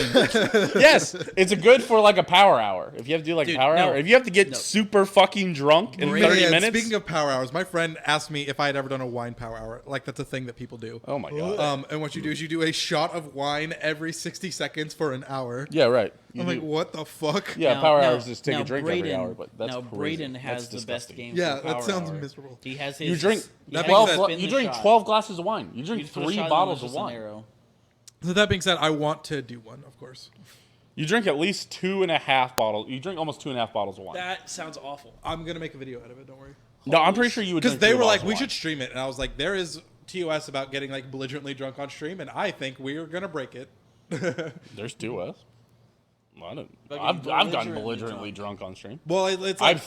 Speaker 1: Yes. It's good for like a power hour. If you have to do like
Speaker 3: Dude,
Speaker 1: a power
Speaker 3: no.
Speaker 1: hour. If you have to get super fucking drunk in 30
Speaker 4: Man,
Speaker 1: minutes.
Speaker 4: Speaking of power hours, my friend asked me if I had ever done a wine power hour. Like, that's a thing that people do.
Speaker 1: Oh my God.
Speaker 4: And what you do is you do a shot of wine every 60 seconds for an hour.
Speaker 1: Yeah, right.
Speaker 4: I'm like, what the fuck?
Speaker 1: Yeah,
Speaker 3: Now-
Speaker 1: power
Speaker 3: now-
Speaker 1: hours is take
Speaker 3: now
Speaker 1: a drink every
Speaker 3: Braden-
Speaker 1: hour, but that's
Speaker 3: now
Speaker 1: crazy.
Speaker 3: Braden
Speaker 1: That's
Speaker 3: has the best
Speaker 1: disgusting.
Speaker 3: game.
Speaker 4: Yeah,
Speaker 3: for
Speaker 4: that
Speaker 3: power
Speaker 4: sounds
Speaker 3: hour.
Speaker 4: miserable.
Speaker 3: He has his.
Speaker 1: You drink
Speaker 3: he has
Speaker 1: 12.
Speaker 3: his spin
Speaker 1: You
Speaker 3: the
Speaker 1: drink
Speaker 3: shot.
Speaker 1: 12 glasses of wine. You drink
Speaker 3: You put a
Speaker 1: 3
Speaker 3: shot in
Speaker 1: bottles
Speaker 3: just
Speaker 1: of
Speaker 3: an
Speaker 1: wine.
Speaker 3: arrow.
Speaker 4: So that being said, I want to do one, of course.
Speaker 1: You drink at least 2.5 bottles. You drink almost 2.5 bottles of wine.
Speaker 2: That sounds awful.
Speaker 4: I'm going to make a video out of it, don't worry.
Speaker 1: No, I'm pretty sure you would.
Speaker 4: Because
Speaker 1: Drink
Speaker 4: they
Speaker 1: 3
Speaker 4: were
Speaker 1: bottles
Speaker 4: like,
Speaker 1: of
Speaker 4: we
Speaker 1: wine.
Speaker 4: should stream it. And I was like, there is TOS about getting like belligerently drunk on stream, and I think we're going to break it.
Speaker 1: There's 2 Well,
Speaker 3: Fucking
Speaker 1: I've gotten
Speaker 3: belligerently
Speaker 1: belligerently drunk on stream.
Speaker 4: Well, it's like,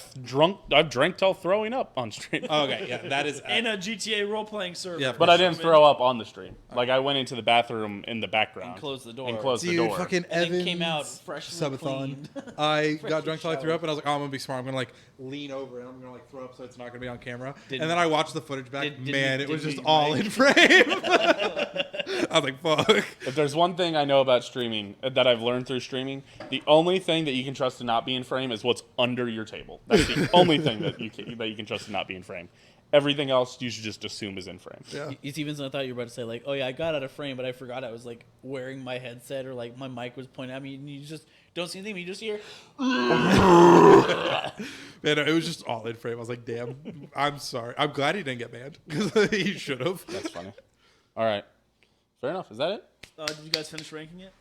Speaker 1: I've drank till throwing up on stream.
Speaker 4: okay, yeah, that is.
Speaker 2: In a GTA role-playing server.
Speaker 4: Yeah,
Speaker 1: But I didn't throw up on the stream. Like I went into the bathroom in the background
Speaker 3: And closed the door.
Speaker 1: And closed the
Speaker 4: Dude,
Speaker 1: door.
Speaker 4: fucking
Speaker 3: And
Speaker 4: Evans
Speaker 3: then came out freshly
Speaker 4: subathon.
Speaker 3: cleaned.
Speaker 4: I got
Speaker 3: Freshly
Speaker 4: drunk till I threw
Speaker 3: showered.
Speaker 4: up, and I was like, oh, I'm gonna be smart. I'm gonna like lean over and I'm gonna like throw up so it's not gonna be on camera.
Speaker 3: Didn't-
Speaker 4: And then I watched the footage back.
Speaker 3: Didn't
Speaker 4: Man,
Speaker 3: you-
Speaker 4: it was
Speaker 3: didn't
Speaker 4: just
Speaker 3: you
Speaker 4: all
Speaker 3: mic?
Speaker 4: in frame. I was like, fuck.
Speaker 1: If there's one thing I know about streaming that I've learned through streaming, the only thing that you can trust to not be in frame is what's under your table. That's the only thing that you can trust to not be in frame. Everything else you should just assume is in frame.
Speaker 4: Yeah.
Speaker 3: You see, Vinzent, I thought you were about to say like, "Oh yeah, I got out of frame, but I forgot I was like wearing my headset or like my mic was pointing at me, and you just don't see anything. But you just hear."
Speaker 4: Man, it was just all in frame. I was like, damn. I'm sorry. I'm glad he didn't get banned because he should have.
Speaker 1: That's funny. All right. Fair enough. Is that it?
Speaker 2: Did you guys finish ranking it?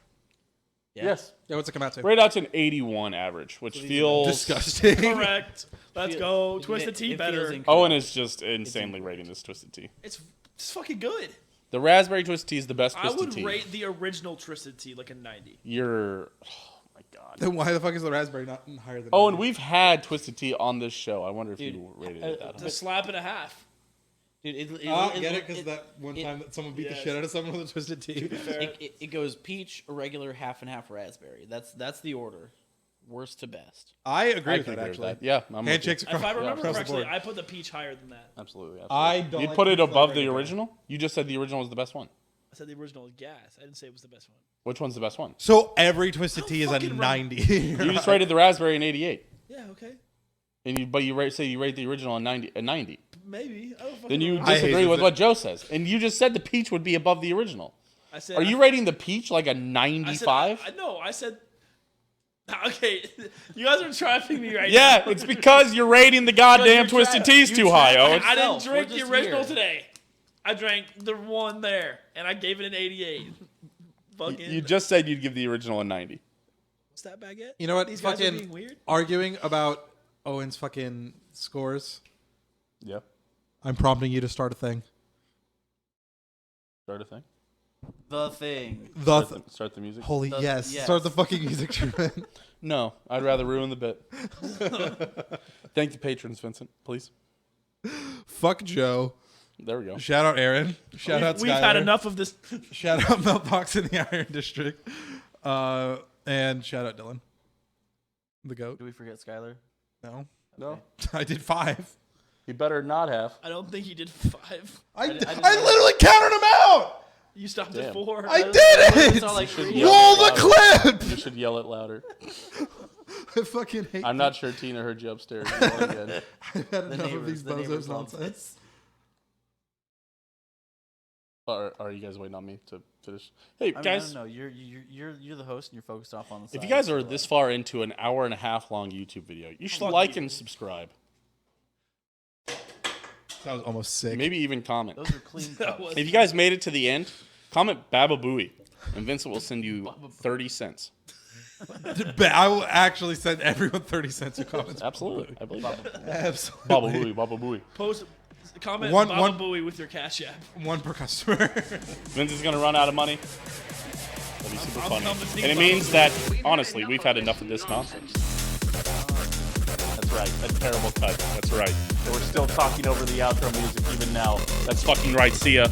Speaker 1: Yes.
Speaker 4: Yeah, what's it come out to?
Speaker 1: Right out to an 81 average, which feels
Speaker 4: Disgusting.
Speaker 2: Correct. Let's
Speaker 3: Feel-
Speaker 2: go.
Speaker 3: it-
Speaker 2: Twisted
Speaker 3: it
Speaker 2: Tea
Speaker 3: feels
Speaker 2: better.
Speaker 3: incorrect.
Speaker 1: Owen is just insanely rating this Twisted Tea.
Speaker 2: It's fucking good.
Speaker 1: The raspberry Twisted Tea is the best
Speaker 2: I
Speaker 1: Twisted
Speaker 2: would
Speaker 1: Tea.
Speaker 2: rate the original Twisted Tea like a 90.
Speaker 1: You're, oh my god.
Speaker 4: Then why the fuck is the raspberry not higher than?
Speaker 1: Owen,
Speaker 4: mine?
Speaker 1: we've had Twisted Tea on this show. I wonder if
Speaker 3: Dude,
Speaker 1: you rated it that
Speaker 2: It's
Speaker 1: high.
Speaker 2: a slap and a half.
Speaker 3: Dude, it
Speaker 4: Get it? Because that one
Speaker 3: it-
Speaker 4: time that someone beat the
Speaker 2: Yes.
Speaker 4: shit out of someone with a twisted tea.
Speaker 3: it goes peach, regular, half and half raspberry. That's the order, worst to best.
Speaker 4: I agree
Speaker 1: I
Speaker 4: with
Speaker 1: can
Speaker 4: that
Speaker 1: agree
Speaker 4: actually.
Speaker 1: with that. Yeah, I'm with you.
Speaker 4: Handshakes across,
Speaker 2: If I remember
Speaker 4: across the
Speaker 2: correctly,
Speaker 4: board.
Speaker 2: I put the peach higher than that.
Speaker 1: Absolutely.
Speaker 4: I
Speaker 1: absolutely.
Speaker 4: don't
Speaker 1: You
Speaker 4: like
Speaker 1: put it
Speaker 4: peach
Speaker 1: above
Speaker 4: flavored
Speaker 1: the
Speaker 4: gas.
Speaker 1: original? You just said the original was the best one.
Speaker 2: I said the original was gas. I didn't say it was the best one.
Speaker 1: Which one's the best one?
Speaker 4: So every twisted tea is a
Speaker 2: fucking
Speaker 4: 90.
Speaker 1: You just rated the raspberry an 88.
Speaker 2: Yeah, okay.
Speaker 1: But you rate the original a 90.
Speaker 2: Maybe. I don't fucking
Speaker 1: Then you
Speaker 2: remember.
Speaker 4: I hate
Speaker 1: disagree with
Speaker 4: it.
Speaker 1: what Joe says. And you just said the peach would be above the original.
Speaker 2: I said,
Speaker 1: Are you rating the peach like a 95?
Speaker 2: No, I said. Okay, you guys are trying to pick me right now.
Speaker 1: Yeah, it's because you're rating the goddamn
Speaker 3: you're
Speaker 1: Twisted
Speaker 3: trying-
Speaker 1: Teas
Speaker 3: you
Speaker 1: too high,
Speaker 3: trying-
Speaker 1: Owen.
Speaker 2: I didn't
Speaker 3: We're
Speaker 2: drink the
Speaker 3: just
Speaker 2: original
Speaker 3: here.
Speaker 2: today. I drank the one there, and I gave it an 88. Fucking.
Speaker 1: You just said you'd give the original a 90.
Speaker 2: What's that baguette?
Speaker 4: You know what?
Speaker 2: These guys are
Speaker 4: fucking
Speaker 2: being weird.
Speaker 4: arguing about Owen's fucking scores.
Speaker 1: Yeah.
Speaker 4: I'm prompting you to start a thing.
Speaker 1: Start a thing.
Speaker 3: The thing.
Speaker 1: Start the music.
Speaker 4: Holy
Speaker 3: The-
Speaker 4: yes.
Speaker 3: yes.
Speaker 4: Start the fucking music, Truman.
Speaker 1: No, I'd rather ruin the bit. Thank the patrons, Vincent, please.
Speaker 4: Fuck Joe.
Speaker 1: There we go.
Speaker 4: Shout out Aaron. Shout out
Speaker 2: We've
Speaker 4: Skylar.
Speaker 2: had enough of this.
Speaker 4: Shout out Meltbox in the Iron District. And shout out Dylan. The goat.
Speaker 3: Do we forget Skylar?
Speaker 4: No.
Speaker 1: No,
Speaker 4: I did 5.
Speaker 1: he better not have.
Speaker 2: I don't think he did 5.
Speaker 4: I
Speaker 3: didn't
Speaker 4: literally counted him out.
Speaker 2: You stopped
Speaker 1: Damn.
Speaker 2: at 4.
Speaker 4: I did
Speaker 3: It's
Speaker 4: it.
Speaker 3: not like
Speaker 1: Should
Speaker 3: three.
Speaker 1: yell
Speaker 4: Roll
Speaker 1: it
Speaker 4: the
Speaker 1: louder.
Speaker 4: clip.
Speaker 1: You should yell it louder.
Speaker 4: I fucking hate
Speaker 1: I'm not sure Tina heard you upstairs. Yell it again.
Speaker 4: I've had enough of these
Speaker 3: the neighbors
Speaker 4: bozos
Speaker 3: love
Speaker 4: nonsense.
Speaker 1: Or are you guys waiting on me to finish? Hey,
Speaker 3: I mean,
Speaker 1: guys,
Speaker 3: I don't know. You're the host and you're focused off on the side.
Speaker 1: if you guys are
Speaker 3: so,
Speaker 1: this far into an hour and a half long YouTube video, you should
Speaker 2: Fuck
Speaker 1: like
Speaker 2: you.
Speaker 1: and subscribe.
Speaker 4: That was almost sick.
Speaker 1: Maybe even comment.
Speaker 3: those are clean
Speaker 2: That
Speaker 3: cuts.
Speaker 2: was-
Speaker 1: If you guys made it to the end, comment Baba Booey, and Vincent will send you 30 cents.
Speaker 4: I will actually send everyone 30 cents in comments.
Speaker 1: Absolutely. I believe that.
Speaker 4: Absolutely.
Speaker 1: Baba Booey, Baba Booey.
Speaker 2: Post, comment
Speaker 4: One-
Speaker 2: Baba
Speaker 4: one-
Speaker 2: Booey with your cash app.
Speaker 4: One per customer.
Speaker 1: Vincent's going to run out of money. That'll be super
Speaker 2: I'm
Speaker 1: funny.
Speaker 2: coming to
Speaker 1: And it
Speaker 2: Baba
Speaker 1: means
Speaker 2: Booey.
Speaker 1: that, honestly, we've had enough of this nonsense. That's right. A terrible cut. That's right. And we're still talking over the outro music even now. That's fucking right. See ya.